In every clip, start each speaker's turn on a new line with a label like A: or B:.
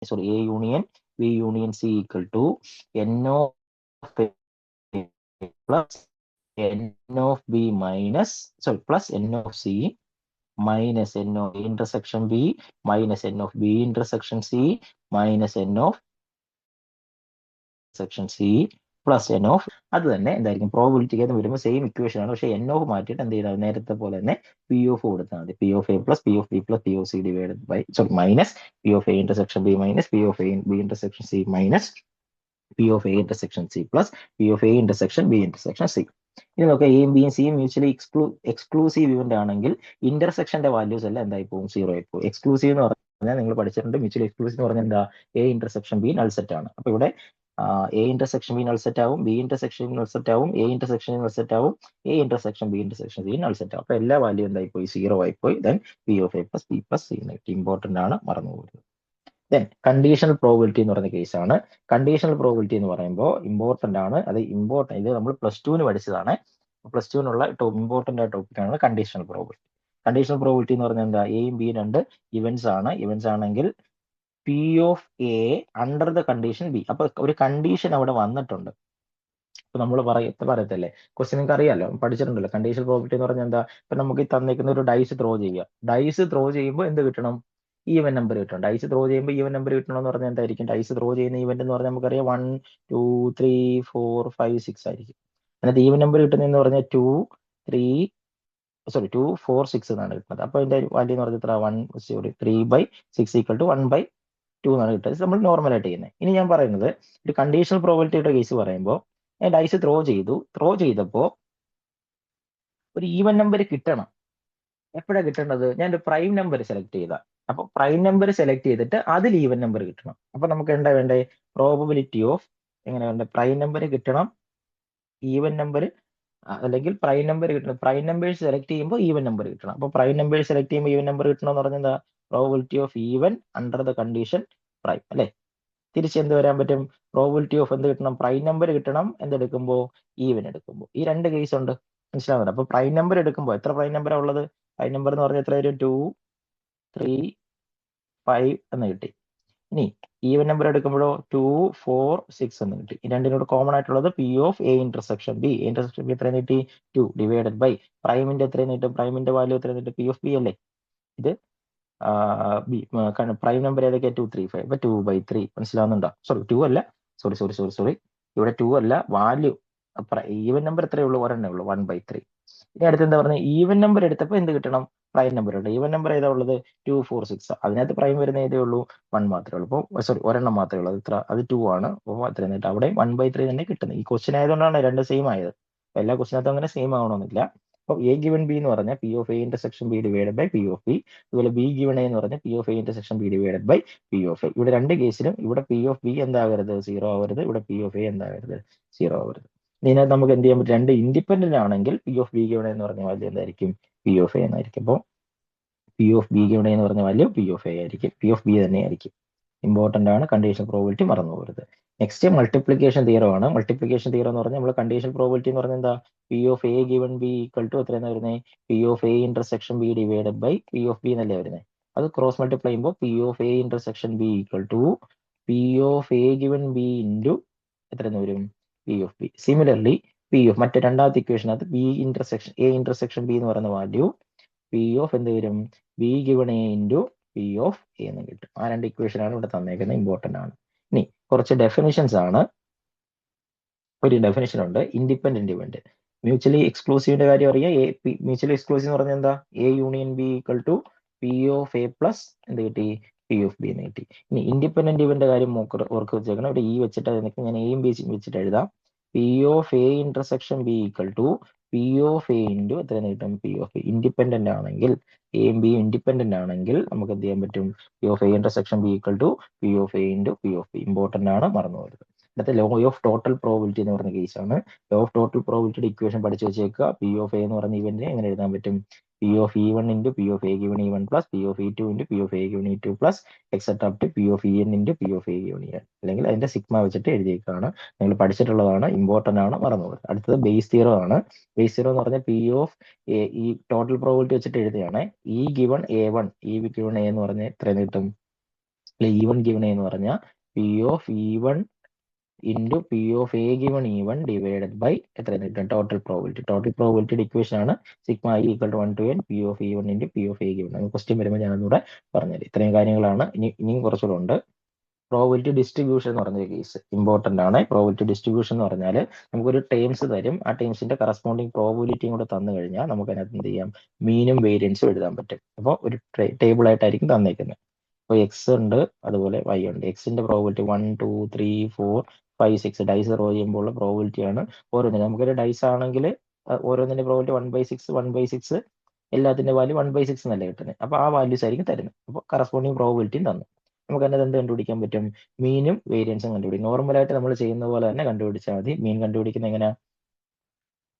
A: sorry, A union B union C equal to N of A plus N of B minus, sorry, plus N of C minus N of A intersection B minus N of B intersection C minus N of section C plus N of. അത് തന്നെ എന്തായിരിക്കും പ്രോബിലിറ്റിക്ക് എന്ന് വരുമ്പോൾ same equation ആണ്, പക്ഷേ N of മാറ്റിയിട്ട് എന്ത് ചെയ്താൽ നേരത്തെ പോലെ തന്നെ പി ഓഫ് കൊടുത്താൽ മതി. P of A plus P of B plus P of C divided by, sorry, minus P of A intersection B minus P of A B intersection C minus P of A intersection C plus P of A intersection B intersection C. ഇനി നോക്കാം, എയും ബിയും സിയും mutually exclusive event ആണെങ്കിൽ ഇന്റർസെക്ഷന്റെ values എല്ലാം എന്തായി പോകും? 0 ആയി പോകും. എക്സ്ക്ലൂസീവ് എന്ന് പറഞ്ഞാൽ നിങ്ങൾ പഠിച്ചിട്ടുണ്ട്, മ്യൂച്വലി എക്സ്ക്ലൂസീവ് എന്ന് പറഞ്ഞാൽ എന്താ? A intersection B null set ആണ്. അപ്പൊ ഇവിടെ A intersection B null set ആവും, ബി ഇന്റർസെക്ഷൻ നൾ സെറ്റ് ആവും, എ ഇന്റർസെക്ഷൻ നൾ സെറ്റ് ആവും, A intersection B intersection C null set ആവും. അപ്പൊ എല്ലാ വാല്യൂ എന്തായി പോയി? 0 ആയി പോയി. Then P of A plus B plus C എന്ന് കിട്ടി. ഇമ്പോർട്ടന്റ് ആണ്, മറന്നു പോകരുത്. ദെൻ കണ്ടീഷണൽ പ്രോബിലിറ്റി എന്ന് പറയുന്ന കേസാണ്. കണ്ടീഷണൽ പ്രോബിലിറ്റി എന്ന് പറയുമ്പോൾ ഇമ്പോർട്ടന്റ് ആണ്, അത് ഇമ്പോർട്ടന്റ്, ഇത് നമ്മൾ +2 പഠിച്ചതാണ്. +2 ഇമ്പോർട്ടന്റ് ആയ ടോപ്പിക്കാണ് കണ്ടീഷണൽ പ്രോബിലിറ്റി. കണ്ടീഷണൽ പ്രോബിലിറ്റി എന്ന് പറഞ്ഞാൽ എന്താ? എയും ബിയും രണ്ട് ഇവന്റ്സ് ആണ്. ഇവന്റ്സ് ആണെങ്കിൽ P of A under the condition B. അപ്പൊ ഒരു കണ്ടീഷൻ അവിടെ വന്നിട്ടുണ്ട്. ഇപ്പൊ നമ്മൾ പറയത്തല്ലേ, ക്വസ്റ്റ്യൻ നിങ്ങൾക്ക് അറിയാലോ, പഠിച്ചിട്ടുണ്ടല്ലോ. കണ്ടീഷണൽ പ്രോബിലിറ്റി എന്ന് പറഞ്ഞാൽ എന്താ? ഇപ്പൊ നമുക്ക് ഈ തന്നിരിക്കുന്ന ഒരു ഡൈസ് ത്രോ ചെയ്യുക. ഡൈസ് ത്രോ ചെയ്യുമ്പോൾ എന്ത് കിട്ടണം? ഈവൻ നമ്പർ കിട്ടണം. ഡൈസ് ത്രോ ചെയ്യുമ്പോൾ ഈവൻ നമ്പർ കിട്ടണം എന്ന് പറഞ്ഞാൽ എന്തായിരിക്കും? ഡൈസ് ത്രോ ചെയ്യുന്ന ഈവന്റ് എന്ന് പറഞ്ഞാൽ നമുക്കറിയാം 1 2 3 4 5 6 ആയിരിക്കും. എന്നിട്ട് ഈവൻ നമ്പർ കിട്ടുന്നതെന്ന് പറഞ്ഞാൽ 2 4 6 എന്നാണ് കിട്ടുന്നത്. അപ്പൊ അതിന്റെ വാല്യൂ എന്ന് പറഞ്ഞാൽ 3/6 ഈക്വൽ ടു 1/2 എന്നാണ് കിട്ടുന്നത്. നമ്മൾ നോർമലായിട്ട് ചെയ്യുന്നത്. ഇനി ഞാൻ പറയുന്നത് ഒരു കണ്ടീഷണൽ പ്രോബിലിറ്റിയുടെ കേസ് പറയുമ്പോൾ ഞാൻ ഡൈസ് ത്രോ ചെയ്തപ്പോൾ ഒരു ഈവൻ നമ്പർ കിട്ടണം. എപ്പോഴാണ് കിട്ടേണ്ടത്? ഞാൻ ഒരു പ്രൈം നമ്പർ സെലക്ട് ചെയ്ത. അപ്പൊ പ്രൈം നമ്പർ സെലക്ട് ചെയ്തിട്ട് അതിൽ ഈവൻ നമ്പർ കിട്ടണം. അപ്പൊ നമുക്ക് എന്താ വേണ്ടേ? പ്രോബബിലിറ്റി ഓഫ്, എങ്ങനെ വേണ്ടേ? പ്രൈം നമ്പർ കിട്ടണം, ഈവൻ നമ്പർ, അല്ലെങ്കിൽ പ്രൈം നമ്പർ കിട്ടണം. പ്രൈം നമ്പേഴ്സ് സെലക്ട് ചെയ്യുമ്പോൾ ഈവൻ നമ്പർ കിട്ടണം. അപ്പൊ പ്രൈം നമ്പേഴ്സ് സെലക്ട് ചെയ്യുമ്പോൾ ഈവൻ നമ്പർ കിട്ടണം എന്ന് പറഞ്ഞാൽ എന്താ? Probability of even under the condition prime, അല്ലെ? തിരിച്ച് എന്ത് വരാൻ പറ്റും? പ്രോബിലിറ്റി ഓഫ് എന്ത് കിട്ടണം? പ്രൈം നമ്പർ കിട്ടണം എന്തെടുക്കുമ്പോൾ? ഈവൻ എടുക്കുമ്പോൾ. ഈ രണ്ട് കേസ് ഉണ്ട്, മനസ്സിലാവുന്നത്. അപ്പൊ പ്രൈം നമ്പർ എടുക്കുമ്പോൾ എത്ര പ്രൈം നമ്പറാണ് ഉള്ളത്? പ്രൈം നമ്പർ എന്ന് പറഞ്ഞാൽ എത്ര വരും? 2 3 5 എന്ന് കിട്ടി. ഇനി ഈവൻ നമ്പർ എടുക്കുമ്പോഴോ 2 4 6 എന്ന് കിട്ടി. ഈ രണ്ടിനോട് കോമൺ ആയിട്ടുള്ളത് P of A intersection B. Intersection B എത്ര കിട്ടി? 2 ഡിവൈഡഡ് ബൈ പ്രൈമിന്റെ എത്ര കിട്ടും? പ്രൈമിന്റെ വാല്യൂ എത്ര കിട്ടും? പി ഓഫ് ബി അല്ലേ ഇത്? പ്രൈം നമ്പർ ഏതൊക്കെയാ? 2 3 5. അപ്പൊ 2/3 മനസ്സിലാവുന്നുണ്ടോ? സോറി 2 അല്ല, സോറി ഇവിടെ 2 അല്ല, വാല്യൂ ഈവൻ നമ്പർ എത്രയേ ഉള്ളൂ? ഒരെണ്ണേ ഉള്ളൂ, 1/3. ഇനി അടുത്ത് എന്താ പറഞ്ഞത്? ഈവൻ നമ്പർ എടുത്തപ്പോൾ എന്ത് കിട്ടണം? പ്രൈം നമ്പർ ഉണ്ട്. ഈവൻ നമ്പർ ഏതാ ഉള്ളത്? 2 4 6. അതിനകത്ത് പ്രൈം വരുന്ന ഏതേ ഉള്ളൂ? 1 മാത്രമേ ഉള്ളൂ. അപ്പോൾ സോറി, ഒരെണ്ണം മാത്രമേ ഉള്ളൂ. അത് 2 ആണ്. അപ്പോൾ അത്ര എന്നിട്ട് അവിടെ 1/3 തന്നെ കിട്ടുന്നത്. ഈ ക്വസ്റ്റ്യൻ ആയതുകൊണ്ടാണ് രണ്ട് സെയിം ആയത്. എല്ലാ ക്വസ്റ്റിനകത്തും അങ്ങനെ സെയിം ആവണമെന്നില്ല. അപ്പോൾ എ ഗിവൺ ബി എന്ന് പറഞ്ഞാൽ P of A intersection B divided by P of B. അതുപോലെ ബി ഗിവൺ എ എന്ന് പറഞ്ഞാൽ P of A intersection B divided by P of A. ഇവിടെ രണ്ട് കേസിലും ഇവിടെ പി ഓഫ് ബി എന്താകരുത്? 0 ആവരുത്. ഇവിടെ പി ഓഫ് എ എന്താകരുത്? 0 ആവരുത്. ഇതിനകത്ത് നമുക്ക് എന്ത് ചെയ്യാൻ പറ്റും? രണ്ട് ഇൻഡിപെൻഡന്റ് ആണെങ്കിൽ പി ഓഫ് ബി ഗിവൺ എന്ന് പറഞ്ഞ വാല്യൂ എന്തായിരിക്കും? പി ഓഫ് എ എന്നായിരിക്കും. അപ്പോൾ പി ഓഫ് ബി ഗിവൺ എന്ന് പറഞ്ഞ വാല്യൂ പി ഓഫ് എ ആയിരിക്കും. പി ഓഫ് ബി തന്നെ ആയിരിക്കും. ഇമ്പോർട്ടന്റ് ആണ്, കണ്ടീഷണൽ പ്രോബിലിറ്റി മറന്നു പോകരുത്. നെക്സ്റ്റ് മൾട്ടിപ്ലിക്കേഷൻ തിയറം ആണ്. മൾട്ടിപ്ലിക്കേഷൻ തിയറം എന്ന് പറഞ്ഞാൽ നമ്മൾ കണ്ടീഷണൽ പ്രോബിലിറ്റി എന്ന് പറഞ്ഞാൽ എന്താ? P of A given B equal to എത്രയാണ് വരുന്നത്? P of A intersection B divided by P of B എന്നല്ലേ വരുന്നത്. അത് ക്രോസ് മൾട്ടിപ്ലൈ ചെയ്യുമ്പോൾ P of A intersection B equal to P of A given B into എത്രയെന്ന് വരും? P of B. Similarly P of മറ്റേ രണ്ടാമത്തെ ഇക്വേഷനകത്ത് B intersection A intersection B എന്ന് പറയുന്ന വാല്യൂ പി ഓഫ് എന്ത് വരും? B given A into P of A എന്ന് കിട്ടും. ആ രണ്ട് ഇക്വേഷനാണ് ഇവിടെ തന്നേക്കുന്നത്, ഇമ്പോർട്ടന്റ് ആണ്. ഇനി കുറച്ച് ഡെഫിനിഷൻസ് ആണ്. ഒരു ഡെഫിനിഷൻ ഉണ്ട്, ഇൻഡിപെൻഡന്റ് ഇവന്റ്. മ്യൂച്വലി എക്സ്ക്ലൂസീവിന്റെ കാര്യം അറിയാം. മ്യൂച്വലി എക്സ്ക്ലൂസീവ് എന്ന് പറഞ്ഞാൽ എന്താ? A union B equal to P of A plus എന്ത് കിട്ടി? പി ഓഫ് ബി എന്ന് കിട്ടി. ഇനി ഇൻഡിപെൻഡന്റ് ഇവന്റ് കാര്യം ഓർക്ക് വെച്ചേക്കണം. ഇവിടെ ഈ വെച്ചിട്ട് ഞാൻ എയും ബി വെച്ചിട്ട് എഴുതാം. P of A intersection B equal to P of A into എത്ര കിട്ടും? P of B. ഇൻഡിപെൻഡന്റ് ആണെങ്കിൽ, എയും ബിയും ഇൻഡിപെൻഡന്റ് ആണെങ്കിൽ നമുക്ക് എന്ത് ചെയ്യാൻ പറ്റും? P of A intersection B equal to P of A into P of B. Important ആണ്, മറന്നു പോകരുത്. അടുത്ത ലോ ഓഫ് ടോട്ടൽ പ്രോബിലിറ്റി എന്ന് പറഞ്ഞ കേസാണ്. ലോ ഓഫ് ടോട്ടൽ പ്രോബിലിറ്റിയുടെ ഇക്വേഷൻ പഠിച്ചു വെച്ചേക്കുക. പി ഓഫ് എ എന്ന് പറഞ്ഞ ഇവന്റിനെ എങ്ങനെ എഴുതാൻ പറ്റും? P of E one into P of A given E one plus P of E two into P of A given E two plus etcetera up to P of E N into P of A given E N. അല്ലെങ്കിൽ അതിന്റെ sigma വെച്ചിട്ട് എഴുതിയേക്കാണ്. നിങ്ങൾ പഠിച്ചിട്ടുള്ളതാണ്, important ആണ്, മറന്നു പോകരുത്. അടുത്തത് Bayes സീറോ ആണ്. ബേസ് സീറോ എന്ന് പറഞ്ഞാൽ പി ഓഫ് എ, ഈ ടോട്ടൽ പ്രോബിലിറ്റി വെച്ചിട്ട് എഴുതുകയാണ്. E given A one, E given A എന്ന് പറഞ്ഞാൽ എത്ര കിട്ടും? അല്ലെ E1 ഗിവൺ എന്ന് പറഞ്ഞാൽ P of E1 into P of A given E1 divided by എത്ര കിട്ടും ടോട്ടൽ പ്രോബിലിറ്റി. ടോട്ടൽ പ്രോബിലിറ്റിയുടെ ഇക്വേഷൻ ആണ് sigma i equal to 1 to n P of E1 into P of A given. Question വരുമ്പോൾ ഞാനൊന്നുകൂടെ പറഞ്ഞുതരാം. ഇത്രയും കാര്യങ്ങളാണ്. ഇനിയും കുറച്ചുകൂടെ ഉണ്ട്. പ്രോബിലിറ്റി ഡിസ്ട്രിബ്യൂഷൻ എന്ന് പറഞ്ഞ കേസ് ഇമ്പോർട്ടന്റ് ആണ്. പ്രോബിലിറ്റി ഡിസ്ട്രിബ്യൂഷൻ എന്ന് പറഞ്ഞാൽ നമുക്കൊരു ടേംസ് തരും. ആ ടേംസിന്റെ കറസ്പോണ്ടിങ് പ്രോബിലിറ്റിയും കൂടെ തന്നു കഴിഞ്ഞാൽ നമുക്ക് അതിനകത്ത് എന്ത് ചെയ്യാം, മീനും വേരിയൻസും എഴുതാൻ പറ്റും. അപ്പോൾ ഒരു ടേബിൾ ആയിട്ടായിരിക്കും തന്നേക്കുന്നത്. അപ്പോൾ എക്സ് ഉണ്ട്, അതുപോലെ വൈ ഉണ്ട്. എക്സിന്റെ പ്രോബിലിറ്റി 1 2 3 4 5 6 ഡൈസ് റോ ചെയ്യുമ്പോൾ ഉള്ള പ്രോബിലിറ്റിയാണ് ഓരോന്നിനും. നമുക്കൊരു ഡൈസ് ആണെങ്കിൽ ഓരോന്നിന്റെ പ്രോബിലിറ്റി 1/6 1/6, എല്ലാത്തിന്റെ വാല്യൂ 1/6 എന്നല്ലേ കിട്ടുന്നത്. അപ്പോൾ ആ വാല്യൂസ് ആയിരിക്കും തരുന്നത്. അപ്പോൾ കറസ്പോണ്ടിങ് പ്രോബിലിറ്റിയും തന്നു. നമുക്ക് അതിനകത്ത് എന്ത് കണ്ടുപിടിക്കാൻ പറ്റും, മീനും വേരിയൻസും കണ്ടുപിടിക്കും. നോർമലായിട്ട് നമ്മൾ ചെയ്യുന്ന പോലെ തന്നെ കണ്ടുപിടിച്ചാൽ മതി. മീൻ കണ്ടുപിടിക്കുന്ന എങ്ങനെ,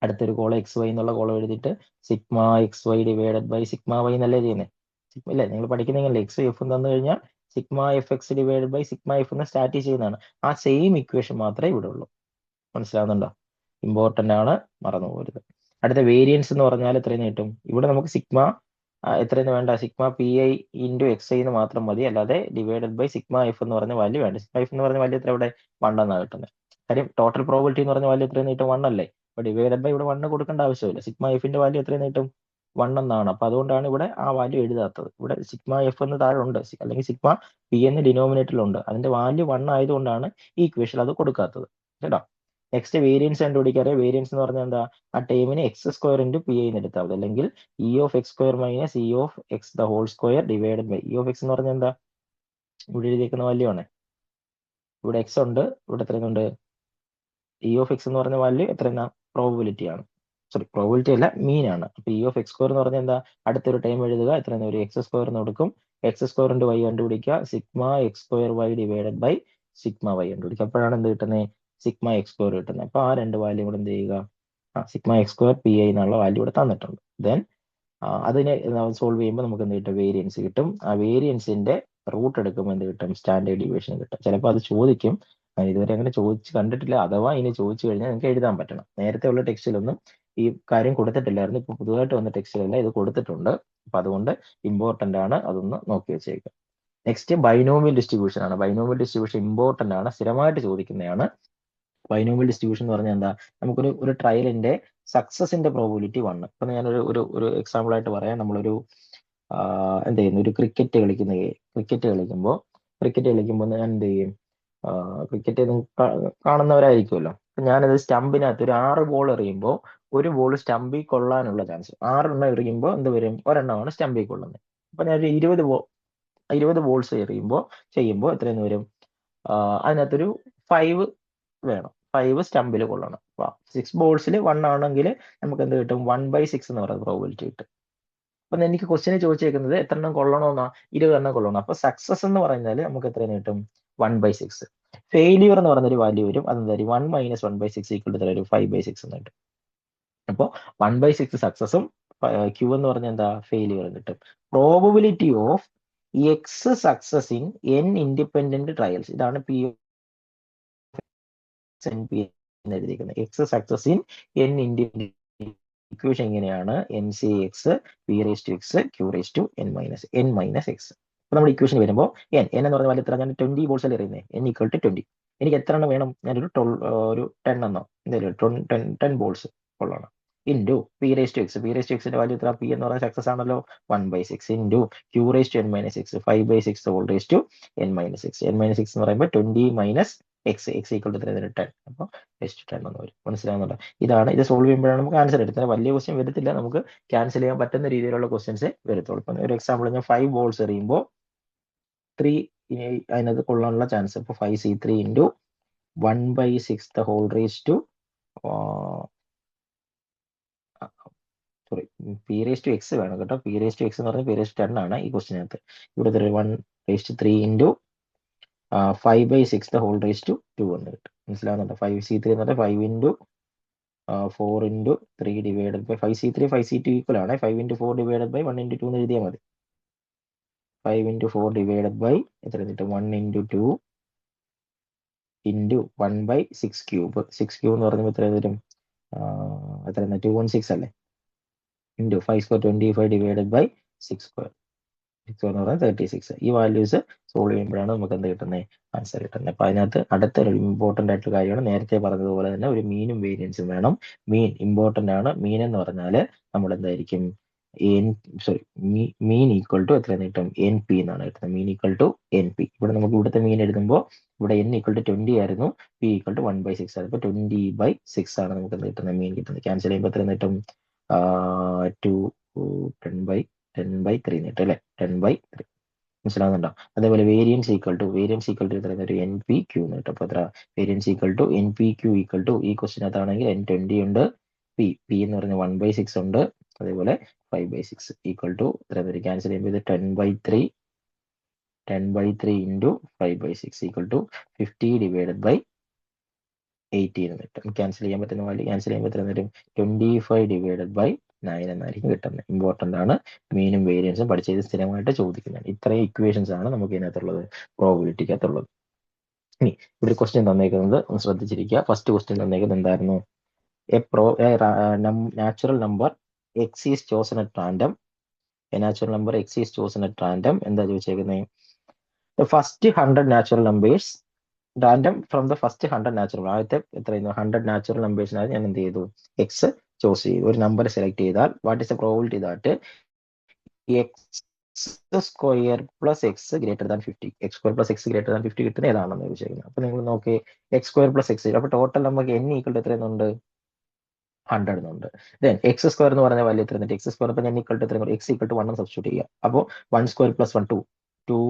A: അടുത്തൊരു കോളം എക്സ് വൈ എന്നുള്ള കോളം എഴുതിയിട്ട് sigma X Y divided by sigma Y എന്നല്ലേ ചെയ്യുന്നത്. ഇല്ലേ, നിങ്ങൾ പഠിക്കുന്നെങ്കിൽ എക്സ് എഫും തന്നു കഴിഞ്ഞാൽ sigma F X divided by sigma F എന്ന് സ്റ്റാർട്ട് ചെയ്യുന്നതാണ്. ആ സെയിം ഇക്വേഷൻ മാത്രമേ ഇവിടെ ഉള്ളൂ. മനസ്സിലാവുന്നുണ്ടോ? ഇമ്പോർട്ടന്റ് ആണ്, മറന്നു പോകരുത്. അടുത്ത വേരിയൻസ് എന്ന് പറഞ്ഞാൽ എത്രയെന്ന് കിട്ടും. ഇവിടെ നമുക്ക് സിഗ്മ എത്രയെന്ന് വേണ്ട, sigma P I into X I എന്ന് മാത്രം മതി, അല്ലാതെ ഡിവൈഡഡ് ബൈ സിഗ്മ എഫ് എന്ന് പറഞ്ഞ വാല്യൂ വേണ്ട. സിഗ്മ എഫ് എന്ന് പറഞ്ഞ വാല്യൂ എത്ര ഇവിടെ 1 എന്നാണ് കിട്ടുന്നത്. കാര്യം ടോട്ടൽ പ്രോബിലിറ്റി എന്ന് പറഞ്ഞ വാല്യൂ എത്രയെന്ന് കിട്ടും, 1 അല്ലേ. അപ്പൊ ഡിവൈഡഡ് ബൈ ഇവിടെ 1 കൊടുക്കേണ്ട ആവശ്യമില്ല. സിഗ്മ എഫിന്റെ വാല്യൂ എത്രയെന്ന് കിട്ടും, 1 എന്നാണ്. അപ്പൊ അതുകൊണ്ടാണ് ഇവിടെ ആ വാല്യൂ എഴുതാത്തത്. ഇവിടെ സിഗ്മ എഫ് എന്ന് താഴെ ഉണ്ട്, അല്ലെങ്കിൽ സിഗ്മ പി എന്ന് ഡിനോമിനേറ്ററിലുണ്ട്. അതിന്റെ വാല്യൂ 1 ആയതുകൊണ്ടാണ് ഈ ഇക്വേഷൻ അത് കൊടുക്കാത്തത്. കേട്ടോ. Next variance കണ്ടുപിടിക്കാറിയാം. വേരിയൻസ് എന്ന് പറഞ്ഞാൽ എന്താ, ആ ടൈമിന് X square into P I എന്ന് എടുത്താൽ മതി, അല്ലെങ്കിൽ E of X square minus E of X the whole square divided by E of X എന്ന് പറഞ്ഞാൽ എന്താ, ഇവിടെ എഴുതിയിരിക്കുന്ന വാല്യൂ ആണ്. ഇവിടെ എക്സ് ഉണ്ട്, ഇവിടെ എത്രയുണ്ട്, ഇ ഓഫ് എക്സ് എന്ന് പറഞ്ഞ വാല്യൂ എത്രയെന്നാ, പ്രോബിലിറ്റി ആണ്. സോറി, പ്രോബിലിറ്റി അല്ല, മീൻ ആണ്. അപ്പൊ ഇ ഓഫ് എക്സ് സ്ക്വയർ എന്ന് പറഞ്ഞാൽ എന്താ, അടുത്തൊരു ടൈം എഴുതുക, എത്രയെന്ന് ഒരു എക്സ് സ്ക്വയർ എന്ന് കൊടുക്കും. എക്സ് സ്ക്വയർ ഇൻറ്റു വൈ കണ്ടുപിടിക്കുക, sigma X square Y divided by sigma Y കണ്ടുപിടിക്കുക. അപ്പോഴാണ് എന്ത് കിട്ടുന്നത്, സിഗ്മ എക്സ് സ്ക്വയർ കിട്ടുന്നത്. അപ്പൊ ആ രണ്ട് വാല്യൂ കൂടെ എന്ത് ചെയ്യുക, sigma X square P I എന്നുള്ള വാല്യൂ ഇവിടെ തന്നിട്ടുണ്ട്. ദെൻ അതിനെ സോൾവ് ചെയ്യുമ്പോൾ നമുക്ക് എന്ത് കിട്ടും, വേരിയൻസ് കിട്ടും. ആ വേരിയൻസിന്റെ റൂട്ട് എടുക്കുമ്പോൾ എന്ത് കിട്ടും, സ്റ്റാൻഡേർഡ് ഡീവിയേഷൻ കിട്ടും. ചിലപ്പോൾ അത് ചോദിക്കും, ഇതുവരെ അങ്ങനെ ചോദിച്ച് കണ്ടിട്ടില്ല. അഥവാ ഇനി ചോദിച്ചു കഴിഞ്ഞാൽ നിങ്ങൾക്ക് എഴുതാൻ പറ്റണം. നേരത്തെ ഉള്ള ടെക്സ്റ്റിലൊന്നും ഈ കാര്യം കൊടുത്തിട്ടില്ലായിരുന്നു. ഇപ്പൊ പുതുതായിട്ട് വന്ന ടെക്സ്റ്റിലല്ല ഇത് കൊടുത്തിട്ടുണ്ട്. അപ്പൊ അതുകൊണ്ട് ഇമ്പോർട്ടന്റ് ആണ്, അതൊന്ന് നോക്കി വെച്ചേക്കുക. നെക്സ്റ്റ് ബൈനോമിയൽ ഡിസ്ട്രിബ്യൂഷൻ ആണ്. ബൈനോമിയൽ ഡിസ്ട്രിബ്യൂഷൻ ഇമ്പോർട്ടന്റ് ആണ്, സ്ഥിരമായിട്ട് ചോദിക്കുന്നതാണ്. ബൈനോമിയൽ ഡിസ്ട്രിബ്യൂഷൻ എന്ന് പറഞ്ഞാൽ എന്താ, നമുക്കൊരു ട്രയലിന്റെ സക്സസിന്റെ പ്രോബിലിറ്റി 1. ഇപ്പൊ ഞാനൊരു ഒരു ഒരു എക്സാമ്പിൾ ആയിട്ട് പറയാം. നമ്മളൊരു എന്ത് ചെയ്യുന്നു, ഒരു ക്രിക്കറ്റ് കളിക്കുമ്പോൾ ഞാൻ എന്ത് ചെയ്യും, ക്രിക്കറ്റ് കാണുന്നവരായിരിക്കുമല്ലോ. അപ്പൊ ഞാനത് സ്റ്റമ്പിനകത്ത് ഒരു 6 ബോൾ എറിയുമ്പോൾ ഒരു ബോൾ സ്റ്റമ്പിൽ കൊള്ളാനുള്ള ചാൻസ്, 6 എണ്ണം എറിയുമ്പോൾ എന്ത് വരും, ഒരെണ്ണമാണ് സ്റ്റമ്പിൽ കൊള്ളുന്നത്. അപ്പൊ ഞാനൊരു 20 ബോൾസ് ചെയ്യുമ്പോൾ എത്രയെന്ന് വരും, അതിനകത്തൊരു 5 വേണം, 5 സ്റ്റമ്പിൽ കൊള്ളണം. 6 ബോൾസിൽ 1 ആണെങ്കിൽ നമുക്ക് എന്ത് കിട്ടും, 1/6 എന്ന് പറയുന്ന പ്രോബിലിറ്റി കിട്ടും. അപ്പൊ എനിക്ക് ക്വസ്റ്റ്യൻ ചോദിച്ചേക്കുന്നത് എത്ര എണ്ണം കൊള്ളണമെന്നാ, 20 എണ്ണം കൊള്ളണം. അപ്പൊ സക്സസ് എന്ന് പറയുന്നത് നമുക്ക് എത്രയെന്ന് കിട്ടും, 1/6. ഫെയിലിയർ എന്ന് പറഞ്ഞൊരു വാല്യൂ വരും, അതെന്തായാലും 1 - 1/6 ഈക്വൽ ടു 5/6 എന്ന് കിട്ടും. അപ്പോൾ 1/6 സക്സസും ക്യൂ എന്ന് പറഞ്ഞാൽ എന്താ, ഫെയിലിയർ കിട്ടും. Probability of X success in n independent trials, ഇതാണ് പി എൻ പി എന്ന് എഴുതിയിരിക്കുന്നത്. X success in n independent equation എങ്ങനെയാണ്, N C X P raise to X Q raise to n minus X. അപ്പൊ നമ്മുടെ equation വരുമ്പോൾ n എന്ന് പറഞ്ഞ value എത്ര, ഞാൻ 20 ബോൾസ് അല്ലേ എറിയുന്നത്, n ഈക്വൽ ടു 20. എനിക്ക് എത്ര എണ്ണം വേണം, ഞാനൊരു 10 എണ്ണോ എന്തായാലും 10 ബോൾസ് കൊള്ളണം. ഇൻറ്റു പി റേസ് ടു എക്സിന്റെ വാല്യൂ എത്ര, പി എന്ന് പറഞ്ഞാൽ സക്സസ് ആണല്ലോ, 1/6 into Q raise to n - x 5/6 whole raise to n - x. n - x എന്ന് പറയുമ്പോൾ 20 മൈനസ് എക്സ് ഈക്വൽ ടു 10. അപ്പോൾ x/10 എന്ന് വരും. മനസ്സിലാവുന്നുണ്ടോ? ഇത് സോൾവ് ചെയ്യുമ്പോഴാണ് നമുക്ക് ആൻസർ എടുക്കുന്നത്. വലിയ ക്വസ്റ്റ്യൻ വരത്തില്ല, നമുക്ക് ക്യാൻസൽ ചെയ്യാൻ പറ്റുന്ന രീതിയിലുള്ള ക്വസ്റ്റ്യൻസ് വരത്തുള്ളൂ. ഇപ്പം ഒരു എക്സാമ്പിൾ, ഞാൻ 5 ബോൾസ് എറിയുമ്പോൾ 3 അതിനകത്ത് കൊള്ളാനുള്ള ചാൻസ്. ഇപ്പോൾ 5c3 into 1/6 the whole raise to sorry, P raise to X വേണം കേട്ടോ. പി റേസ് ടു എക്സ് എന്ന് പറഞ്ഞാൽ പി റേസ് ടു 10 ആണ് ഈ ക്വസ്റ്റിനകത്ത്. ഇവിടെ 1/3 into 5/6 the whole raise to 2 എന്ന് കിട്ടും. മനസ്സിലാവുന്നുണ്ടോ? 5c3 എന്ന് പറഞ്ഞാൽ 5 into 4 into 3 divided by 5c3 5c2 equal ആണ്. 5 ഇൻറ്റു 4 ഡിവൈഡഡ് ബൈ 1 ഇൻറ്റു 2 എന്ന് എഴുതിയാൽ മതി. 5 ഇൻറ്റു 4 ഡിവൈഡഡ് ബൈ എത്ര കിട്ടും, 1 ഇൻറ്റു 2 ഇൻറ്റു 1/6 ക്യൂബ്. 6 ക്യൂബ് എന്ന് പറയുമ്പോൾ എത്ര വരും, എത്ര 216 അല്ലേ, into 5 square 25 divided by 6 square. 6 എന്ന് പറഞ്ഞാൽ 36. ഈ വാല്യൂസ് സോൾവ് ചെയ്യുമ്പോഴാണ് നമുക്ക് എന്ത് കിട്ടുന്നത്, ആൻസർ കിട്ടുന്നത്. അപ്പൊ അതിനകത്ത് അടുത്തൊരു ഇമ്പോർട്ടൻ്റ് ആയിട്ടുള്ള കാര്യമാണ്, നേരത്തെ പറഞ്ഞതുപോലെ തന്നെ ഒരു മീനും വേരിയൻസും വേണം. മീൻ ഇമ്പോർട്ടൻ്റ് ആണ്. മീൻ എന്ന് പറഞ്ഞാൽ നമ്മൾ എന്തായിരിക്കും, മീൻ ഈക്വൽ ടു എത്ര കിട്ടും, എൻ പി എന്നാണ് കിട്ടുന്നത്. Mean equal to N P. ഇവിടെ നമുക്ക് ഇവിടുത്തെ മീൻ എഴുതുമ്പോൾ ഇവിടെ എൻ ഈക്വൽ ടു 20 ആയിരുന്നു, പി ഈക്വൽ ടു 1/6 ആയിരുന്നു. 20/6 ആണ് നമുക്ക് കിട്ടുന്നത്, മീൻ കിട്ടുന്നത്. ക്യാൻസൽ ചെയ്യുമ്പോൾ എത്ര കിട്ടും, 10/3 കിട്ടും അല്ലെ, 10/3. മനസ്സിലാവുന്നുണ്ടോ? അതേപോലെ വേരിയൻസ് ഈക്വൽ ടു എത്ര, ഒരു എൻ പി ക്യൂ എന്ന് കിട്ടും. അപ്പൊ എത്ര, variance equal to N P Q equal to, ഈ ക്വസ്റ്റിനകത്താണെങ്കിൽ N20 ഉണ്ട്, പി എന്ന് പറഞ്ഞ 1/6 ഉണ്ട്, അതേപോലെ 5/6 ഈക്വൽ ടു എത്ര, ക്യാൻസൽ ചെയ്യുമ്പോൾ ഇത് 10/3 ഇൻറ്റു 5/6 ഈക്വൽ ടു 50/18 എന്ന് കിട്ടും. ക്യാൻസൽ ചെയ്യാൻ പറ്റുന്ന വാല്യൂ ക്യാൻസൽ ചെയ്യുമ്പോൾ എത്ര വരും, 25/9 എന്നായിരിക്കും കിട്ടുന്നത്. ഇമ്പോർട്ടൻ്റ് ആണ്. മീനും വേരിയൻസും പഠിച്ചത് സ്ഥിരമായിട്ട് ചോദിക്കുന്നതാണ്. ഇത്രയും ഇക്വേഷൻസ് ആണ് നമുക്ക് ഇതിനകത്തുള്ളത്, പ്രോബിലിറ്റിക്കകത്തുള്ളത്. ഇനി ഇവിടെ ക്വസ്റ്റ്യൻ തന്നേക്കുന്നത് ഒന്ന് ശ്രദ്ധിച്ചിരിക്കുക. ഫസ്റ്റ് ക്വസ്റ്റ്യൻ തന്നേക്കുന്നത് എന്തായിരുന്നു, natural number X is chosen at random. Natural number X is chosen at random. എന്താ ചോദിച്ചേക്കുന്നത്, first 100 natural numbers random from the first 100 natural. ആദ്യത്തെ എത്രയായിരുന്നു, 100 നാച്ചുറൽ നമ്പേഴ്സിനായി ഞാൻ എന്ത് ചെയ്തു, എക്സ് ചോസ് ചെയ്തു. ഒരു നമ്പർ സെലക്ട് ചെയ്താൽ what is the probability that X square plus X greater than 50, X square plus X greater than 50 കിട്ടുന്നത് ഏതാണെന്ന് ചോദിച്ചിരിക്കുന്നത്. അപ്പൊ നിങ്ങൾ നോക്കി, എക്സ് സ്ക്വയർ പ്ലസ് എക്സ്, അപ്പൊ ടോട്ടൽ നമുക്ക് എൻ ഈക്വൽ ടു എത്രയുണ്ട്, 100 എന്നുണ്ട്. ദെൻ എക്സ് സ്ക്വയർ എന്ന് പറഞ്ഞ വാല്യൂ എത്ര, എക്സ് സ്ക്വയർ അപ്പൊ എൻ ഈക്വൽ ടു എത്ര, എക്സ് ഈക്വൽ ടു 1 സബ്സ്റ്റിറ്റ്യൂട്ട് ചെയ്യുക. അപ്പോൾ 1 സ്ക്വയർ പ്ലസ് 1 2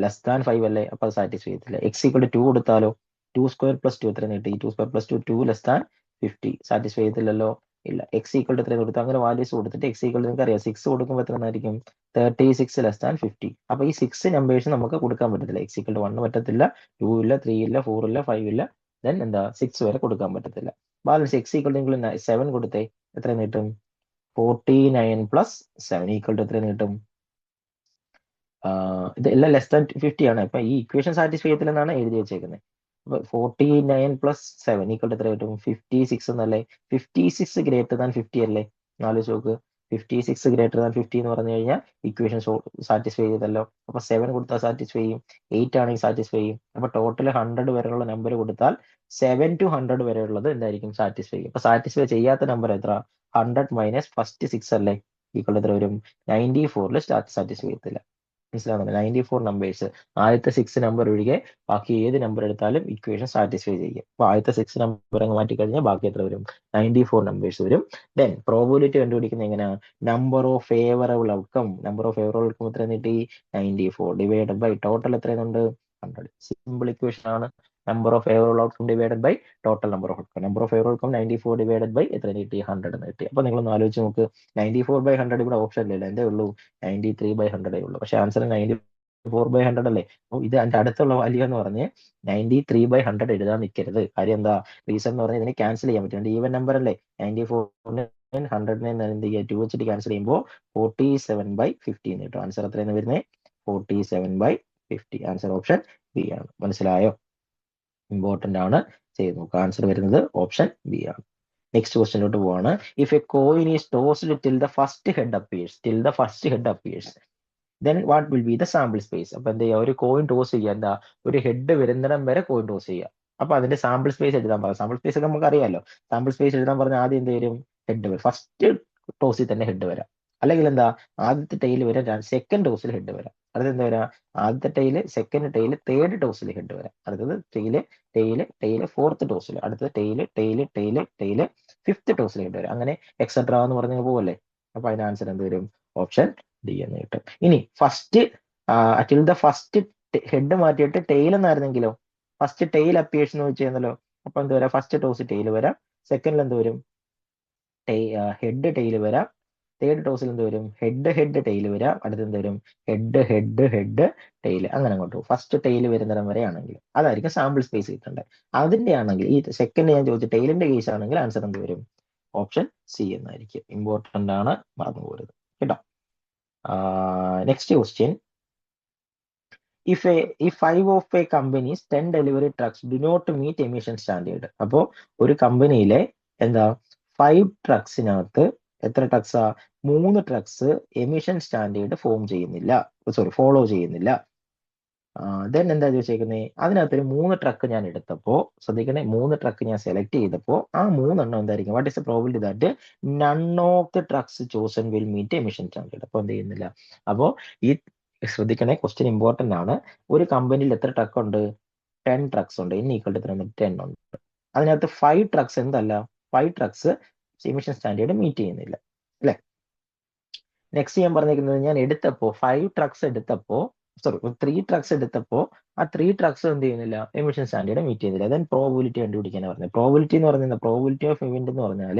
A: ലെസ് ദാൻ 5 അല്ലേ, അപ്പൊ അത് സാറ്റിസ്ഫൈ ചെയ്യത്തില്ല. എക്സ് ഈക്വൽ ടു 2 കൊടുത്താലോ, 2 സ്ക്വയർ പ്ലസ് 2 എത്ര കിട്ടി, 2 square plus 2 less than 50, satisfy ചെയ്യത്തില്ലല്ലോ, ഇല്ല. എക്സ് ഈക്വൽ ടു എത്ര കൊടുത്തു, അങ്ങനെ വാല്യൂസ് കൊടുത്തിട്ട് എക്സ് ഈക്വൽ നിങ്ങൾക്ക് അറിയാം 6 കൊടുക്കുമ്പോൾ എത്ര ആയിരിക്കും, 36 ലെസ് ദാൻ 50. അപ്പൊ ഈ 6 നമ്പേഴ്സ് നമുക്ക് കൊടുക്കാൻ പറ്റത്തില്ല. എക്സ് ഈക്വൽ ടു 1 പറ്റത്തില്ല, 2 ഇല്ല, 3 ഇല്ല, 4 ഇല്ല, 5 ഇല്ല, ദെൻ എന്താ 6 വരെ കൊടുക്കാൻ പറ്റത്തില്ല. ബാലൻസ് എക്സ് ഈക്വൽ ടു നിങ്ങൾ 7 കൊടുത്തേ, എത്ര കിട്ടും, 49 പ്ലസ് 7 ഈക്വൽ ടു എത്ര കിട്ടും, ഇത് എല്ലാം ലെസ് ദാൻ 50 ആണ്. അപ്പൊ ഈ ഇക്വേഷൻ സാറ്റിസ്ഫൈ ചെയ്യത്തില്ലെന്നാണ് എഴുതി വെച്ചേക്കുന്നത്. അപ്പൊ 49 പ്ലസ് 7 ഈക്വൽ ടു എത്ര കിട്ടും, 56 എന്നല്ലേ. 56 ഗ്രേറ്റർ ദാൻ 50 അല്ലേ, ആലോചിച്ച് നോക്ക്. 56 ഗ്രേറ്റർ ദാൻ 50 എന്ന് പറഞ്ഞു കഴിഞ്ഞാൽ ഇക്വേഷൻ സാറ്റിസ്ഫൈ ചെയ്തല്ലോ. അപ്പൊ 7 കൊടുത്താൽ സാറ്റിസ്ഫൈ ചെയ്യും, 8 ആണെങ്കിൽ സാറ്റിസ്ഫൈ ചെയ്യും. അപ്പൊ ടോട്ടൽ 100 വരെയുള്ള നമ്പർ കൊടുത്താൽ 7 to 100 വരെയുള്ളത് എന്തായിരിക്കും, സാറ്റിസ്ഫൈ ചെയ്യും. അപ്പൊ സാറ്റിസ്ഫൈ ചെയ്യാത്ത നമ്പർ എത്ര, 100 മൈനസ് ഫസ്റ്റ് 6 അല്ലേ, ഈക്വൽ എത്ര വരും, 94 സാറ്റിസ്ഫൈ ചെയ്യത്തില്ല. മനസ്സിലാവുന്നുണ്ട്. 94 നമ്പേഴ്സ്, ആദ്യത്തെ 6 നമ്പർ ഒഴികെ ബാക്കി ഏത് നമ്പർ എടുത്താലും ഇക്വേഷൻ സാറ്റിസ്ഫൈ ചെയ്യും. അപ്പൊ ആദ്യത്തെ 6 നമ്പർ അങ്ങ് മാറ്റി കഴിഞ്ഞാൽ ബാക്കി എത്ര വരും, 94 നമ്പേഴ്സ് വരും. ദെൻ പ്രോബിലിറ്റി കണ്ടുപിടിക്കുന്നത് എങ്ങനെയാണ്, number of favourable outcome. Number of favourable outcome എത്ര കിട്ടി, 94 ഡിവൈഡഡ് ബൈ ടോട്ടൽ എത്രയുണ്ട്, 100. സിമ്പിൾ ഇക്വേഷൻ ആണ്. Number of favourable outcome divided by total number of outcome. Number of favourable outcome 94 divided by എത്ര കിട്ടി, 100 എന്ന് കിട്ടി. അപ്പൊ നിങ്ങളൊന്ന് ആലോചിച്ച് നോക്ക്, 94/100 ഇവിടെ ഓപ്ഷൻ ഇല്ലല്ലോ, എന്തേ ഉള്ളൂ, 93/100 ഉള്ളൂ. പക്ഷെ ആൻസർ 94/100 അല്ലേ. അപ്പോൾ ഇത് അതിന്റെ അടുത്തുള്ള വാല്യൂ എന്ന് പറഞ്ഞ് 93/100 എഴുതാൻ നിൽക്കരുത്. കാര്യം എന്താ, റീസൺ എന്ന് പറഞ്ഞാൽ ഇതിനെ ക്യാൻസൽ ചെയ്യാൻ പറ്റും, ഈവൻ നമ്പർ അല്ലേ. 94 100 എന്ത് ചെയ്യുക, 2 വെച്ചിട്ട് ക്യാൻസൽ ചെയ്യുമ്പോൾ 47/50 എന്ന് കിട്ടും. ആൻസർ എത്രയാണ് വരുന്നത്, 47/50. ആൻസർ ഓപ്ഷൻ ബി ആണ്. മനസ്സിലായോ? ഇമ്പോർട്ടന്റ് ആണ്, ചെയ്ത് നോക്കുക. ആൻസർ വരുന്നത് ഓപ്ഷൻ ബി ആണ്. നെക്സ്റ്റ് ക്വസ്റ്റ്യനിലോട്ട് പോവാണ്. If A coin is tossed till the first head appears, then what will be the sample space. അപ്പൊ എന്ത് ചെയ്യുക, ഒരു കോയിൻ ടോസ് ചെയ്യുക, എന്താ, ഒരു ഹെഡ് വരുന്നിടം വരെ കോയിൻ ടോസ് ചെയ്യുക. അപ്പൊ അതിന്റെ സാമ്പിൾ സ്പേസ് എഴുതാൻ പറയാം. സാമ്പിൾ സ്പേസ് ഒക്കെ നമുക്ക് അറിയാലോ. സാമ്പിൾ സ്പേസ് എഴുതാൻ പറഞ്ഞാൽ ആദ്യം എന്ത് വരും, ഹെഡ് വരും. ഫസ്റ്റ് ടോസിൽ തന്നെ ഹെഡ് വരാം. അല്ലെങ്കിൽ എന്താ, ആദ്യത്തെ ടൈൽ വരാം, സെക്കൻഡ് ടോസിൽ ഹെഡ് വരാം. അടുത്ത് എന്താ വരാം, ആദ്യത്തെ ടൈല്, സെക്കൻഡ് ടൈല്, തേർഡ് ടോസിൽ ഹെഡ് വരാം. അടുത്തത് ടൈല് ഫോർത്ത് ടോസിൽ, അടുത്തത് ടൈല് ഫിഫ്ത്ത് ടോസിൽ ഹെഡ് വരാം. അങ്ങനെ എക്സെട്ര എന്ന് പറഞ്ഞ പോവല്ലേ. അപ്പൊ അതിന്റെ ആൻസർ എന്ത് വരും, ഓപ്ഷൻ ഡി എന്ന് കിട്ടും. ഇനി first till the first head മാറ്റിയിട്ട് ടെയിൽ എന്നായിരുന്നെങ്കിലോ, ഫസ്റ്റ് ടെയിൽ അപ്പിയേഴ്സ് എന്ന് വെച്ച് കഴിഞ്ഞാലോ, അപ്പൊ എന്ത് വരാം, ഫസ്റ്റ് ടോസ് ടെയിൽ വരാം, സെക്കൻഡിൽ എന്ത് വരും, ഹെഡ് ടെയിൽ വരാം, തേർഡ് ടോസിൽ എന്ത് വരും, ഹെഡ് ടെയിൽ വരാം, അടുത്ത് എന്ത് വരും, ഹെഡ് ടെയിൽ, അങ്ങനെ അങ്ങോട്ട് പോകും. ഫസ്റ്റ് ടെയിൽ വരുന്നിടം വരെ ആണെങ്കിൽ അതായിരിക്കും സാമ്പിൾ സ്പേസ് കിട്ടേണ്ടത്. അതിന്റെ ആണെങ്കിൽ ഈ സെക്കൻഡ് ഞാൻ ചോദിച്ച ടെയിലിന്റെ കേസ് ആണെങ്കിൽ ആൻസർ എന്ത് വരും, ഓപ്ഷൻ സി എന്നായിരിക്കും. ഇമ്പോർട്ടന്റ് ആണ്, മറന്നു പോരുത് കേട്ടോ. Next question. If 5 of a company's 10 delivery trucks do not meet emission standard. അപ്പോൾ ഒരു കമ്പനിയിലെ എന്താ 5 ട്രക്സിനകത്ത് എത്ര ട്രക്സാ, 3 ട്രക്സ് എമിഷൻ സ്റ്റാൻഡേർഡ് ഫോളോ ചെയ്യുന്നില്ല. ദെൻ എന്താ ചോദിച്ചേക്കുന്നത്, അതിനകത്തൊരു 3 ട്രക്ക് ഞാൻ എടുത്തപ്പോൾ ശ്രദ്ധിക്കണേ, 3 ട്രക്ക് ഞാൻ സെലക്ട് ചെയ്തപ്പോൾ ആ 3 എണ്ണം എന്തായിരിക്കും, what is the probability that none of the trucks chosen will meet emission standard. അപ്പോൾ എന്ത് ചെയ്യുന്നില്ല. അപ്പോൾ ഈ ശ്രദ്ധിക്കണേ, ക്വസ്റ്റ്യൻ ഇമ്പോർട്ടന്റ് ആണ്. ഒരു കമ്പനിയിൽ എത്ര ട്രക്ക് ഉണ്ട്? 10 ട്രക്സ് ഉണ്ട്. N ഈക്വൽ ടു 10 ഉണ്ട്. അതിനകത്ത് 5 ട്രക്സ് എന്തല്ല, 5 ട്രക്സ് എമിഷൻ സ്റ്റാൻഡേർഡ് മീറ്റ് ചെയ്യുന്നില്ല അല്ലെ. നെക്സ്റ്റ് ഞാൻ പറഞ്ഞിരിക്കുന്നത്, ഞാൻ എടുത്തപ്പോൾ 5 ട്രക്സ് എടുത്തപ്പോൾ 3 ട്രക്സ് എടുത്തപ്പോൾ ആ 3 ട്രക്സ് എന്ത് ചെയ്യുന്നില്ല, എമിഷൻ സ്റ്റാൻഡേർഡ് മീറ്റ് ചെയ്യുന്നില്ല. ദെൻ പ്രോബിലിറ്റി കണ്ടുപിടിക്കാനാണ് പറഞ്ഞത്. പ്രോബിലിറ്റി എന്ന് പറയുന്നത് പ്രോബിലിറ്റി ഓഫ് ഇവന്റ് എന്ന് പറഞ്ഞാൽ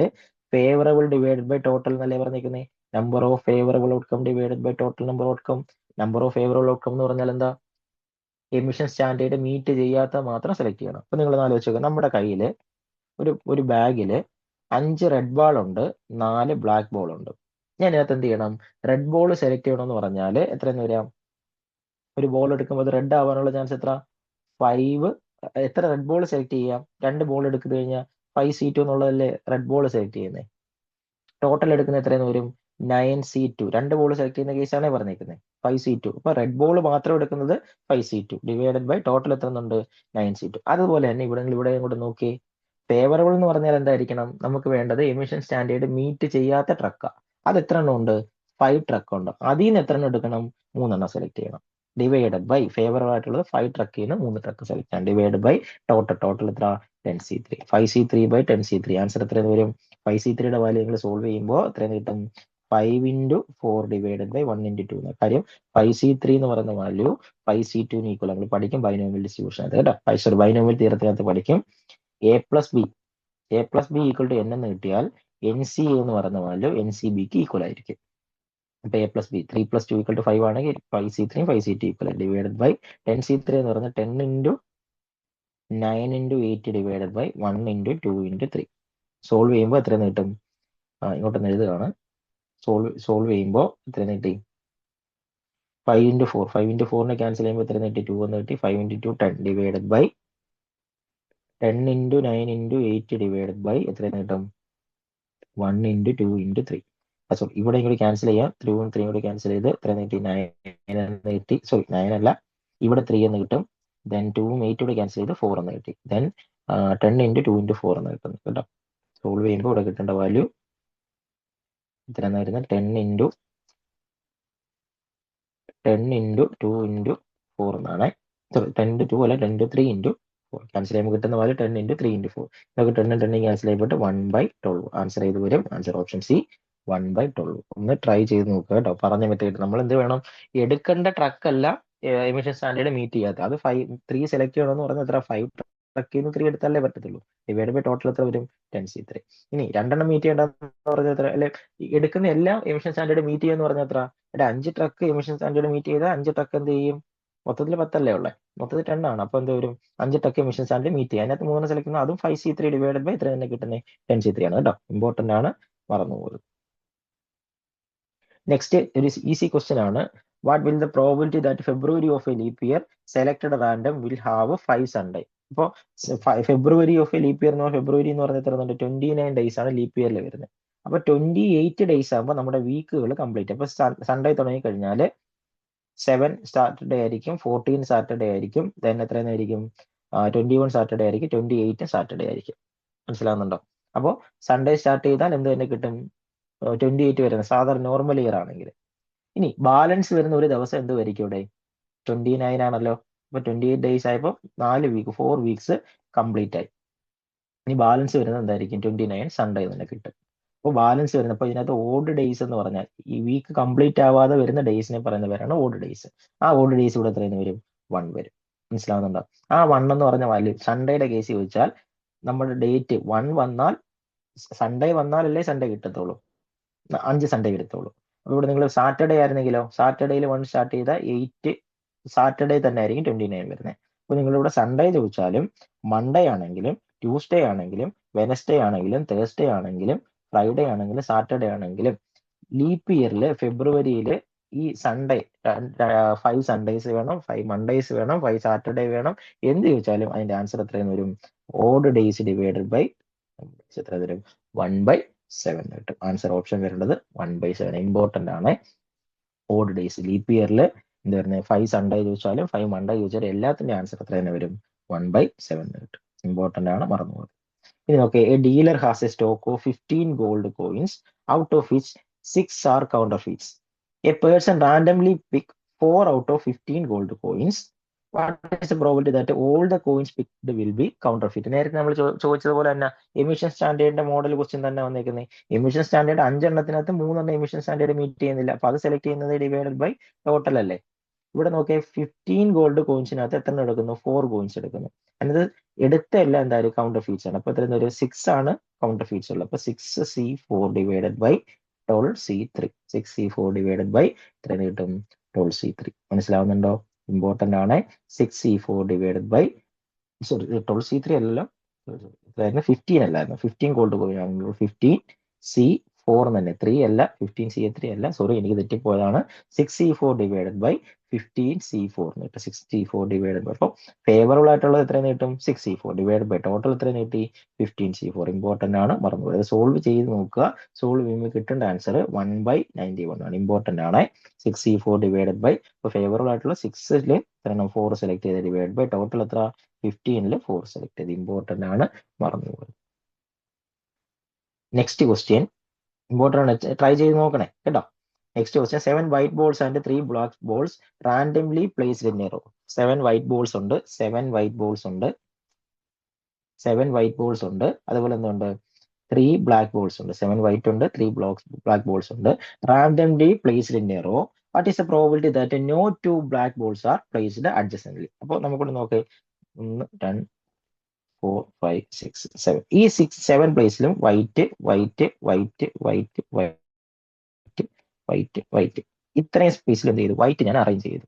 A: ഫേവറബിൾ ഡിവൈഡഡ് ബൈ ടോട്ടൽ എന്നല്ലേ പറഞ്ഞിരിക്കുന്നത്. Number of favourable outcome divided by total number outcome. Number of favourable outcome എന്ന് പറഞ്ഞാൽ എന്താ, എമിഷൻ സ്റ്റാൻഡേർഡ് മീറ്റ് ചെയ്യാത്ത മാത്രം സെലക്ട് ചെയ്യണം. അപ്പൊ നിങ്ങൾ ആലോചിച്ച് നോക്കുക, നമ്മുടെ കയ്യിൽ ഒരു ബാഗിൽ 5 റെഡ് ബാൾ ഉണ്ട്, 4 ബ്ലാക്ക് ബോൾ ഉണ്ട്. ഞാൻ ഇതിനകത്ത് എന്ത് ചെയ്യണം, റെഡ് ബോൾ സെലക്ട് ചെയ്യണമെന്ന് പറഞ്ഞാൽ എത്രയെന്ന് വരാം, ഒരു ബോൾ എടുക്കുമ്പോൾ അത് റെഡ് ആവാനുള്ള ചാൻസ് എത്ര, 5. എത്ര റെഡ് ബോൾ സെലക്ട് ചെയ്യാം, 2 ബോൾ എടുത്തു കഴിഞ്ഞാൽ 5C2 എന്നുള്ളതല്ലേ റെഡ് ബോൾ സെലക്ട് ചെയ്യുന്നത്. ടോട്ടൽ എടുക്കുന്ന എത്രയെന്ന് വരും, 9C2. 2 ബോൾ സെലക്ട് ചെയ്യുന്ന കേസാണ് പറഞ്ഞിരിക്കുന്നത്, 5C2. അപ്പൊ റെഡ് ബോൾ മാത്രം എടുക്കുന്നത് 5C2 ഡിവൈഡഡ് ബൈ ടോട്ടൽ എത്ര ഉണ്ട്, 9C2. അതുപോലെ തന്നെ ഇവിടെ കൂടെ നോക്കി, ഫേവറബിൾ എന്ന് പറഞ്ഞാൽ എന്തായിരിക്കണം, നമുക്ക് വേണ്ടത് എമിഷൻ സ്റ്റാൻഡേർഡ് മീറ്റ് ചെയ്യാത്ത ട്രക്കാ. അത് എത്ര എണ്ണം ഉണ്ട്, 5 ട്രക്ക് ഉണ്ട്. അതിൽ നിന്ന് എത്ര എണ്ണം എടുക്കണം, 3 എണ്ണം സെലക്ട് ചെയ്യണം. ഡിവൈഡഡ് ബൈ ഫേവറബിൾ ആയിട്ടുള്ളത് 5 ട്രക്കിൽ നിന്ന് 3 ട്രക്ക് സെലക്ട് ചെയ്യണം. ഡിവൈഡ് ബൈ ടോട്ടൽ എത്ര, 10C3. 5C3 by 10C3. Answer എത്ര വരും, 5C3യുടെ വാല്യൂ നിങ്ങൾ സോൾവ് ചെയ്യുമ്പോൾ എത്രയെന്ന് കിട്ടും, 5 into 4 ഡിവൈഡഡ് ബൈ 1 into 2. കാര്യം 5C3 എന്ന് പറയുന്ന വാല്യൂ 5C2 ഈക്വൽ നമ്മൾ പഠിക്കും ബൈനോമിയൽ ഡിസ്ട്രിബ്യൂഷൻ അത് കേട്ടോ. ബൈനോമിയൽ തിയറത്തിനകത്ത് പഠിക്കും. A plus B equal to N എന്ന് കിട്ടിയാൽ NCA എന്ന് പറയുന്ന വാല്യൂ NCBക്ക് ഈക്വൽ ആയിരിക്കും. അപ്പൊ A plus B 3 plus 2 equal to 5 ആണെങ്കിൽ 5C3 5C2 equal divided by 10C3 എന്ന് പറയുന്നത് 10 into 9 into 8 divided by 1 into 2 into 3. Solve ചെയ്യുമ്പോൾ എത്രയെന്ന് കിട്ടും, ഇങ്ങോട്ടൊന്ന് എഴുതുകയാണ്. സോൾവ് ചെയ്യുമ്പോൾ എത്രയെന്ന് കിട്ടി, 5 into 4. 5 into 4നെ ക്യാൻസൽ ചെയ്യുമ്പോൾ എത്രയെന്ന് കിട്ടി, 2 എന്ന് കിട്ടി. 5 into 2 10 divided by 10 into 9 into 8 divided by എത്രയെന്ന് കിട്ടും, 1 into 2 into 3. സോറി, ഇവിടെ ഇങ്ങോട്ട് ക്യാൻസൽ ചെയ്യാം. 3 3 കൂടെ ക്യാൻസൽ ചെയ്ത് എത്രയെന്ന് കിട്ടി, 9 എന്ന് കിട്ടി. സോറി 9 അല്ല, ഇവിടെ 3 എന്ന് കിട്ടും. ദെൻ 2ഉം 8 കൂടെ ക്യാൻസൽ ചെയ്ത് 4 എന്ന് കിട്ടി. ദെൻ 10 into 2 into 4 എന്ന് കിട്ടുന്നു കേട്ടോ. സോൾവ് ചെയ്യുമ്പോൾ ഇവിടെ കിട്ടേണ്ട വാല്യൂ എത്രയെന്നായിരുന്നു, 10 into 2 into 4 എന്നാണ്. സോറി 10 into 2 അല്ല, 10 into 3 into 4. ക്യാൻസൽ ചെയ്യുമ്പോൾ കിട്ടുന്ന വാല്യൂ 10 into 3 into 4. നമുക്ക് 10 ക്യാൻസൽ ചെയ്തിട്ട് 1/12. ആൻസർ ചെയ്ത് വരും. Answer option C 1/12. ഒന്ന് ട്രൈ ചെയ്ത് നോക്കുക കേട്ടോ. പറഞ്ഞ മെത്തേഡ് നമ്മൾ എന്ത് വേണം, എടുക്കേണ്ട ട്രക്ക് അല്ല എമിഷൻ സ്റ്റാൻഡേർഡ് മീറ്റ് ചെയ്യാത്ത, അത് 3 സെലക്ട് ചെയ്യണമെന്ന് പറഞ്ഞാൽ എത്ര, 5 ട്രക്കിൽ നിന്ന് 3 എടുത്താലേ പറ്റത്തുള്ളൂ. ഡിവൈഡ് ബൈ ടോട്ടൽ എത്ര വരും, 10C3. ഇനി 2 എണ്ണം മീറ്റ് ചെയ്യേണ്ടെന്ന് പറഞ്ഞാൽ എത്ര, അല്ലെ എടുക്കുന്ന എല്ലാം എമിഷൻ സ്റ്റാൻഡേർഡ് മീറ്റ് ചെയ്യുമെന്ന് പറഞ്ഞാൽ എത്ര, 5 ട്രക്ക് എമിഷൻ സ്റ്റാൻഡേർഡ് മീറ്റ് ചെയ്താൽ 5 ട്രക്ക് എന്ത് ചെയ്യും, മൊത്തത്തിൽ 10 അല്ലേ ഉള്ളത്, മൊത്തത്തിൽ 10 ആണ്. അപ്പൊ എന്ത് വരും, 5 ട്രക്ക് എമിഷൻ സ്റ്റാൻഡേർഡ് മീറ്റ് ചെയ്യുക. അതിനകത്ത് 3 സെലക്ട് ചെയ്യുന്നത്, അതും 5C3 ഡിവൈഡ് ബൈ എത്ര തന്നെ കിട്ടുന്നത്, 10C3 ആണ് കേട്ടോ. ഇമ്പോർട്ടന്റ് ആണ്, മറന്നു പോകുന്നത്. നെക്സ്റ്റ് ഒരു ഈസി ക്വസ്റ്റ്യൻ ആണ്. What will the probability that February of A leap year selected random will have 5 Sunday. ഇപ്പോൾ ഫെബ്രുവരി ഓഫ് എ ലീപ് ഇയർ എന്ന് പറഞ്ഞാൽ, ഫെബ്രുവരി എന്ന് പറഞ്ഞാൽ എത്ര, 29 ഡേയ്സ് ആണ് ലീപ് ഇയറിൽ വരുന്നത്. അപ്പൊ 28 ഡേയ്സ് ആകുമ്പോൾ നമ്മുടെ വീക്കുകൾ കംപ്ലീറ്റ്. അപ്പൊ സൺഡേ തുടങ്ങി കഴിഞ്ഞാൽ 7 സാറ്റർഡേ ആയിരിക്കും, 14 സാറ്റർഡേ ആയിരിക്കും, ദെൻ എത്രയെന്നായിരിക്കും, 21 സാറ്റർഡേ ആയിരിക്കും, 28 സാറ്റർഡേ ആയിരിക്കും. മനസ്സിലാവുന്നുണ്ടോ? അപ്പോൾ സൺഡേ സ്റ്റാർട്ട് ചെയ്താൽ എന്ത് തന്നെ കിട്ടും, 28 വരുന്നത് സാധാരണ നോർമൽ ഇയർ ആണെങ്കിൽ. ഇനി ബാലൻസ് വരുന്ന ഒരു ദിവസം എന്ത് വരിക്കും ഇവിടെ, 29 ആണല്ലോ. അപ്പൊ 28 ഡേയ്സ് ആയപ്പോൾ 4 വീക്സ് കംപ്ലീറ്റ് ആയി. ഇനി ബാലൻസ് വരുന്നത് എന്തായിരിക്കും, 29 സൺഡേ തന്നെ കിട്ടും. അപ്പോൾ ബാലൻസ് വരുന്നത്, അപ്പോൾ ഇതിനകത്ത് ഓഡ് ഡേയ്സ് എന്ന് പറഞ്ഞാൽ ഈ വീക്ക് കംപ്ലീറ്റ് ആവാതെ വരുന്ന ഡേയ്സിനെ പറയുന്ന പേരാണ് ഓഡ് ഡേയ്സ്. ആ ഓഡ് ഡേയ്സ് ഇവിടെ എത്രയെന്ന് വരും, 1 വരും. മനസ്സിലാവുന്നുണ്ടോ? ആ 1 എന്ന് പറഞ്ഞ വാല്യൂ സൺഡേയുടെ കേസ് ചോദിച്ചാൽ നമ്മുടെ ഡേറ്റ് 1 വന്നാൽ, സൺഡേ വന്നാലല്ലേ സൺഡേ കിട്ടത്തുള്ളൂ, 5 സൺഡേ വരത്തുള്ളൂ. അപ്പോൾ ഇവിടെ നിങ്ങൾ സാറ്റർഡേ ആയിരുന്നെങ്കിലോ, സാറ്റർഡേയിൽ 1 സ്റ്റാർട്ട് ചെയ്താൽ 8 സാറ്റർഡേ തന്നെ ആയിരിക്കും 29 വരുന്നത്. അപ്പോൾ നിങ്ങളിവിടെ സൺഡേ ചോദിച്ചാലും മൺഡേ ആണെങ്കിലും ട്യൂസ്ഡേ ആണെങ്കിലും വെനസ്ഡേ ആണെങ്കിലും തേഴ്സ്ഡേ ആണെങ്കിലും ഫ്രൈഡേ ആണെങ്കിലും സാറ്റർഡേ ആണെങ്കിലും ലീപ്പ് ഇയറിൽ ഫെബ്രുവരിയിൽ ഈ സൺഡേ 5 സൺഡേസ് വേണം, 5 മൺഡേസ് വേണം, 5 സാറ്റർഡേ വേണം. എന്ത് ചോദിച്ചാലും അതിന്റെ ആൻസർ എത്രയെന്ന് വരും, ഓഡ് ഡേയ്സ് ഡിവൈഡഡ് ബൈ എത്ര വരും, 1/6 7 കിട്ടും. ആൻസർ ഓപ്ഷൻ വരേണ്ടത് 1/7. ഇമ്പോർട്ടന്റ് ആണ്. ഓഡ് ഡേയ്സ് ലീപ്പ് ഇയറിൽ എന്താ പറയുന്നത് 5 സൺഡേ ചോദിച്ചാലും 5 മൺഡേ ചോദിച്ചാലും എല്ലാത്തിന്റെ ആൻസർ എത്ര തന്നെ വരും? 1/7 കിട്ടും. ഇമ്പോർട്ടന്റ് ആണ്, മറന്നുപോകും. ഇനി നോക്കെ, a dealer has a stock of 15 gold coins out of which 6 are counterfeits. A person randomly pick 4 out of 15 gold coins. What is the probability that all the coins picked will be counterfeit? നേരത്തെ നമ്മൾ ചോദിച്ചതുപോലെ തന്നെ emission സ്റ്റാൻഡേർഡിന്റെ model question തന്നെ വന്നേക്കുന്നത്. Emission standard 5 എണ്ണത്തിനകത്ത് 3 എണ്ണം emission standard meet ചെയ്യുന്നില്ല. അപ്പൊ അത് select ചെയ്യുന്നത് ഡിവൈഡഡ് ബൈ ടോട്ടൽ അല്ലേ. ഇവിടെ നോക്കിയാൽ 15 ഗോൾഡ് കോയിൻസിനകത്ത് എത്ര എടുക്കുന്നു? 4 കോയിൻസ് എടുക്കുന്നു. അതിനകത്ത് എടുത്ത എല്ലാം എന്തായാലും കൗണ്ടർ ഫീറ്റ്സ് ആണ്. അപ്പൊ എത്ര ഒരു 6 ആണ് കൗണ്ടർ ഫീറ്റ്സ് ഉള്ളത്. അപ്പൊ 6C4 divided by 12C3. 6C4 divided by എത്ര കിട്ടും? 12C3. മനസ്സിലാവുന്നുണ്ടോ? ഇമ്പോർട്ടന്റ് ആണ്. 6C4 ഡിവൈഡഡ് ബൈ 12C3 അല്ലല്ലോ, 15 അല്ലായിരുന്നു. 15 ഗോൾഡ് കോയിൻ ആണെങ്കിൽ 15C4 തന്നെ, 3 അല്ല, 15C3 അല്ല, സോറി എനിക്ക് തെറ്റിപ്പോയതാണ്. 6C4 ഡിവൈഡഡ് ബൈ 15C4 കിട്ടും. 6C4 ഡിവൈഡഡ് ബൈ, അപ്പോൾ ഫേവറബിൾ ആയിട്ടുള്ളത് എത്ര കിട്ടും? 6C4 ഡിവൈഡ് ബൈ ടോട്ടൽ എത്ര കിട്ടി? 15C4. ഇമ്പോർട്ടന്റ് ആണ്, മറന്നുപോയത്. സോൾവ് ചെയ്ത് നോക്കുക. സോൾവ് ചെയ്യുമ്പോൾ കിട്ടേണ്ട ആൻസർ 1/91 ആണ്. ഇമ്പോർട്ടന്റ് ആണ്. 6C4 ഡിവൈഡഡ് ബൈ, ഇപ്പോൾ ഫേവറബിൾ ആയിട്ടുള്ള 6ൽ 4 സെലക്ട് ചെയ്ത് ഡിവൈഡ് ബൈ ടോട്ടൽ എത്ര? 15ൽ 4 സെലക്ട് ചെയ്ത്. ഇമ്പോർട്ടന്റ് ആണ്, മറന്നുപോയത്. നെക്സ്റ്റ് ക്വസ്റ്റ്യൻ ഇമ്പോർട്ടന്റ് ആണ്, ട്രൈ ചെയ്ത് നോക്കണേ കേട്ടോ. Next question, 7 white balls and 3 black balls randomly placed in a row. 7 white balls ഉണ്ട്, 7 വൈറ്റ് ബോൾസ് ഉണ്ട്, 7 വൈറ്റ് ബോൾസ് ഉണ്ട്, അതുപോലെ എന്തുണ്ട്? 3 ബ്ലാക്ക് ബോൾസ് ഉണ്ട്. 7 വൈറ്റ് ഉണ്ട്, 3 ബ്ലാക്ക് ബോൾസ് ഉണ്ട്. Randomly placed in a row. What is the probability that no 2 black balls are placed adjacently? അപ്പോൾ നമുക്കിവിടെ നോക്ക്, 1 2 4 5 6 7. ഈ 7 പ്ലേസിലും white white white white white white white, ഇത്രയും സ്പേസിൽ എന്ത് ചെയ്തു? വൈറ്റ് ഞാൻ അറേഞ്ച് ചെയ്തു.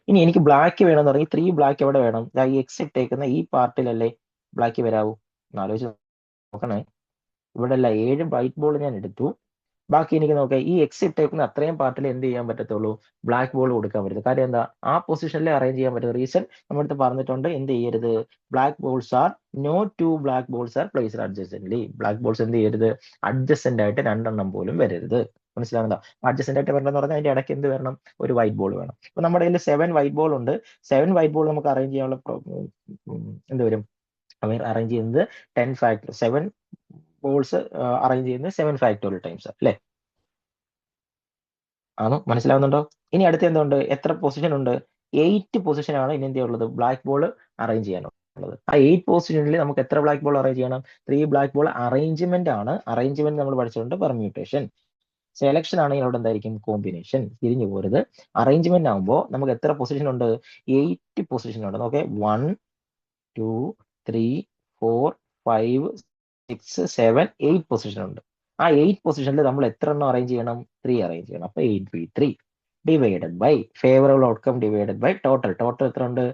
A: ഇനി എനിക്ക് ബ്ലാക്ക് വേണമെന്ന് പറഞ്ഞാൽ 3 ബ്ലാക്ക് എവിടെ വേണം? ഈ എക്സ് ഇട്ടേക്കുന്ന ഈ പാർട്ടിലല്ലേ ബ്ലാക്ക് വരാവൂ? ആലോചിച്ച് നോക്കണേ. ഇവിടെ അല്ല, 7 വൈറ്റ് ബോൾ ഞാൻ എടുത്തു. ബാക്കി എനിക്ക് നോക്കാം, ഈ എക്സ് ഇട്ടേക്കുന്ന അത്രയും പാർട്ടിൽ എന്ത് ചെയ്യാൻ പറ്റത്തുള്ളൂ? ബ്ലാക്ക് ബോൾ കൊടുക്കാൻ പറ്റും. കാര്യം എന്താ? ആ പൊസിഷനിൽ അറേഞ്ച് ചെയ്യാൻ പറ്റും. റീസൺ നമ്മുടെ പറഞ്ഞിട്ടുണ്ട്, എന്ത് ചെയ്യരുത്? Black balls are no 2 black balls are placed adjacently. Black balls എന്ത് ചെയ്യരുത്? അഡ്ജസ്റ്റന്റ് ആയിട്ട് 2 എണ്ണം പോലും വരരുത്. മനസ്സിലാവുന്നോ? അഡ്ജസ്റ്റന്റ് ആയിട്ട് വരണമെന്ന് പറഞ്ഞാൽ അതിന്റെ ഇടയ്ക്ക് എന്ത് വരണം? ഒരു വൈറ്റ് ബോൾ വേണം. അപ്പൊ നമ്മുടെ കയ്യിൽ 7 വൈറ്റ് ബോൾ ഉണ്ട്. 7 വൈറ്റ് ബോൾ നമുക്ക് അറേഞ്ച് ചെയ്യാനുള്ള എന്ത് വരും? അറേഞ്ച് ചെയ്യുന്നത് 10 ഫാക്ടർ 7 ബോൾസ് അറേഞ്ച് ചെയ്യുന്നത് 7 ഫാക്ടോറിയൽ ടൈംസ് അല്ലേ? ആണോ? മനസ്സിലാവുന്നുണ്ടോ? ഇനി അടുത്ത എന്തുണ്ട്? എത്ര പൊസിഷൻ ഉണ്ട്? 8 പൊസിഷൻ ആണ് ഇനി എന്തുള്ളത്? ബ്ലാക്ക് ബോൾ അറേഞ്ച് ചെയ്യാനുള്ളത്. ആ 8 പൊസിഷനിൽ നമുക്ക് എത്ര ബ്ലാക്ക് ബോൾ അറേഞ്ച് ചെയ്യണം? 3 ബ്ലാക്ക് ബോൾ അറേഞ്ച്മെന്റ് ആണ്. അറേഞ്ച്മെന്റ് നമ്മൾ പഠിച്ചിട്ടുണ്ട് പെർമ്യൂട്ടേഷൻ. സെലക്ഷൻ ആണെങ്കിൽ അവിടെ എന്തായിരിക്കും? കോമ്പിനേഷൻ. തിരിഞ്ഞു പോരുത്. അറേഞ്ച്മെന്റ് ആകുമ്പോൾ നമുക്ക് എത്ര പൊസിഷൻ ഉണ്ട്? 8 പൊസിഷൻ ഉണ്ട്. നോക്കെ, 1 2 3 4 5 6 7 8 പൊസിഷൻ ഉണ്ട്. ആ 8 പൊസിഷനിൽ നമ്മൾ എത്ര എണ്ണം അറേഞ്ച് ചെയ്യണം? 3 അറേഞ്ച് ചെയ്യണം. അപ്പൊ 8/3 divided by favourable outcome divided by total. Total എത്ര ഉണ്ട്?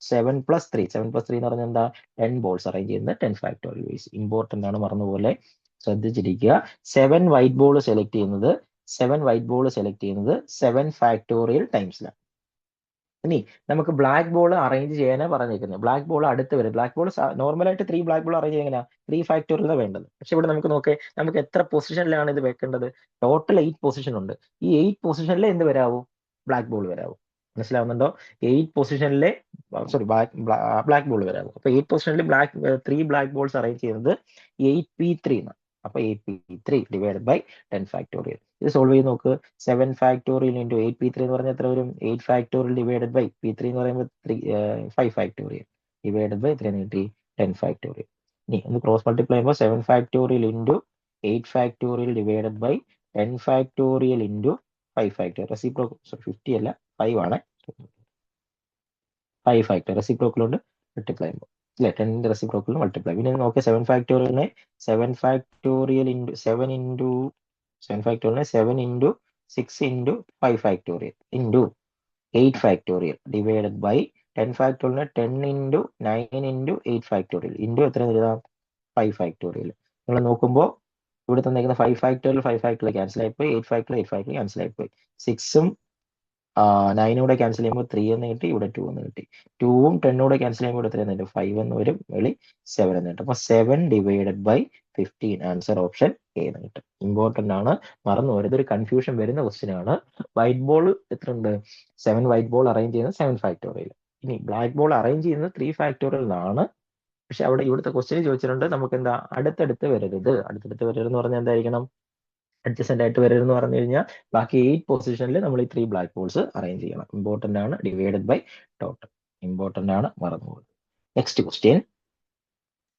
A: 7 + 3. 7 + 3 എന്ന് പറഞ്ഞാൽ എന്താ? 10 ബോൾസ് അറേഞ്ച് ചെയ്യുന്നത് 10 ഫാക്ടോറിയൽ വേസ്. ഇമ്പോർട്ടന്റ് ആണ്, മറന്നുപോലെ ശ്രദ്ധിച്ചിരിക്കുക. 7 വൈറ്റ് ബോൾ സെലക്ട് ചെയ്യുന്നത് 7 ഫാക്ടോറിയൽ ടൈംസിലാണ്. ഇനി നമുക്ക് ബ്ലാക്ക് ബോൾ അറേഞ്ച് ചെയ്യാനാണ് പറഞ്ഞിരിക്കുന്നത്. ബ്ലാക്ക് ബോൾ അടുത്ത് വരും. ബ്ലാക്ക് ബോൾ നോർമലായിട്ട് 3 ബ്ലാക്ക് ബോൾ അറേഞ്ച് ചെയ്യാൻ 3 ഫാക്ടോറിയലാണ് വേണ്ടത്. പക്ഷെ ഇവിടെ നമുക്ക് നോക്കേ, നമുക്ക് എത്ര പൊസിഷനിലാണ് ഇത് വെക്കേണ്ടത്? ടോട്ടൽ 8 പൊസിഷൻ ഉണ്ട്. ഈ 8 പൊസിഷനിൽ എന്ത് വരാവൂ? Black ball വരാവൂ. മനസ്സിലാവുന്നുണ്ടോ? 8 പൊസിഷനിലെ ബ്ലാക്ക് ബോൾ വരാവൂ. അപ്പൊ 8 പൊസിഷനിൽ 3 ബ്ലാക്ക് ബോൾസ് അറേഞ്ച് ചെയ്യുന്നത് 8/3 എന്നാണ്. അപ്പൊ 8/3 ഡിവൈഡ് ബൈ 10 ഫാക്ടോറിയൽ. ഇത് സോൾവ് ചെയ്ത് നോക്ക്. 7 ഫാക്ടോറിയൽ ഇൻറ്റു 8/3 എന്ന് പറഞ്ഞാൽ എത്ര വരും? 8 ഫാക്ടോറിയൽ ഡിവൈഡഡ് ബൈ P3 എന്ന് പറയുമ്പോൾ 5 ഫാക്ടോറിയൽ ഡിവൈഡഡ് ബൈ 3 കിട്ടി 10 ഫാക്ടോറിയൽ. ഇനി ഒന്ന് ക്രോസ് മൾട്ടിപ്ലൈ ചെയ്യുമ്പോൾ 7 factorial into 8 factorial divided by 10 factorial into 5 factorial. Reciprocal 50 അല്ല 5 ആണ്. 5 ഫാക്ടോറിയൽ റെസിപ്രോക്കലുണ്ട് മൾട്ടിപ്ലൈ ചെയ്യുമ്പോൾ അല്ലെ, 10 റെസിപ്രോക്കൽ മൾട്ടിപ്ലൈ. പിന്നെ നോക്കിയാൽ 7 ഫാക്ടോറിയലിനെ 7 ഫാക്ടോറിയൽ ഇൻറ്റു 7 ഇൻറ്റു 7 ഫാക്ടോറിയലിനെ 7 into 6 into 5 factorial into 8 factorial divided by 10 ഫാക്ടോറിയലിനെ 10 ഇൻറ്റു 9 ഇൻറ്റു 8 ഫാക്ടോറിയൽ ഇൻറ്റു എത്ര എഴുതാം? 5 ഫാക്ടോറിയൽ. നിങ്ങൾ നോക്കുമ്പോൾ ഇവിടെ തന്നിരിക്കുന്ന 5 ഫാക്ടോറിയൽ ക്യാൻസൽ ആയിപ്പോയി, 8 ഫാക്ടോറിയൽ ക്യാൻസൽ ആയിപ്പോയി. 6ഉം 9 കൂടെ ക്യാൻസൽ ചെയ്യുമ്പോൾ 3 എന്ന് കിട്ടി, ഇവിടെ 2 എന്ന് കിട്ടി. 2ഉം 10 കൂടെ ക്യാൻസൽ ചെയ്യുമ്പോൾ എത്ര 5 എന്ന് വരും, വെളി 7 എന്ന് കിട്ടും. അപ്പൊ 7 divided by 15. Answer option A എന്ന് കിട്ടും. ഇമ്പോർട്ടന്റ് ആണ്, മറന്നു പോരുത്, ഒരു കൺഫ്യൂഷൻ വരുന്ന ക്വസ്റ്റ്യൻ ആണ്. വൈറ്റ് ബോൾ എത്ര ഉണ്ട്? 7 വൈറ്റ് ബോൾ അറേഞ്ച് ചെയ്യുന്നത് 7 ഫാക്ടോറിയൽ. ഇനി ബ്ലാക്ക് ബോൾ അറേഞ്ച് ചെയ്യുന്നത് 3 ഫാക്ടോറിയൽ എന്നാണ്. പക്ഷെ അവിടെ ഇവിടുത്തെ ക്വസ്റ്റ്യൻ ചോദിച്ചിട്ടുണ്ട് നമുക്ക് എന്താ അടുത്തടുത്ത് വരരുത്. അടുത്തടുത്ത് വരരുതെന്ന് പറഞ്ഞാൽ എന്തായിരിക്കണം? അഡ്ജസ്റ്റന്റ് ആയിട്ട് വരരുതെന്ന് പറഞ്ഞു കഴിഞ്ഞാൽ ബാക്കി 8 പൊസിഷനിൽ നമ്മൾ ഈ 3 ബ്ലാക്ക് ബോൾസ് അറേഞ്ച് ചെയ്യണം. ഇമ്പോർട്ടന്റ് ആണ്, ഡിവൈഡഡ് ബൈ ടോട്ടൽ. ഇമ്പോർട്ടന്റ് ആണ്, മറന്നുപോകും. Next question.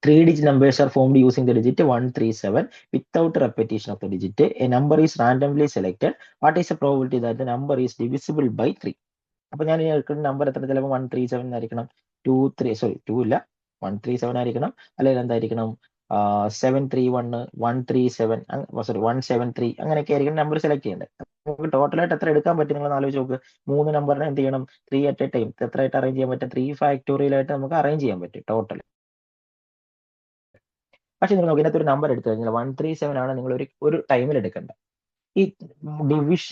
A: 3-digit numbers are formed using the digit 137 without repetition of the digit. A number is randomly selected. What is the probability that the number is divisible by 3? അപ്പൊ ഞാൻ number എത്ര? ചിലപ്പോൾ 137 ആയിരിക്കണം, 2 ഇല്ല 137 ആയിരിക്കണം, അല്ലെങ്കിൽ എന്തായിരിക്കണം 731 137 173 അങ്ങനെയൊക്കെ ആയിരിക്കും നമ്പർ സെലക്ട് ചെയ്യേണ്ടത്. നമുക്ക് ടോട്ടലായിട്ട് എത്ര എടുക്കാൻ പറ്റും നിങ്ങൾ ആലോചിച്ച് നോക്ക്. 3 നമ്പറിനെ എന്ത് ചെയ്യണം? 3 അറ്റ് എ ടൈം എത്ര ആയിട്ട് അറേഞ്ച് ചെയ്യാൻ പറ്റും? 3 ഫാക്ടോറിയൽ ആയിട്ട് നമുക്ക് അറേഞ്ച് ചെയ്യാൻ പറ്റും ടോട്ടൽ. പക്ഷെ നിങ്ങൾ നോക്കി, ഇതിനകത്ത് ഒരു നമ്പർ എടുത്തു കഴിഞ്ഞാൽ 137 ആണ് നിങ്ങൾ ഒരു ടൈമിൽ എടുക്കേണ്ടത്. ഈ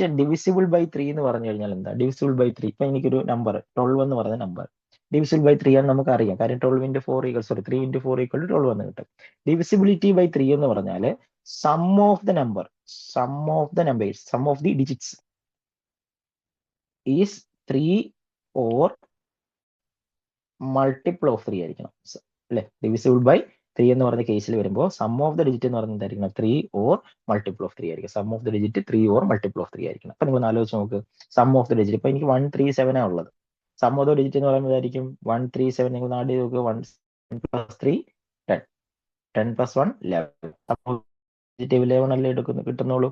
A: ഡിവിസിബിൾ ബൈ 3 എന്ന് പറഞ്ഞു കഴിഞ്ഞാൽ എന്താ? ഡിവിസിബിൾ ബൈ 3, ഇപ്പൊ എനിക്കൊരു നമ്പർ 12 എന്ന് പറഞ്ഞ നമ്പർ ഡിവിസിബിൾ ബൈ 3 ആണ് നമുക്ക് അറിയാം, കാര്യം 3 into 4 = 12 എന്ന് കിട്ടും. ഡിവിസിബിലിറ്റി ബൈ 3 എന്ന് പറഞ്ഞാൽ sum of the digits is 3 or multiple of 3 ആയിരിക്കണം അല്ലെ? ഡിവിസിബിൾ ബൈ 3 എന്ന് പറഞ്ഞ കേസിൽ വരുമ്പോൾ സം ഓഫ് ദ ഡിജിറ്റ് എന്ന് പറഞ്ഞാൽ എന്തായിരിക്കണം? 3 or മൾട്ടിപ്പിൾ ഓഫ് 3 ആയിരിക്കും. Sum of the digit 3 or multiple of 3 ആയിരിക്കണം. അപ്പൊ നിങ്ങൾ ആലോചിച്ച് നോക്ക്, സം ഓഫ് ദ ഡിജിറ്റ് ഇപ്പൊ എനിക്ക് 137 ആണ് ഉള്ളത്. സം ഓഫ് ദ ഡിജിറ്റ് എന്ന് പറയുന്നത് ആയിരിക്കും 137. നിങ്ങൾ ആഡ് ചെയ്ത് നോക്കുക, 1 + 3 10, 10 + 1 11. ഡിജിറ്റ് 11 അല്ലേ കിട്ടുന്നുള്ളൂ.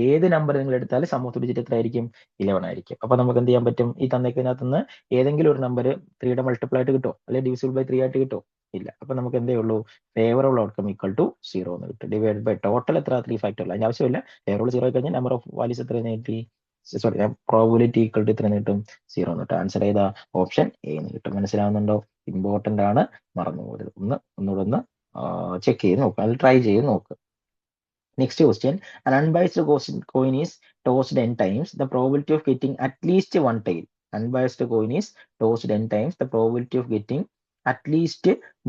A: ഏത് നമ്പർ നിങ്ങൾ എടുത്താലും സം ഓഫ് ദ ഡിജിറ്റ് എത്ര ആയിരിക്കും? 11 ആയിരിക്കും. അപ്പൊ നമുക്ക് എന്ത് ചെയ്യാൻ പറ്റും? ഈ തന്നേക്കതിനകത്ത് നിന്ന് ഏതെങ്കിലും ഒരു നമ്പർ 3യുടെ മൾട്ടിപ്പിൾ ആയിട്ട് കിട്ടോ, അല്ലെങ്കിൽ ഡിവിസിബിൾ ബൈ 3 ആയിട്ട് കിട്ടോ? ഇല്ല. അപ്പൊ നമുക്ക് എന്തേ ഉള്ളൂ? ഫേവറബിൾ ഔട്ട്കം = 0 എന്ന് കിട്ടും. ഡിവൈഡ് ബൈ ടോട്ടൽ എത്ര? 3 ഫാക്ടോറിയൽ. അതിന്റെ ആവശ്യമില്ല. ഫേവറബിൾ 0 ആയി കഴിഞ്ഞാൽ നമ്പർ ഓഫ് വാല്യൂസ് എത്ര കിട്ടി? പ്രോബിലിറ്റി = എത്ര കിട്ടും? 0 എന്ന് കിട്ടും. ആൻസർ ഏതാ? ഓപ്ഷൻ എ എന്ന് കിട്ടും. മനസ്സിലാവുന്നുണ്ടോ? ഇമ്പോർട്ടന്റ് ആണ്, മറന്നു പോകരുത്. ഒന്നുകൂടെ ചെക്ക് ചെയ്ത് നോക്കുക, അത് ട്രൈ ചെയ്ത് നോക്കുക. Next question. An unbiased coin is tossed n times. The probability of getting at least one tail. Unbiased coin is tossed n times. The probability of getting at least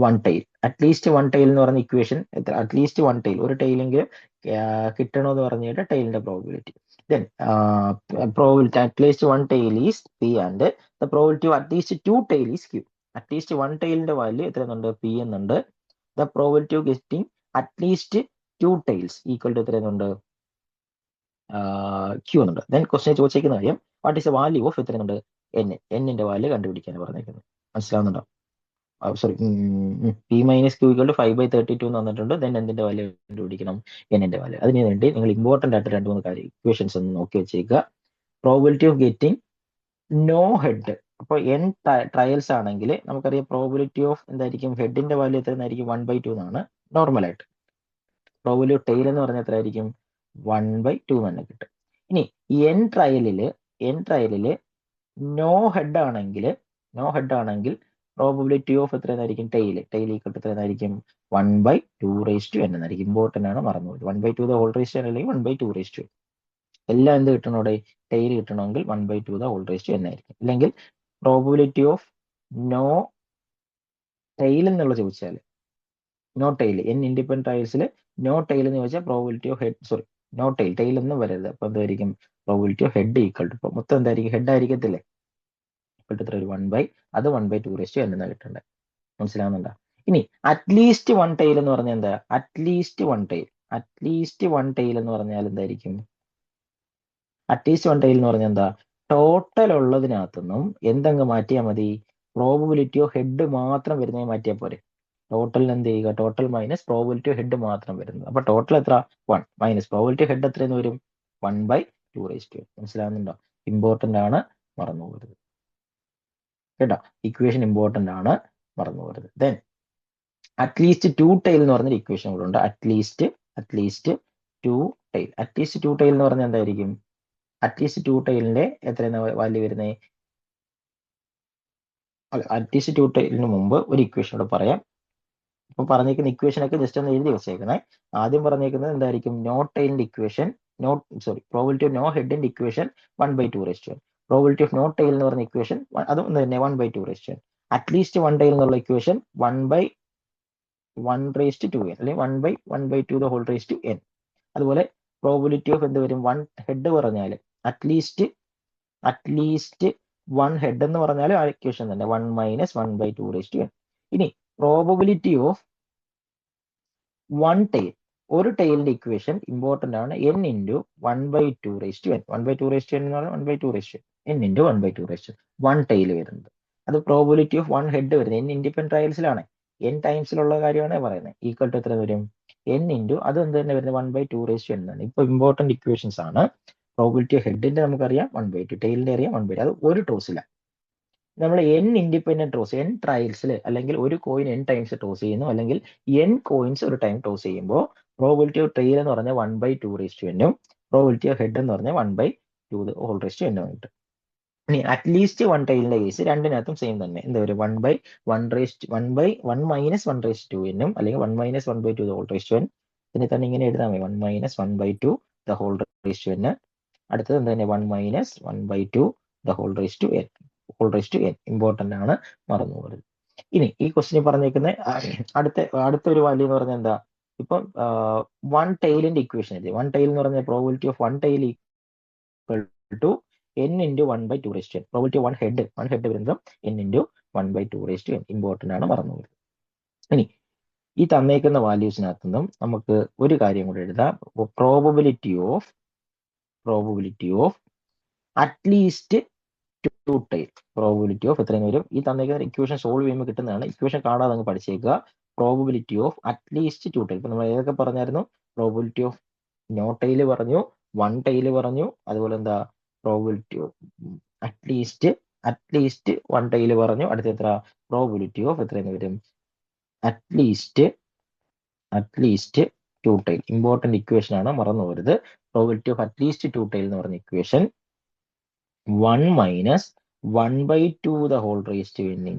A: one tail. At least one tail എന്ന് പറയുന്ന equation എത്ര? at least one tail, ഒരു ടൈലെങ്കിലും കിട്ടണമെന്ന് പറഞ്ഞിട്ട് ടൈലിന്റെ probability. Then probability at least one tail is p and the probability of at least two tail is q. At least one tailന്റെ value എത്ര എന്നുണ്ട്? p എന്നുണ്ട്. The probability of getting at least 2 tails = എത്ര എന്നുണ്ട്? q എന്നുണ്ട്. Then question ചോദിച്ചിരിക്കുന്ന കാര്യം what is the value of എത്ര എന്നുണ്ട്? n വാല്യൂ കണ്ടുപിടിക്കാൻ പറഞ്ഞിരിക്കുന്നത്. മനസ്സിലാവുന്നുണ്ടോ? സോറി, p - q = 5/32 എന്ന് വന്നിട്ടുണ്ട്. ദെൻ എന്തിന്റെ വാല്യൂ കണ്ടുപിടിക്കണം? n value. അതിന് വേണ്ടി നിങ്ങൾ ഇമ്പോർട്ടന്റ് ആയിട്ട് 2-3 കാര്യം ഇക്വേഷൻസ് ഒന്ന് നോക്കി വെച്ചേക്കുക. Probability of getting no head. അപ്പോൾ n ട്രയൽസ് ആണെങ്കിൽ നമുക്കറിയാം പ്രോബിലിറ്റി ഓഫ് എന്തായിരിക്കും? ഹെഡിന്റെ വാല്യൂ എത്ര ആയിരിക്കും? 1/2 എന്നാണ് നോർമലായിട്ട്. പ്രോബിലിറ്റി ഓഫ് ടെയിൽ എന്ന് പറഞ്ഞാൽ എത്ര ആയിരിക്കും? 1/2 തന്നെ കിട്ടും. ഇനി n ട്രയലില് നോ ഹെഡ് ആണെങ്കിൽ പ്രോബിലിറ്റി ഓഫ് എത്രയായിരിക്കും? ടെയിൽ = എത്രയായിരിക്കും? 1/2 എന്നായിരിക്കും. ഇമ്പോർട്ടന്റ് ആണ്, മറന്നുപോയി. 1/2 അല്ലെങ്കിൽ 1/2. എല്ലാം എന്ത് കിട്ടണം? ഇവിടെ ടെയിൽ കിട്ടണമെങ്കിൽ 1/2 എന്നായിരിക്കും. അല്ലെങ്കിൽ പ്രോബിലിറ്റി ഓഫ് നോ ടെയിൽ എന്നുള്ള ചോദിച്ചാൽ നോ ടെയിൽ, n ഇൻഡിപെൻഡന്റ് ട്രയൽസിൽ നോ ടെയിൽ എന്ന് ചോദിച്ചാൽ probability of head no tail ഒന്നും വരരുത്. അപ്പൊ എന്തായിരിക്കും? പ്രോബിലിറ്റി ഓഫ് ഹെഡ് = ഇപ്പൊ മൊത്തം എന്തായിരിക്കും? ഹെഡ് ആയിരിക്കത്തില്ലേ? എത്ര? ഒരു 1/2 എന്നാണ് കിട്ടേണ്ടത്. മനസ്സിലാവുന്നുണ്ടോ? ഇനി അറ്റ്ലീസ്റ്റ് വൺ ടെയിൽ എന്ന് പറഞ്ഞാൽ എന്താ? അറ്റ്ലീസ്റ്റ് വൺ ടെയിൽ എന്ന് പറഞ്ഞാൽ എന്തായിരിക്കും? അറ്റ്ലീസ്റ്റ് വൺ ടെയിൽ എന്ന് പറഞ്ഞാൽ എന്താ? ടോട്ടൽ ഉള്ളതിനകത്തുനിന്നും എന്തെങ്ങ് മാറ്റിയാൽ മതി? പ്രോബിലിറ്റി ഓഫ് ഹെഡ് മാത്രം വരുന്നത് മാറ്റിയാൽ പോരെ? ടോട്ടലിന് എന്ത് ചെയ്യുക? Total minus probability of head മാത്രം വരുന്നത്. അപ്പൊ ടോട്ടൽ എത്ര? 1 മൈനസ് പ്രോബിലിറ്റി ഓഫ് ഹെഡ് എത്രയെന്ന് വരും? 1/2. മനസ്സിലാവുന്നുണ്ടോ? ഇമ്പോർട്ടന്റ് ആണ്, മറന്നു പോകരുത് കേട്ടോ. ഇക്വേഷൻ ഇമ്പോർട്ടന്റ് ആണ്, മറന്നു പോകരുത്. ദെൻ അറ്റ്ലീസ്റ്റ് 2 ടെയിൽ എന്ന് പറഞ്ഞൊരു ഇക്വേഷൻ കൂടെ ഉണ്ട്. At least 2 tail. അറ്റ്ലീസ്റ്റ് 2 ടെയിൽ എന്ന് പറഞ്ഞാൽ എന്തായിരിക്കും? അറ്റ്ലീസ്റ്റ് 2 ടെയിലിന്റെ എത്രയെന്ന വാല്യൂ വരുന്നത്? അറ്റ്ലീസ്റ്റ് 2 ടെയിലിന് മുമ്പ് ഒരു ഇക്വേഷൻ കൂടെ പറയാം. ഇപ്പൊ പറഞ്ഞേക്കുന്ന ഇക്വേഷൻ ഒക്കെ ജസ്റ്റ് ഒന്ന് എഴുതി വെച്ചേക്കണേ. ആദ്യം പറഞ്ഞേക്കുന്നത് എന്തായിരിക്കും? നോ ടെയിലിന്റെ ഇക്വേഷൻ പ്രോബിലിറ്റി ഓഫ് നോ ഹെഡിന്റെ equation 1/2. Probability of no tail എന്ന് പറഞ്ഞ ഇക്വേഷൻ അതും തന്നെ 1/2. അറ്റ്ലീസ്റ്റ് വൺ ടെയിൽ എന്നുള്ള ഇക്വേഷൻ 1/2 1/2n അല്ലെങ്കിൽ 1/2 the whole raised to n. അതുപോലെ പ്രോബിലിറ്റി ഓഫ് എന്ത് വരും, 1 ഹെഡ് പറഞ്ഞാൽ അറ്റ്ലീസ്റ്റ് 1 ഹെഡ് എന്ന് പറഞ്ഞാൽ ആ ഇക്വേഷൻ തന്നെ 1 - 1/2 raised to n. ഇനി പ്രോബിലിറ്റി ഓഫ് 1 tail, ഒരു ടൈലിന്റെ ഇക്വേഷൻ ഇമ്പോർട്ടന്റ് ആണ്, n × 1/2 raised to n. 1/2 raised to n എന്ന് പറഞ്ഞാൽ 1/2 raised to n × 1/2 raised to n. 1 tile വരുന്നത്. അത് പ്രോബിലിറ്റി ഓഫ് 1 ഹെഡ് വരുന്നത് n ഇൻഡിപെൻഡന്റ് ട്രയൽസിലാണ്, n ടൈംസിലുള്ള കാര്യമാണ് പറയുന്നത്. ഈക്വൽ ടു എത്ര വരും, n × അത് എന്ത് തന്നെ വരുന്നത് 1/2 raised to n ആണ്. ഇപ്പൊ ഇമ്പോർട്ടന്റ് ഇക്വേഷൻസ് ആണ്. പ്രോബിലിറ്റി ഓഫ് ഹെഡിന്റെ നമുക്കറിയാം 1/2, ടൈലിന്റെ അറിയാം 1/2. അത് ഒരു ടോസിലാണ്. നമ്മൾ n ഇൻഡിപെൻഡന്റ് ടോസ്, n ട്രയൽസിൽ അല്ലെങ്കിൽ ഒരു കോയിൻ n ടൈംസ് ടോസ് ചെയ്യുന്നു, അല്ലെങ്കിൽ n കോയിൻസ് ഒരു ടൈം ടോസ് ചെയ്യുമ്പോൾ പ്രോബിലിറ്റി ഓഫ് ടൈൽ എന്ന് പറഞ്ഞാൽ 1/2 raised to n ഉം പ്രോബിലിറ്റി ഓഫ് ഹെഡ് എന്ന് പറഞ്ഞാൽ 1/2 the whole raised to n ഉം കിട്ടും. ഇനി അറ്റ്ലീസ്റ്റ് 1 ടൈലിന്റെ കേസ് രണ്ടിനകത്തും സെയിം തന്നെ, എന്താ പറയുക 1/1 raised to n ഉം അല്ലെങ്കിൽ 1 - 1/2 the whole raised to n. ഇതിനെ തന്നെ ഇങ്ങനെ എഴുതാൻ മതി, 1 - 1/2 the whole raised to n. അടുത്തത് എന്താ തന്നെ 1 - 1/2 the whole raised to n. Important ആണ്, മറന്നു പോകരുത്. ഇനി ഈ ക്വസ്റ്റിന് പറഞ്ഞേക്കുന്ന അടുത്തൊരു വാല്യൂ എന്ന് പറഞ്ഞാൽ എന്താ, ഇപ്പം 1 ടൈലിന്റെ ഇക്വേഷൻ എഴുതി. 1 ടൈൽ എന്ന് പറഞ്ഞാൽ probability of 1 tail equal to n × 1/2 raised to n. Probability of 1 head വരുന്നത് n × 1/2 raised to n. Important ആണ്, മറന്നു പോകരുത്. ഇനി ഈ തന്നേക്കുന്ന വാല്യൂസിനകത്തു നിന്നും നമുക്ക് ഒരു കാര്യം കൂടെ എഴുതാം. Probability of at least 2 tail. Probability of എത്രയെന്ന് വരും, ഈ തന്നേക്കുന്ന ഇക്വേഷൻ സോൾവ് ചെയ്യുമ്പോൾ കിട്ടുന്നതാണ്. ഇക്വേഷൻ കാണാതെ അങ്ങ് പഠിച്ചേക്കുക. Probability of at least 2 tail. ഇപ്പൊ നമ്മൾ ഏതൊക്കെ പറഞ്ഞായിരുന്നു, പ്രോബിലിറ്റി ഓഫ് നോ ടൈൽ പറഞ്ഞു, 1 ടൈൽ പറഞ്ഞു, അതുപോലെ എന്താ പ്രോബിലിറ്റി ഓഫ് അറ്റ്ലീസ്റ്റ് 1 ടൈൽ പറഞ്ഞു. അടുത്ത എത്ര, പ്രോബിലിറ്റി ഓഫ് എത്രയെന്ന് വരും, അറ്റ്ലീസ്റ്റ് 2 ടൈൽ. ഇമ്പോർട്ടന്റ് ഇക്വേഷൻ ആണ്, മറന്നു പോകരുത്. പ്രോബിലിറ്റി ഓഫ് അറ്റ്ലീസ്റ്റ് 2 ടൈൽ എന്ന് പറഞ്ഞ equation 1 - 1/2 the whole raised to n ×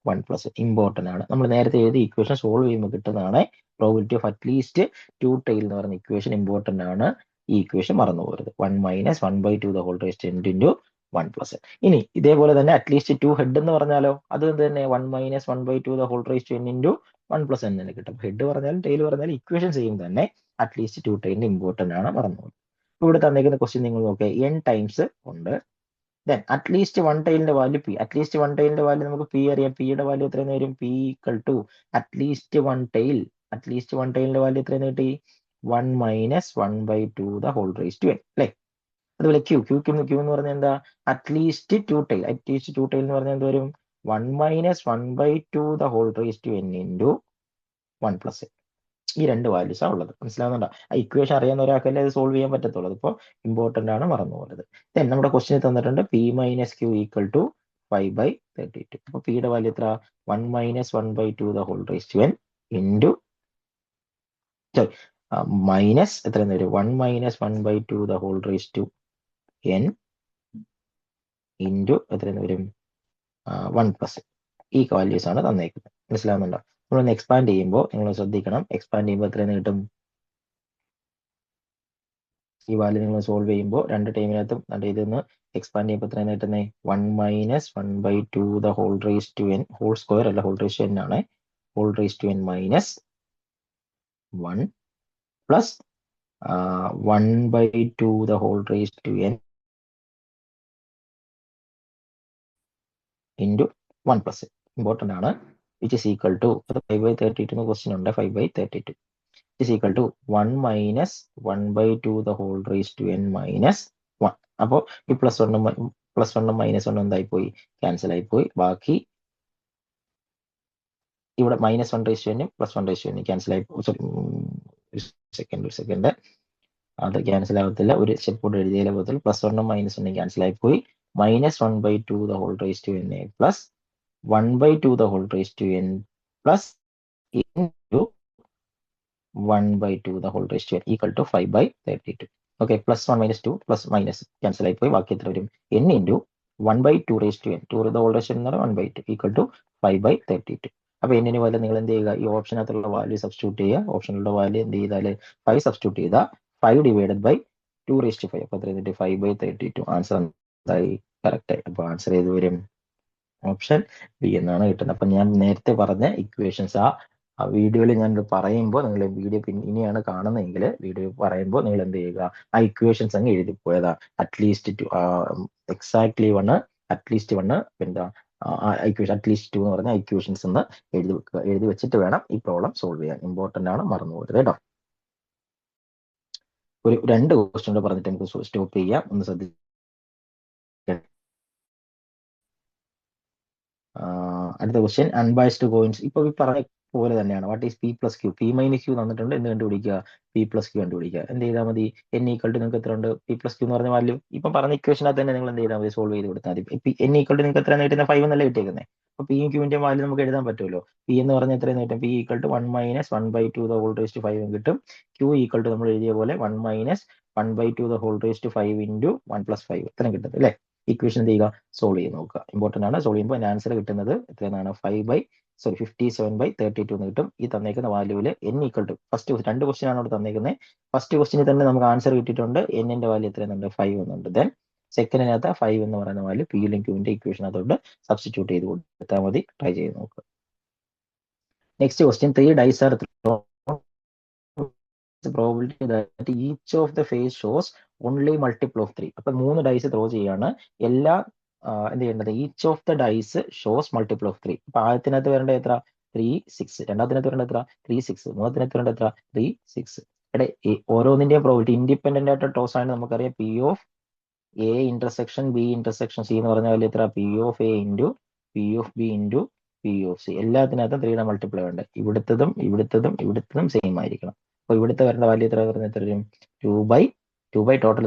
A: 1 + important ആണ്. നമ്മൾ നേരത്തെ എഴുതി ഇക്വേഷൻ സോൾവ് ചെയ്യുമ്പോൾ കിട്ടുന്നതാണ്. പ്രോബിലിറ്റി ഓഫ് അറ്റ്ലീസ്റ്റ് 2 ടൈൽ എന്ന് പറയുന്ന ഇക്വേഷൻ ഇമ്പോർട്ടന്റ് ആണ്. ഈ ഇക്വേഷൻ മറന്നു പോകരുത്. 1 - 1/2 the whole raised to n × 1 +. ഇനി ഇതേപോലെ തന്നെ അറ്റ്ലീസ്റ്റ് 2 ഹെഡ് എന്ന് പറഞ്ഞാലോ, അത് തന്നെ 1 - 1/2 the whole raised to n × 1 + n തന്നെ കിട്ടും. ഹെഡ് പറഞ്ഞാലും ടൈൽ പറഞ്ഞാലും ഇക്വേഷൻ സെയിം തന്നെ. അറ്റ്ലീസ്റ്റ് 2 ടൈലിന്റെ ഇമ്പോർട്ടന്റ് ആണ്, മറന്നു പോകരുത്. ഇവിടെ തന്നേക്കുന്ന ക്വസ്റ്റ്യൻ നിങ്ങൾ നോക്കുക, n ടൈംസ് ഉണ്ട്. ദെൻ അറ്റ്ലീസ്റ്റ് 1 ടൈലിന്റെ വാല്യൂ p. അറ്റ്ലീസ്റ്റ് 1 ടൈലിന്റെ വാല്യൂ നമുക്ക് p അറിയാം. p യുടെ വാല്യൂ എത്രയെന്ന് വരും, p = അറ്റ്ലീസ്റ്റ് 1 ടൈൽ. അറ്റ്ലീസ്റ്റ് 1 ടൈലിന്റെ വാല്യൂ എത്രയെന്ന് കിട്ടി, 1 - 1/2 the whole raised to n അല്ലേ. അതുപോലെ q എന്ന് പറഞ്ഞാൽ എന്താ, അറ്റ്ലീസ്റ്റ് 2 ടൈൽ. അറ്റ്ലീസ്റ്റ് 2 ടൈൽ എന്ന് പറഞ്ഞാൽ എന്ത് വരും, 1 - 1/2 the whole raised to n × 1 +. ഈ രണ്ട് വാല്യൂസാണ് ഉള്ളത്. മനസ്സിലാവുന്നുണ്ടോ? ആ ഇക്വേഷൻ അറിയാവുന്ന ഒരാൾക്കല്ലേ അത് സോൾവ് ചെയ്യാൻ പറ്റത്തുള്ളൂ. അതിപ്പോൾ ഇമ്പോർട്ടന്റ് ആണ്, മറന്നു പോകരുത്. ദെൻ നമ്മുടെ ക്വസ്റ്റിന് തന്നിട്ടുണ്ട് p - q = 5/32. അപ്പോൾ p യുടെ വാല്യൂ എത്ര, 1 - 1/2 the whole raised to n minus എത്രയെന്ന് വരും, 1 - 1/2 the whole raised to n × എത്രയെന്ന് വരും, 1 +. ഈ വാല്യൂസ് ആണ് തന്നേക്കുന്നത്. മനസ്സിലാവുന്നുണ്ടോ? നമ്മളൊന്ന് എക്സ്പാൻഡ് ചെയ്യുമ്പോൾ നിങ്ങൾ ശ്രദ്ധിക്കണം. എക്സ്പാൻഡ് ചെയ്യുമ്പോൾ എത്രയെന്ന് കിട്ടും, ഈ വാല്യൂ നിങ്ങൾ സോൾവ് ചെയ്യുമ്പോൾ രണ്ട് ടൈമിനകത്തും ഇതൊന്ന് എക്സ്പാൻഡ് ചെയ്യുമ്പോൾ എത്രയാണ് കിട്ടുന്നത്, 1 - 1/2 the whole raised to n whole square അല്ല, whole raised to n ആണ്. whole raised to n - 1 + 1/2 the whole raised to n × 1 +. Important ആണ്. Which is equal to 5/32 question ഉണ്ട്. 5/32 is equal to 1 - 1/2 the whole raised to n - 1. അപ്പോൾ ഈ +1 -1 എന്തായിപ്പോയി, cancel ആയിപ്പോയി. ബാക്കി ഇവിടെ -1 raised to n +1 raised to n cancel ആയി. ഒരു second, അത് ക്യാൻസൽ ആവത്തില്ല. ഒരു സ്റ്റെപ്പ് കൂടെ എഴുതിയാലേ പോകത്തുള്ളൂ. +1 -1 ക്യാൻസൽ ആയിപ്പോയി. -1/2 the whole raised to n plus 1/2 the whole raised to n plus into 1/2 the whole raised to n equal to 5/32. Okay, +1 - 2 + cancel ആയിപ്പോയി. ബാക്കി എത്ര വരും, n × 1/2 raised to n 2 the whole raised to n എന്ന് പറഞ്ഞാൽ 1/2 equal to 5/32. അപ്പൊ n-ന് പോലെ നിങ്ങൾ എന്ത് ചെയ്യുക, ഈ ഓപ്ഷനകത്തുള്ള വാല്യൂ സബ്സ്റ്റിറ്റ്യൂട്ട് ചെയ്യുക. ഓപ്ഷനിലുള്ള വാല്യൂ എന്ത് ചെയ്താൽ 5 സബ്സ്റ്റിറ്റ്യൂട്ട് ചെയ്താൽ 5 / 2 raised to 5. അപ്പൊ എത്ര 5/32. ആൻസർ എന്തായി, കറക്റ്റ് ആയി. അപ്പൊ ആൻസർ ഏത് വരും, ഓപ്ഷൻ ബി എന്നാണ് കിട്ടുന്നത്. അപ്പൊ ഞാൻ നേരത്തെ പറഞ്ഞ ഇക്വേഷൻസ് ആ ആ വീഡിയോയിൽ ഞാൻ പറയുമ്പോൾ നിങ്ങൾ വീഡിയോ ഇനിയാണ് കാണുന്നതെങ്കിൽ വീഡിയോ പറയുമ്പോൾ നിങ്ങൾ എന്ത് ചെയ്യുക, ആ ഇക്വേഷൻസ് അങ്ങ് എഴുതി പോയതാ. അറ്റ്ലീസ്റ്റ് എക്സാക്ട്ലി അറ്റ്ലീസ്റ്റ് എന്താ അറ്റ്ലീസ്റ്റ് 2 എന്ന് പറഞ്ഞ ഇക്വേഷൻസ് എന്ന് എഴുതി വെക്കുക. എഴുതി വെച്ചിട്ട് വേണം ഈ പ്രോബ്ലം സോൾവ് ചെയ്യാൻ. ഇമ്പോർട്ടന്റ് ആണ്, മറന്നു പോകരുത് കേട്ടോ. ഒരു 2 ക്വസ്റ്റ്യൻ കൂടെ പറഞ്ഞിട്ട് നമുക്ക് സ്റ്റോപ്പ് ചെയ്യാം. ഒന്ന് ശ്രദ്ധിക്കുക. അടുത്ത ക്വസ്റ്റ്യൻ, അൺബയസ്ഡ് കോയിൻസ്. ഇപ്പൊ ഈ പറഞ്ഞ പോലെ തന്നെയാണ്. What is P plus Q? P minus Q തന്നിട്ടുണ്ട്, എന്ത് കണ്ടുപിടിക്കുക? പി പ്ലസ് ക്യൂ കണ്ടുപിടിക്കുക. എന്ത് ചെയ്താൽ മതി? എൻ ഈക്വൽ ടു നിങ്ങൾക്ക് എത്ര ഉണ്ട്? പി പ്ലസ് ക്യൂ എന്ന് പറഞ്ഞ വാല്യൂ ഇപ്പൊ പറഞ്ഞ ഇക്വേഷനകത്ത് തന്നെ നിങ്ങൾ എന്ത് ചെയ്താൽ മതി? സോൾവ് ചെയ്ത് കൊടുത്താൽ മതി. എൻ ഈക്വൽ ടു നിങ്ങൾക്ക് എത്ര കിട്ടുന്ന? 5 എന്നല്ലേ കിട്ടിയേക്കുന്നത്. അപ്പൊ പിയും ക്യൂവിന്റെ വാല്യൂ നമുക്ക് എഴുതാൻ പറ്റുമല്ലോ. പി എന്ന് പറഞ്ഞാൽ എത്രയും കിട്ടും? P equal to 1 minus 1/2 the whole raise to 5 കിട്ടും. ക്യൂ ഈക്വൽ ടു നമ്മൾ എഴുതിയ പോലെ 1 minus 1/2 the whole raise to 5 into 1 plus 5 ഇത്രയും കിട്ടും അല്ലേ. ഇക്വേഷൻ എന്ത് ചെയ്യുക? സോൾവ് ചെയ്ത് നോക്കുക. ഇമ്പോർട്ടന്റ് ആണ്. സോൾവ് ചെയ്യുമ്പോൾ ആൻസർ കിട്ടുന്നത് എത്രയാണ്? 57/32 എന്ന് കിട്ടും. ഈ തന്നേക്കുന്ന വാല്യൂവിൽ N equal to first 2 question ആണ് അവിടെ തന്നേക്കുന്നത്. ഫസ്റ്റ് ക്വസ്റ്റിന് തന്നെ നമുക്ക് ആൻസർ കിട്ടിയിട്ടുണ്ട്. എന്നിന്റെ വാല്യൂ എത്രയെന്നുണ്ട്? 5 എന്നുണ്ട്. ദെൻ സെക്കൻഡിനകത്ത് 5 എന്ന് പറയുന്ന വാല്യൂ പിയിലും ക്യൂവിന്റെ ഇക്വേഷനകത്തോട്ട് സബ്സ്റ്റിറ്റ്യൂട്ട് ചെയ്ത് കൊടുത്താൽ മതി. ട്രൈ ചെയ്ത് നോക്കുക. Next question, 3 dice are thrown. Probability that each of the face shows only multiple of 3. അപ്പൊ 3 ഡൈസ് ത്രോ ചെയ്യാണ്. എല്ലാ എന്ത് ചെയ്യേണ്ടത്? Each of the dice shows multiple of 3. അപ്പൊ ആദ്യത്തിനകത്ത് വരേണ്ട എത്ര? 3 6. രണ്ടാമത്തിനകത്ത് വരേണ്ട എത്ര? 3 6. മൂന്നാമത്തിനകത്ത് വരേണ്ട എത്ര? 3 6. ഇവിടെ ഓരോന്നിന്റെയും പ്രോബിലിറ്റി ഇൻഡിപെൻഡന്റ് ആയിട്ട് ടോസ് ആണ്. നമുക്കറിയാം P of A intersection B intersection C എന്ന് പറഞ്ഞ വാല്യൂ എത്ര? P of A into P of B into P of C. എല്ലാത്തിനകത്തും 3 മൾട്ടിപ്ലൈ ഉണ്ട്. ഇവിടുത്തതും സെയിം ആയിരിക്കണം. അപ്പൊ ഇവിടുത്തെ വരേണ്ട വാല്യൂ എത്ര വരുന്നത്? എത്ര വരും? 2/2 ടോട്ടൽ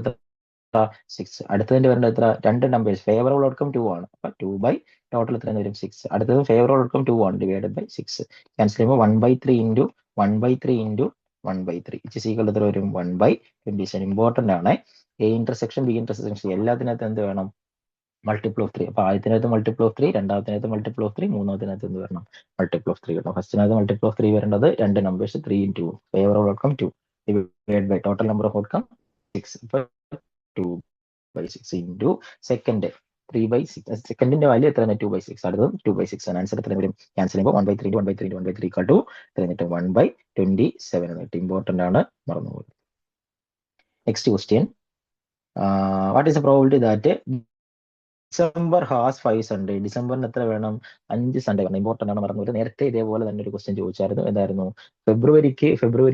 A: 6. അടുത്തതിന്റെ വരേണ്ട എത്ര? 2 നമ്പേഴ്സ് ഫേവറബിൾ ഔട്ട്കം 2 ആണ്. അപ്പൊ 2 ടോട്ടൽ എത്ര വരും? 6. അടുത്തതും ഫേവറബിൾ ഔട്ട്കം 2 ആണ്. ഡിവൈഡഡ് ബൈ 6 ക്യാൻസൽ ചെയ്യുമ്പോൾ 1/3 into 1/3 into 1/3 it is equal എത്ര വരും? 1/27. ഇമ്പോർട്ടന്റ് ആണ്. A intersection B intersection C എല്ലാത്തിനകത്ത് എന്ത് വേണം? Multiple of 3. അപ്പൊ ആദ്യത്തിനകത്ത് മൾട്ടിപ്പിൾ ഓഫ് 3, രണ്ടാമത്തിനകത്ത് മൾട്ടിപ്പിൾ ഓഫ് 3, മൂന്നാമത്തിനകത്ത് എന്ത് വരണം? മൾട്ടിപ്പിൾ ഓഫ് 3 കിട്ടും. ഫസ്റ്റിനകത്ത് മൾട്ടിപ്പിൾ ഓഫ് 3 വരേണ്ടത് 2 numbers 3 into favourable outcome 2 divide by total number of outcome 6. ഇപ്പൊ 2/6 ഇൻറ്റു സെക്കൻഡ് 3/6. സെക്കൻഡിന്റെ വാല്യൂ എത്ര? 2/6. അടുത്തത് 2/6. ആൻസർ എത്ര വരും? ക്യാൻസൽ ചെയ്യുമ്പോൾ 1/3 1/3 1/3 ഇക്വൽ ടു എത്ര കിട്ടും? 1/27 എന്ന് കിട്ടും. ഇമ്പോർട്ടന്റ് ആണ്, മറന്നുപോകും. Next question, what is the probability that December has 5 Sunday? ഡിസംബറിന് എത്ര വേണം? 5 സൺഡേ വേണം. ഇമ്പോർട്ടന്റ് ആണ്, മറന്നു. നേരത്തെ ഇതേപോലെ തന്നെ ഒരു ക്വസ്റ്റ്യൻ ചോദിച്ചായിരുന്നു. എന്തായിരുന്നു? ഫെബ്രുവരി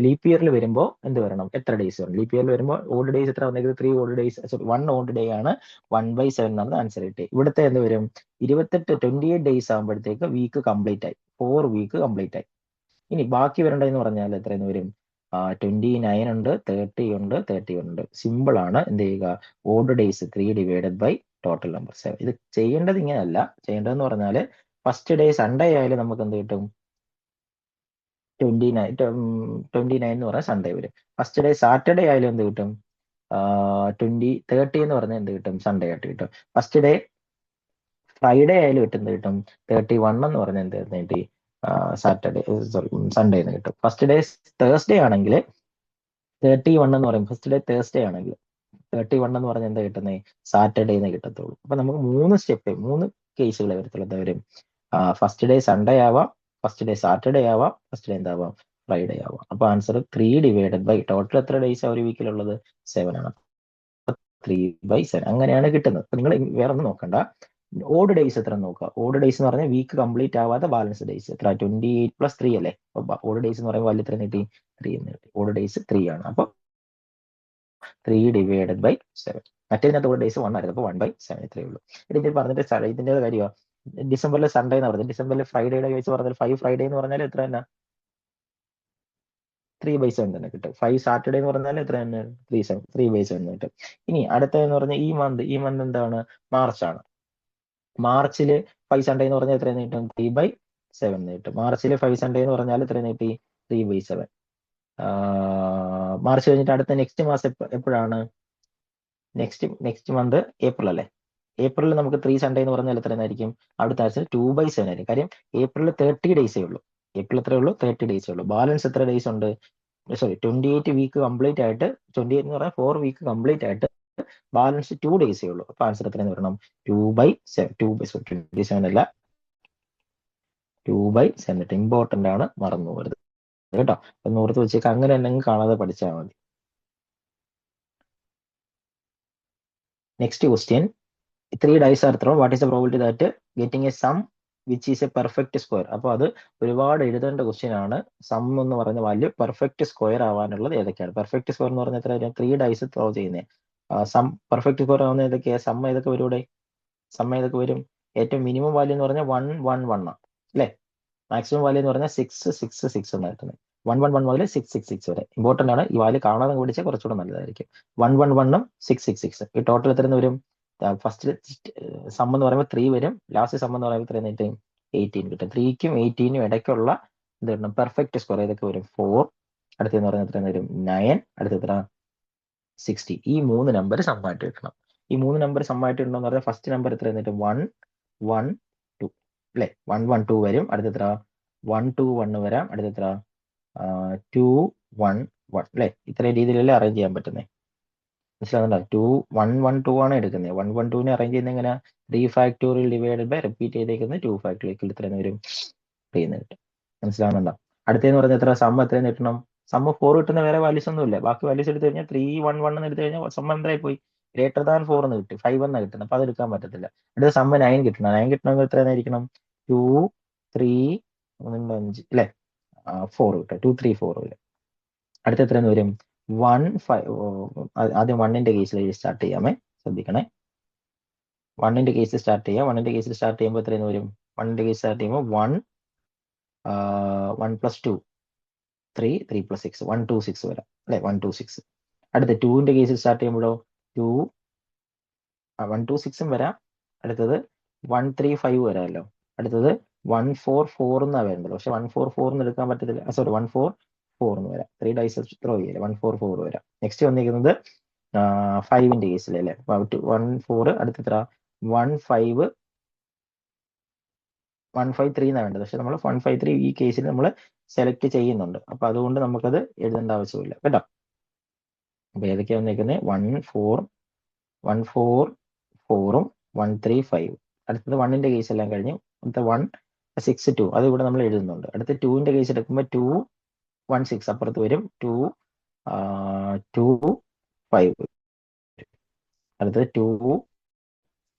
A: ലീപ് ഇയറിൽ വരുമ്പോൾ എന്ത് വരണം? എത്ര ഡേയ്സ് വരണം? ലീപ് ഇയറിൽ വരുമ്പോൾ ഓൾഡ് ഡേയ്സ് എത്ര വന്നേക്കുന്നത്? 3 old days, sorry 1 old day ആണ്. 1/7 എന്നാണ് ആൻസർ കിട്ടി. ഇവിടുത്തെ എന്ത് വരും? 28 ഡേയ്സ് ആകുമ്പോഴത്തേക്ക് വീക്ക് കംപ്ലീറ്റ് ആയി. 4 വീക്ക് കംപ്ലീറ്റ് ആയി. ഇനി ബാക്കി വരേണ്ടതെന്ന് പറഞ്ഞാൽ എത്രയെന്ന് വരും? 29 ഉണ്ട്, 30 ഉണ്ട്, 31 ഉണ്ട്. സിമ്പിൾ ആണ്. എന്ത് ചെയ്യുക? Odd days 3 divided by total number 7. ഇത് ചെയ്യേണ്ടത് ഇങ്ങനെയല്ല. ചെയ്യേണ്ടതെന്ന് പറഞ്ഞാൽ ഫസ്റ്റ് ഡേ സൺഡേ ആയാലും നമുക്ക് എന്ത് കിട്ടും? 29 എന്ന് പറഞ്ഞാൽ സൺഡേ വരും. ഫസ്റ്റ് ഡേ സാറ്റർഡേ ആയാലും എന്ത് കിട്ടും? 30 എന്ന് പറഞ്ഞാൽ എന്ത് കിട്ടും? സൺഡേ ആയിട്ട് കിട്ടും. ഫസ്റ്റ് ഡേ ഫ്രൈഡേ ആയാലും എന്ത് കിട്ടും? 31 എന്ന് പറഞ്ഞാൽ എന്ത് കിട്ടി? സാറ്റർഡേ സോറി സൺഡേ എന്ന് കിട്ടും. ഫസ്റ്റ് ഡേ തേഴ്സ്ഡേ ആണെങ്കിൽ 31 എന്ന് പറയും. ഫസ്റ്റ് ഡേ തേഴ്സ്ഡേ ആണെങ്കിൽ 31 എന്ന് പറഞ്ഞാൽ എന്താ കിട്ടുന്നത്? സാറ്റർഡേ എന്ന് കിട്ടത്തുള്ളൂ. അപ്പൊ നമുക്ക് 3 കേസുകളെ വരത്തുള്ളൂ. എന്താ വരും? ഫസ്റ്റ് ഡേ സൺഡേ ആവാം, ഫസ്റ്റ് ഡേ സാറ്റർഡേ ആവാം, ഫസ്റ്റ് ഡേ എന്താവാം? ഫ്രൈഡേ ആവാം. അപ്പൊ ആൻസർ 3 ഡിവൈഡഡ് ബൈ ടോട്ടൽ എത്ര ഡേയ്സ് ഒരു വീക്കിലുള്ളത്? 7 ആണ്. 3/7 അങ്ങനെയാണ് കിട്ടുന്നത്. അപ്പൊ നിങ്ങൾ വേറെ ഒന്നും നോക്കണ്ട. ഓഡ് ഡേയ്സ് എത്ര നോക്കുക? ഓഡ് ഡേയ്സ് എന്ന് പറഞ്ഞാൽ വീക്ക് കംപ്ലീറ്റ് ആവാത്ത ബാലൻസ് ഡേയ്സ് എത്ര? 28 + 3 അല്ലേ. ഓഡ് ഡേയ്സ് എന്ന് പറയുമ്പോൾ വാല്യൂ എത്ര കിട്ടി? 3 എന്ന് കിട്ടി. ഓഡ് ഡേയ്സ് 3 ആണ്. അപ്പൊ 3 ഡിവൈഡഡ് ബൈ 7. മറ്റേതിനകത്ത് ഓഡ് ഡേയ്സ് 1 ആയിരുന്നു. അപ്പൊ 1/7 ഇത്രയേ ഉള്ളൂ. ഇതിന്റെ പറഞ്ഞിട്ട് ഇതിന്റെ കാര്യമാണ്. ഡിസംബറിലെ സൺഡേ എന്ന് പറഞ്ഞത്, ഡിസംബറിലെ ഫ്രൈഡേയുടെ കേസ് പറഞ്ഞാൽ 5 ഫ്രൈഡേ എന്ന് പറഞ്ഞാൽ എത്ര തന്നെ? 3/7 തന്നെ കിട്ടും. 5 സാറ്റർഡേ എന്ന് പറഞ്ഞാൽ എത്ര തന്നെ? 3/7 കിട്ടും. ഇനി അടുത്തതെന്ന് പറഞ്ഞാൽ ഈ മന്ത് എന്താണ്? മാർച്ച് ആണ്. മാർച്ചില് 5 സൺഡേ എന്ന് പറഞ്ഞാൽ എത്ര കിട്ടും? 3/7 കിട്ടും. മാർച്ചില് 5 സൺഡേ എന്ന് പറഞ്ഞാൽ എത്ര കിട്ടി? 3/7. മാർച്ച് കഴിഞ്ഞിട്ട് അടുത്ത നെക്സ്റ്റ് മാസം എപ്പോഴാണ്? നെക്സ്റ്റ് മന്ത് ഏപ്രിൽ അല്ലേ. ഏപ്രിലിൽ നമുക്ക് 3 സൺഡേ എന്ന് പറഞ്ഞാൽ എത്ര ആയിരിക്കും? അടുത്ത ആഴ്ച 2/7 ആയിരിക്കും. കാര്യം ഏപ്രിലിൽ 30 ഡേയ്സേ ഉള്ളൂ. ഏപ്രിൽ എത്രയേ ഉള്ളൂ? 30 ഡേയ്സേ ഉള്ളൂ. ബാലൻസ് എത്ര ഡേയ്സ് ഉണ്ട്? സോറി 28 വീക്ക് കംപ്ലീറ്റ് ആയിട്ട്, 28 എന്ന് പറഞ്ഞാൽ 4 വീക്ക് കംപ്ലീറ്റ് ആയിട്ട് ബാലൻസ് 2 ഡേയ്സേ ഉള്ളൂ. അപ്പൊ ആൻസർ എത്രയെന്ന് വരണം? 2/7. 27 അല്ല, 2/7. ഇമ്പോർട്ടന്റ് ആണ്, മറന്നു പോകരുത് കേട്ടോ. ഒന്ന് ഓർത്ത് വെച്ചേക്ക്, അങ്ങനെ തന്നെ കാണാതെ പഠിച്ചാൽ മതി. Next question, 3 dice are thrown. What is the probability that getting a sum which is a perfect square? അപ്പോൾ അത് ഒരുപാട് എഴുതേണ്ട ക്വസ്റ്റ്യൻ ആണ്. സം എന്ന് പറഞ്ഞ വാല്യൂ പെർഫെക്റ്റ് സ്ക്വയർ ആവാനുള്ളത് ഏതൊക്കെയാണ്? പെർഫെക്റ്റ് സ്ക്വയർ എന്ന് പറഞ്ഞാൽ എത്ര വരും? 3 dice ത്രോ ചെയ്യുന്നത്. സം പെർഫെക്റ്റ് സ്ക്വയർ ആവുന്ന ഏതൊക്കെയാ? സം ഏതൊക്കെ വരും ഇവിടെ? സം ഏതൊക്കെ വരും? ഏറ്റവും മിനിമം വാല്യൂ എന്ന് പറഞ്ഞാൽ 1 1 1 ആണ് അല്ലേ? മാക്സിമം വാല്യൂ എന്ന് പറഞ്ഞാൽ 6 6 6 എന്നാണ് എത്തുന്നത്. 1 1 1 മുതൽ 6 6 6 വരെ. ഇമ്പോർട്ടന്റ് ആണ്, ഈ വാല്യൂ കാണാതെ പഠിച്ചാൽ കുറച്ചുകൂടെ നല്ലതായിരിക്കും. 1 1 1 ഉം 6 6 6. ഈ ടോട്ടൽ എത്ര വരും? ഫസ്റ്റ് സം എന്ന് പറയുമ്പോൾ 3 വരും, ലാസ്റ്റ് സം എന്ന് പറയുമ്പോൾ 18 കിട്ടും. 3ക്കും 18നും ഇടയ്ക്കുള്ള എന്താണ് പെർഫെക്റ്റ് സ്ക്വയർ ഏതൊക്കെ വരും? 4, അടുത്തെന്ന് പറഞ്ഞാൽ എത്ര വരും? 9, അടുത്ത എത്ര? 60. ഈ 3 നമ്പർ സമ്മായിട്ട് കിട്ടണം. ഈ 3 നമ്പർ സമ്മായിട്ട് കിട്ടണമെന്ന് പറഞ്ഞാൽ ഫസ്റ്റ് നമ്പർ എത്ര എന്നിട്ട് 1 1 2 അല്ലെ? 1 1 2 വരും, അടുത്ത എത്ര? 1 2 1 വരാം, അടുത്ത എത്ര? 2 1 1 അല്ലെ? ഇത്രയും രീതിയിലല്ലേ അറേഞ്ച് ചെയ്യാൻ പറ്റുന്നത്? മനസ്സിലാകുന്നുണ്ടോ? 2 1 1 2 ആണ് എടുക്കുന്നത്. 1 1 2നെ അറേഞ്ച് ചെയ്യുന്നത് എങ്ങനെ? 3 ഫാക്ടോറിയൽ ഡിവൈഡഡ് ബൈ റിപ്പീറ്റ് ചെയ്തേക്കുന്നത് 2 ഫാക്ടോറിയൽ ഇത്ര വരും കിട്ടും. മനസ്സിലാകുന്നുണ്ടോ? അടുത്തെന്ന് പറഞ്ഞാൽ എത്ര? സം എത്രയും കിട്ടണം? സം 4 കിട്ടുന്ന വേറെ വാല്യൂസ് ഒന്നും ഇല്ല. ബാക്കി വാല്യൂസ് എടുത്തു കഴിഞ്ഞാൽ 3 1 1 എന്ന് എടുത്തു കഴിഞ്ഞാൽ സം എന്തായി പോയി? ഗ്രേറ്റർ ദാൻ 4 എന്ന് കിട്ടി, 5 എന്നാണ് കിട്ടുന്നത്. അപ്പൊ അത് എടുക്കാൻ പറ്റത്തില്ല. അടുത്ത സം 9 കിട്ടണം. 9 കിട്ടണമെങ്കിൽ എത്രയായിരിക്കണം? 2 3 5 അല്ലെ? 4 കിട്ടും. 2 3 4 വരും. അടുത്ത എത്രയെന്ന് വരും? 1 5. ആദ്യം 1ന്റെ കേസിൽ സ്റ്റാർട്ട് ചെയ്യാമേ, ശ്രദ്ധിക്കണേ. 1ന്റെ കേസിൽ സ്റ്റാർട്ട് ചെയ്യാം. 1ന്റെ കേസിൽ സ്റ്റാർട്ട് ചെയ്യുമ്പോൾ എത്രയെന്ന് വരും? 1ന്റെ കേസ് സ്റ്റാർട്ട് ചെയ്യുമ്പോൾ 1 1 + 2 3 3 + 6 1 2 6 വരാം അല്ലെ? 1 2 6. അടുത്ത 2ന്റെ കേസിൽ സ്റ്റാർട്ട് ചെയ്യുമ്പോഴോ 2 1 2 6 വരാം. അടുത്തത് 1 3 5 വരാമല്ലോ. അടുത്തത് 1 4 4 എന്നാണ് വേണ്ടത്. പക്ഷെ 1 4 4 എന്ന് എടുക്കാൻ പറ്റത്തില്ല. സോറി, 1 4 4 എന്ന് വരാം. 3 ഡൈസ് ത്രോ ചെയ്യില്ല. 1 4 4 വരാം. നെക്സ്റ്റ് വന്നിരിക്കുന്നത് 5ന്റെ കേസിൽ അല്ലേ? 1 4, അടുത്ത എത്ര? 1 5 1 5 3 എന്നാണ് വേണ്ടത്. പക്ഷെ നമ്മൾ 1 5 3 ഈ കേസിൽ നമ്മൾ സെലക്ട് ചെയ്യുന്നുണ്ട്. അപ്പൊ അതുകൊണ്ട് നമുക്കത് എഴുതേണ്ട ആവശ്യമില്ല കേട്ടോ. അപ്പൊ ഏതൊക്കെയാ വന്നിരിക്കുന്നത്? 1 4 1 4 4ഉം 1 3 5. അടുത്തത് 1ന്റെ കേസ് എല്ലാം കഴിഞ്ഞു. അടുത്ത 1 6 2 അത് ഇവിടെ നമ്മൾ എഴുതുന്നുണ്ട്. അടുത്ത 2ന്റെ കേസ് എടുക്കുമ്പോൾ 2 1 6 അപ്പുറത്ത് വരും. 2 2 5. അടുത്തത് 2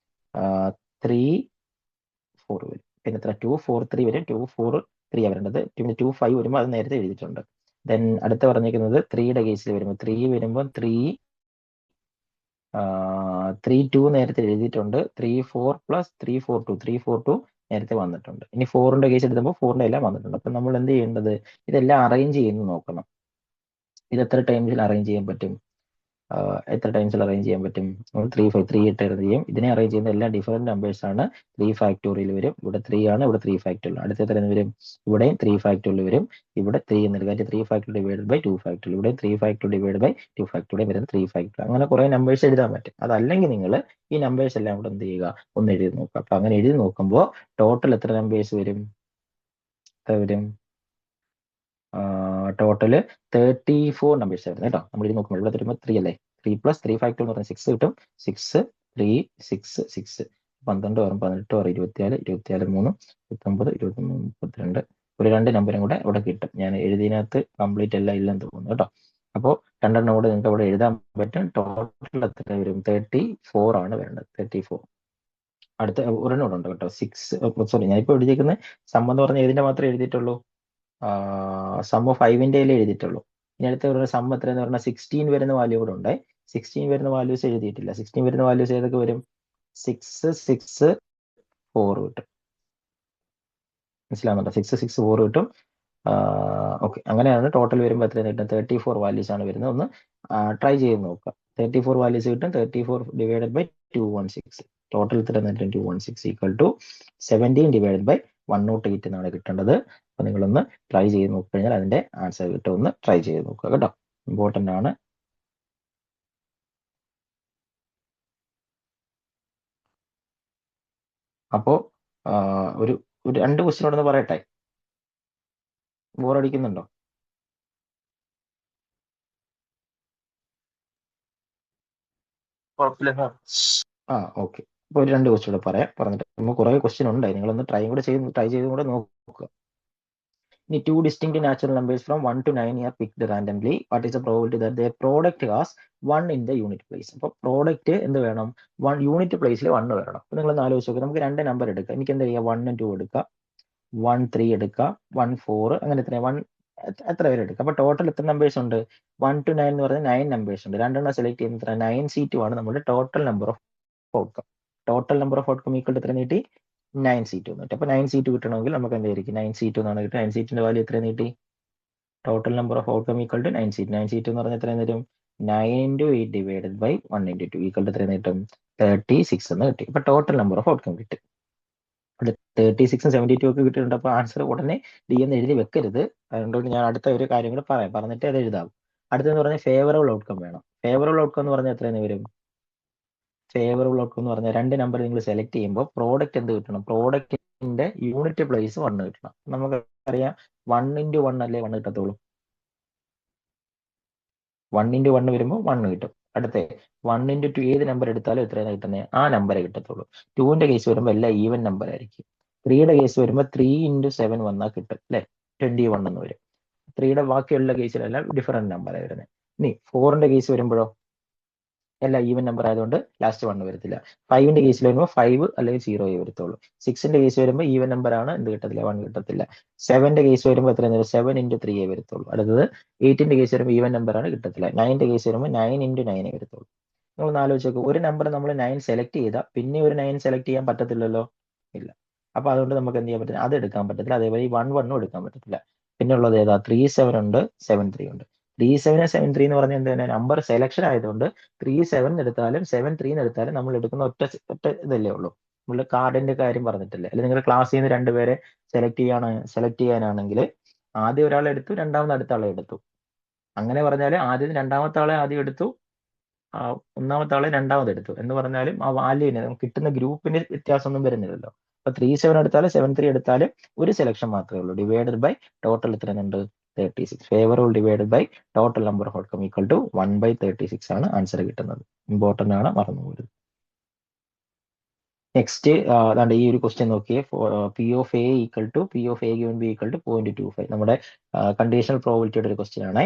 A: 3 4 വരും. പിന്നെ എത്ര? 2 4 3 വരും. 2 4 3 വരേണ്ടത്. പിന്നെ 2 5 വരുമ്പോൾ അത് നേരത്തെ എഴുതിയിട്ടുണ്ട്. ദെൻ അടുത്ത പറഞ്ഞിരിക്കുന്നത് 3യുടെ കേസിൽ വരുമ്പോൾ 3 വരുമ്പോൾ 3 3 2 നേരത്തെ എഴുതിയിട്ടുണ്ട്. 3 4 + 3 4 2 3 4 2 നേരത്തെ വന്നിട്ടുണ്ട്. ഇനി 4ന്റെ കേസ് എടുക്കുമ്പോൾ 4ന്റെ എല്ലാം വന്നിട്ടുണ്ട്. അപ്പൊ നമ്മൾ എന്ത് ചെയ്യേണ്ടത്? ഇതെല്ലാം അറേഞ്ച് ചെയ്യുന്നു നോക്കണം. ഇത് എത്ര ടൈംസിൽ അറേഞ്ച് ചെയ്യാൻ പറ്റും? എത്ര ടൈംസിൽ അറേഞ്ച് ചെയ്യാൻ പറ്റും? 3 5 3 ഇട്ട് അറേഞ്ച് ചെയ്യും. ഇതിനെ അറേഞ്ച് ചെയ്യുന്ന എല്ലാം ഡിഫറെന്റ് നമ്പേഴ്സ് ആണ്. 3 ഫാക്ടോറിയൽ വരും. ഇവിടെ 3 ആണ്, ഇവിടെ 3 ഫാക്ടോറിയൽ. അടുത്ത എത്ര വരും? ഇവിടെയും 3 ഫാക്ടോറിയൽ വരും. ഇവിടെ 3 എന്ന് എടുക്കുക. 3 ഫാക്ടോറിയൽ ഡിവൈഡഡ് ബൈ 2 ഫാക്ടോറിയൽ. ഇവിടെ 3 ഫാക്ടോറിയൽ ഡിവൈഡ് ബൈ 2 ഫാക്ടോറിയൽ വരുന്നത് 3 ഫാക്ടോറിയൽ. അങ്ങനെ കുറെ നമ്പേഴ്സ് എഴുതാൻ പറ്റും. അതല്ലെങ്കിൽ നിങ്ങൾ ഈ നമ്പേഴ്സ് എല്ലാം കൂടെ എന്ത് ചെയ്യുക? ഒന്ന് എഴുതി നോക്കുക. അപ്പൊ അങ്ങനെ എഴുതി നോക്കുമ്പോൾ ടോട്ടൽ എത്ര നമ്പേഴ്സ് വരും? എത്ര വരും? ടോട്ടല് 34 നമ്പേഴ്സ് ആയിരുന്നു കേട്ടോ. നമ്മൾ ഇത് നോക്കുമ്പോൾ ഇവിടെ വരുമ്പോൾ 3 അല്ലേ? 3 + 3 ഫാക്ടോറിയൽ എന്ന് പറഞ്ഞാൽ 6 കിട്ടും. 6 3 6 6 12 6 18 6 24 24 3 29 23 32 ഒരു 2 നമ്പറും കൂടെ ഇവിടെ കിട്ടും. ഞാൻ എഴുതിയതിനകത്ത് കംപ്ലീറ്റ് എല്ലാം ഇല്ലെന്ന് തോന്നുന്നു കേട്ടോ. അപ്പോൾ 2 എണ്ണം കൂടെ നിങ്ങൾക്ക് അവിടെ എഴുതാൻ പറ്റും. ടോട്ടൽ എത്ര വരും? 34 ആണ് വേണ്ടത്. 34. അടുത്ത ഒരെണ്ണം കൂടെ ഉണ്ട് കേട്ടോ. 6 സോറി, ഞാനിപ്പോൾ എഴുതിയിരിക്കുന്നത് സം എന്ന് പറഞ്ഞാൽ ഏതിന്റെ മാത്രമേ എഴുതിയിട്ടുള്ളൂ? Some of 5ന്റെ എഴുതിയിട്ടുള്ളൂ. ഇനി അടുത്ത വരുന്ന സം എത്രയെന്ന് പറഞ്ഞാൽ 16 വരുന്ന വാല്യൂ കൂടെ ഉണ്ട്. 16 വരുന്ന വാല്യൂസ് എഴുതിയിട്ടില്ല. 16 വരുന്ന വാല്യൂസ് ഏതൊക്കെ വരും? 6 6 4 കിട്ടും. മനസ്സിലാവുന്നുണ്ടോ? 6 6 4 കിട്ടും. ഓക്കെ, അങ്ങനെയാണ് ടോട്ടൽ വരുമ്പോൾ എത്രയാണ് കിട്ടും? 34 വാല്യൂസ് ആണ് വരുന്നത്. ഒന്ന് ട്രൈ ചെയ്ത് നോക്കുക. 34 വാല്യൂസ് കിട്ടും. 34 ഡിവൈഡഡ് ബൈ 216. ടോട്ടൽ എത്ര? 216 = 17 ഡിവൈഡഡ് ബൈ 108 എന്നാണ് കിട്ടേണ്ടത്. അപ്പൊ നിങ്ങളൊന്ന് ട്രൈ ചെയ്ത് നോക്കിക്കഴിഞ്ഞാൽ അതിന്റെ ആൻസർ കിട്ടും. ഒന്ന് ട്രൈ ചെയ്ത് നോക്കുക കേട്ടോ. ഇമ്പോർട്ടന്റ് ആണ്. അപ്പോ ഒരു 2 ക്വസ്റ്റ്യൻ ഉണ്ടെന്ന് പറയട്ടെ. ബോറടിക്കുന്നുണ്ടോ? കുഴപ്പമില്ല. ഓക്കെ. ഇപ്പോൾ ഒരു 2 ക്വസ്റ്റ്യൻ കൂടെ പറയാം. പറഞ്ഞിട്ട് നമുക്ക് കുറേ ക്വസ്റ്റ്യൻ ഉണ്ട്, നിങ്ങളൊന്ന് ട്രൈ ചെയ്തും കൂടെ നോക്കുക. ഇനി 2 distinct natural numbers from 1 to 9 are picked randomly. What is the probability that their product has 1 in the unit place? അപ്പോൾ പ്രോഡക്റ്റ് എന്ത് വേണം? 1 യൂണിറ്റ് പ്ലേസിൽ 1 വരണം. അപ്പോൾ നിങ്ങൾ ആലോചിച്ച് നോക്കുക, നമുക്ക് 2 നമ്പർ എടുക്കാം. എനിക്ക് എന്താ ചെയ്യുക? 1 2 എടുക്കാം, 1 3 എടുക്കാം, 1 4, അങ്ങനെ എത്ര 1 എത്ര പേര് എടുക്കാം. അപ്പോൾ ടോട്ടൽ എത്ര നമ്പേഴ്സ് ഉണ്ട്? 1 to 9 എന്ന് പറഞ്ഞാൽ 9 നമ്പേഴ്സ് ഉണ്ട്. 2 സെലക്ട് ചെയ്യുന്ന എത്ര? 9 C2 ആണ് നമ്മുടെ total number of outcome. Total number of outcome equal എത്ര നീട്ടി? 9 C2 എന്നിട്ട്. അപ്പോൾ 9 C2 കിട്ടണമെങ്കിൽ നമുക്ക് എന്തായിരിക്കും? 9 C2 എന്നാണ് കിട്ടുക. 9 C2ന്റെ വാല്യൂ എത്ര നീട്ടി? Total number of outcome equal to 9 C2. 9 C2 എന്ന് പറഞ്ഞാൽ എത്ര തരും? 9 into 8 divided by 1 into 2 equal to എത്ര കിട്ടും? 36 എന്ന് കിട്ടി. അപ്പോൾ ടോട്ടൽ നമ്പർ ഓഫ് ഔട്ട്കം കിട്ടി. 36ഉം 72 ഒക്കെ കിട്ടിയിട്ടുണ്ട്. അപ്പോൾ ആൻസർ ഉടനെ ഡി എന്ന് എഴുതി വെക്കരുത്. അതുകൊണ്ട് ഞാൻ അടുത്ത ഒരു കാര്യം കൂടെ പറയാം, പറഞ്ഞിട്ട് അത് എഴുതാം. അടുത്തെന്ന് പറഞ്ഞാൽ ഫേവറബിൾ ഔട്ട്കം വേണം. ഫേവറബിൾ ഔട്ട്കം എന്ന് പറഞ്ഞാൽ എത്രയെന്ന് വരും? ഫേവറബിൾ ഔട്ട്കം എന്ന് പറഞ്ഞാൽ 2 നമ്പർ നിങ്ങൾ സെലക്ട് ചെയ്യുമ്പോൾ പ്രോഡക്റ്റ് എന്ത് കിട്ടണം? പ്രോഡക്റ്റിന്റെ യൂണിറ്റ് പ്ലേസ് 1 കിട്ടണം. നമുക്കറിയാം 1 into 1 അല്ലേ 1 കിട്ടത്തുള്ളൂ. 1 into 1 വരുമ്പോൾ 1 കിട്ടും. അടുത്ത 1 into 2 ഏത് നമ്പർ എടുത്താലും എത്രയാണ് കിട്ടുന്നത്? ആ നമ്പറെ കിട്ടത്തുള്ളൂ. 2ന്റെ കേസ് വരുമ്പോൾ എല്ലാം ഈവൻ നമ്പർ ആയിരിക്കും. 3യുടെ കേസ് വരുമ്പോൾ 3 into 7 വന്നാൽ കിട്ടും അല്ലെ, 21 എന്ന് വരും. 3യുടെ ബാക്കിയുള്ള കേസിലെല്ലാം ഡിഫറെന്റ് നമ്പർ വരുന്നത്. ഇനി 4ന്റെ കേസ് വരുമ്പോഴോ എല്ലാം ഈവൻ നമ്പർ ആയതുകൊണ്ട് ലാസ്റ്റ് 1 വരത്തില്ല. 5ന്റെ കേസിൽ വരുമ്പോൾ 5 അല്ലെങ്കിൽ 0 വരത്തുള്ളൂ. 6ന്റെ കേസ് വരുമ്പോൾ ഈവൻ നമ്പർ ആണ്, എന്ത് കിട്ടത്തില്ല? 1 കിട്ടത്തില്ല. 7ന്റെ കേസ് വരുമ്പോൾ എത്ര? 7 into 3 വരത്തുള്ളൂ. അടുത്തത് 8ന്റെ കേസ് വരുമ്പോൾ ഈവൻ നമ്പർ ആണ്, കിട്ടത്തില്ല. 9ന്റെ കേസ് വരുമ്പോൾ 9 into 9 വരത്തുള്ളൂ. നമ്മളൊന്ന് ആലോചിച്ച് നോക്കുക, ഒരു നമ്പർ നമ്മൾ 9 സെലക്ട് ചെയ്താൽ പിന്നെ ഒരു 9 സെലക്ട് ചെയ്യാൻ പറ്റത്തില്ലല്ലോ, ഇല്ല. അപ്പൊ അതുകൊണ്ട് നമുക്ക് എന്ത് ചെയ്യാൻ പറ്റില്ല? അത് എടുക്കാൻ പറ്റത്തില്ല. അതേപോലെ ഈ 1 1 എടുക്കാൻ പറ്റത്തില്ല. പിന്നെ ഉള്ളത് ഏതാ? 3 7 ഉണ്ട്, 7 3 ഉണ്ട്. 3 7 7 3 എന്ന് പറഞ്ഞാൽ എന്താണ്? നമ്പർ സെലക്ഷൻ ആയതുകൊണ്ട് 3 7 എടുത്താലും 7 3 എടുത്താലും നമ്മൾ എടുക്കുന്ന ഒറ്റ ഇതല്ലേ ഉള്ളൂ. നമ്മൾ കാർഡിന്റെ കാര്യം പറഞ്ഞിട്ടില്ലേ? അല്ലെങ്കിൽ നിങ്ങളുടെ ക്ലാസ്സിൽ നിന്ന് 2 പേരെ സെലക്ട് ചെയ്യാനാണെങ്കിൽ ആദ്യം ഒരാളെ എടുത്തു, രണ്ടാമത് അടുത്ത ആളെ എടുത്തു. അങ്ങനെ പറഞ്ഞാൽ ആദ്യം രണ്ടാമത്തെ ആളെ ആദ്യം എടുത്തു, ഒന്നാമത്തെ ആളെ രണ്ടാമത് എടുത്തു എന്ന് പറഞ്ഞാലും ആ വാല്യൂവിന് നമുക്ക് കിട്ടുന്ന ഗ്രൂപ്പിന് വ്യത്യാസമൊന്നും വരുന്നില്ലല്ലോ. അപ്പൊ 3 7 എടുത്താലും 7 3 എടുത്താലും ഒരു സെലക്ഷൻ മാത്രമേ ഉള്ളൂ. ഡിവൈഡഡ് ബൈ ടോട്ടൽ എത്രയുണ്ട്? 36. Favourable divided by total number of outcome equal to 1/36 ആണ് ആൻസർ കിട്ടുന്നത്. ഇമ്പോർട്ടന്റ് ആണ്, മറന്നുപോകരുത്. നെക്സ്റ്റ് അതാണ്ട് ഈ ഒരു ക്വസ്റ്റ്യൻ നോക്കിയേ. P of A equal to P of A given B equal to 0.25. നമ്മുടെ കണ്ടീഷണൽ പ്രോബിലിറ്റിയുടെ ഒരു ക്വസ്റ്റ്യൻ ആണ്.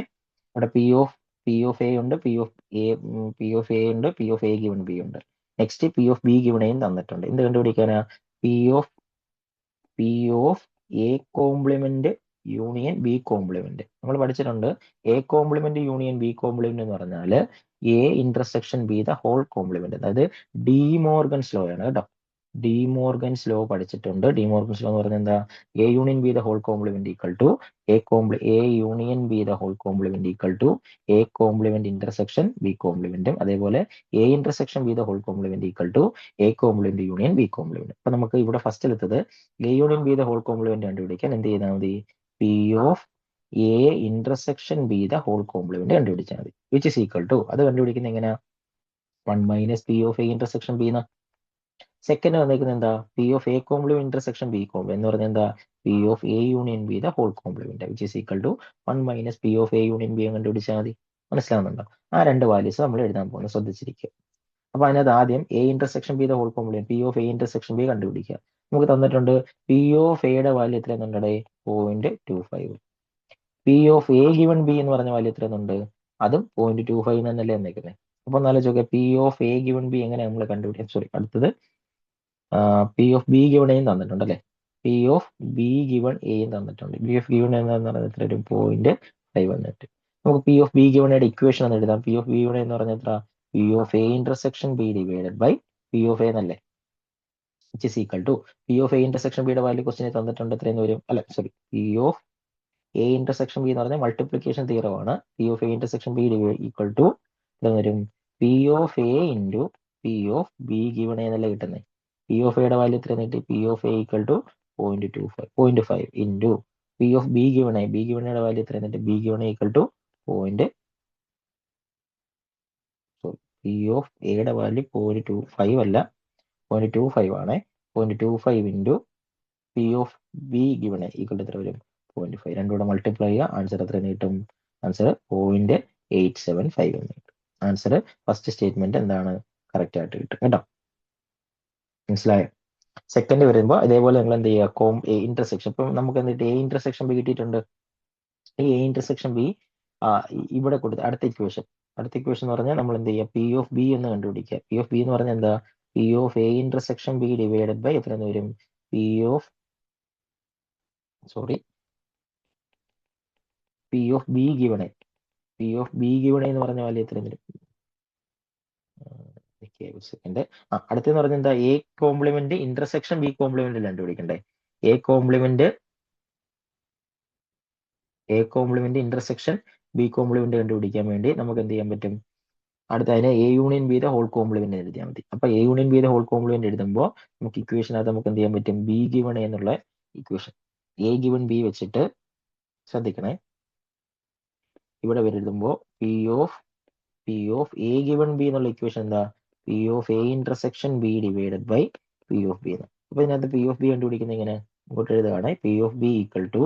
A: അവിടെ പി ഓഫ് എ ഉണ്ട്, പി ഓഫ് എ ഉണ്ട്, P of A given B ഉണ്ട്. Next P of B given എയും തന്നിട്ടുണ്ട്. എന്ത് കണ്ടുപിടിക്കാനാ? P of A complement union B complement. നമ്മൾ പഠിച്ചിട്ടുണ്ട് A complement union B complement എന്ന് പറഞ്ഞാൽ A intersection B the whole complement. അതായത് ഡി മോർഗൻസ് ലോ ആണ് കേട്ടോ. ഡി മോർഗൻസ് ലോ പഠിച്ചിട്ടുണ്ട്. ഡി മോർഗൻസ് ലോ എന്ന് പറഞ്ഞാൽ എന്താ? A union B the whole complement equal to A union B the whole complement equal to A complement intersection B കോംപ്ലിമെന്റും, അതേപോലെ A intersection B the whole complement equal to A complement union B complement. അപ്പൊ നമുക്ക് ഇവിടെ ഫസ്റ്റിലെത്തത് A union B the whole complement കണ്ടുപിടിക്കാൻ എന്ത് ചെയ്താൽ മതി? P of A intersection B the whole complement കണ്ടുപിടിച്ചാൽ മതി. വിച്ച് ഇസ് ഈക്വൽ ടു, അത് കണ്ടുപിടിക്കുന്നത് എങ്ങനെയാ? 1 minus P of A intersection B എന്നാ. സെക്കൻഡ് വന്നിരിക്കുന്നത് എന്താ? P of A complement intersection B complement എന്ന് പറഞ്ഞാൽ എന്താ? P of A union B the whole complement which is equal to 1 minus P of A union B കണ്ടുപിടിച്ചാൽ മതി. മനസ്സിലാവുന്നുണ്ടോ? ആ 2 വാല്യൂസ് നമ്മൾ എഴുതാൻ പോകുന്നത്, ശ്രദ്ധിച്ചിരിക്കുക. അപ്പൊ അതിനകത്ത് ആദ്യം A intersection B the whole complement, P of A intersection B കണ്ടുപിടിക്കുക. നമുക്ക് തന്നിട്ടുണ്ട് പി ഓഫ് എയുടെ വാല്യൂ എത്രയെന്നുണ്ടേ? 0.25. P of A given B എന്ന് പറഞ്ഞ വാല്യൂ എത്രയെന്നുണ്ട്? അതും 0.25 എന്നല്ലേ വന്നേക്കുന്നത്. അപ്പൊ എന്നാലും ചോദിക്കുക P of A given B എങ്ങനെ നമ്മൾ കണ്ടുപിടിക്കാം? സോറി, അടുത്തത് പി ഓഫ് ബി ഗിവൺ എയും തന്നിട്ടുണ്ട് അല്ലെ. പി ഓഫ് ബി ഗിവൺ എയും തന്നിട്ടുണ്ട്. ബി ഓഫ് ഗിവൺ എന്ന് പറഞ്ഞാൽ എത്ര വരും? 0.5 വന്നിട്ട്. നമുക്ക് പി ഓഫ് ബി ഗിവൺ എയുടെ ഇക്വേഷൻ എന്ന് എഴുതാം. പി ഓഫ് ബി ഗിവൺ എന്ന് പറഞ്ഞാൽ എത്ര? P of A intersection B divided by P of A എന്നല്ലേ, which is equal to P of A intersection ബിയുടെ വാല്യൂ ക്വസ്റ്റിനെ തന്നിട്ടുണ്ട്. എത്രയെന്ന് വരും? അല്ല sorry, P of A intersection B എന്ന് പറഞ്ഞാൽ മൾട്ടിപ്ലിക്കേഷൻ തിയറം ആണ്. P of A intersection B equal to എത്ര വരും? P of A into P of B given A എന്നല്ലേ കിട്ടുന്നത്. പി ഓഫ് എയുടെ വാല്യൂ എത്ര കിട്ടി? P of A equal to 0.5 into P of B given A, B given എയുടെ value എത്ര കിട്ടി? B given A equal to P of എയുടെ value 0.25 അല്ല 0.25 ആണ്. 0.25 into P of B given A equal to എത്ര വരും? 0.5. രണ്ടും കൂടെ മൾട്ടിപ്ലൈ ചെയ്യുക. ആൻസർ എത്ര കിട്ടും? ആൻസർ 0.875 എന്ന് കിട്ടും. ആൻസർ ഫസ്റ്റ് സ്റ്റേറ്റ്മെന്റ് എന്താണ്? കറക്റ്റ് ആയിട്ട് കിട്ടും കേട്ടോ. മനസ്സിലായോ? സെക്കൻഡ് വരുമ്പോൾ ഇതേപോലെ നിങ്ങൾ എന്ത് ചെയ്യുക, എ ഇന്റർസെക്ഷൻ. ഇപ്പം നമുക്ക് എന്തിട്ട് എ ഇന്റർസെക്ഷൻ ബി കിട്ടിയിട്ടുണ്ട്. ഈ എ ഇന്റർസെക്ഷൻ ബി ഇവിടെ കൊടുത്ത് അടുത്ത ഇക്വേഷൻ എന്ന് പറഞ്ഞാൽ നമ്മൾ എന്ത് ചെയ്യുക, പി ഓഫ് ബി എന്ന് കണ്ടുപിടിക്കുക. പി ഓഫ് ബി എന്ന് പറഞ്ഞാൽ എന്താ, P of A intersection B divided by എത്ര വരും, P of B given A. P of B given എന്ന് പറഞ്ഞ വാല്യൂ എത്ര വരും, സെക്കൻഡ്. അടുത്തെന്ന് പറഞ്ഞാൽ എന്താ, A complement intersection B complement കണ്ടുപിടിക്കണ്ടേ. A complement intersection B complement കണ്ടുപിടിക്കാൻ വേണ്ടി നമുക്ക് എന്ത് ചെയ്യാൻ പറ്റും, അടുത്ത അതിനെ A union B the whole complement എഴുതിയാൽ മതി. അപ്പൊ A union B the whole complement എഴുതുമ്പോൾ നമുക്ക് ഇക്വേഷനകത്ത് നമുക്ക് എന്ത് ചെയ്യാൻ പറ്റും, ബി ഗിവൺ എ എന്നുള്ള ഇക്വേഷൻ, എ ഗിവൺ ബി വെച്ചിട്ട് ശ്രദ്ധിക്കണേ, ഇവിടെ എഴുതുമ്പോൾ P of A given B എന്നുള്ള ഇക്വേഷൻ എന്താ, P of A intersection B divided by P of B എന്ന്. അപ്പൊ ഇതിനകത്ത് പി ഓഫ് ബി കണ്ടുപിടിക്കുന്നത് ഇങ്ങനെ ഇങ്ങോട്ട് എഴുതുകയാണ്, P of B equal to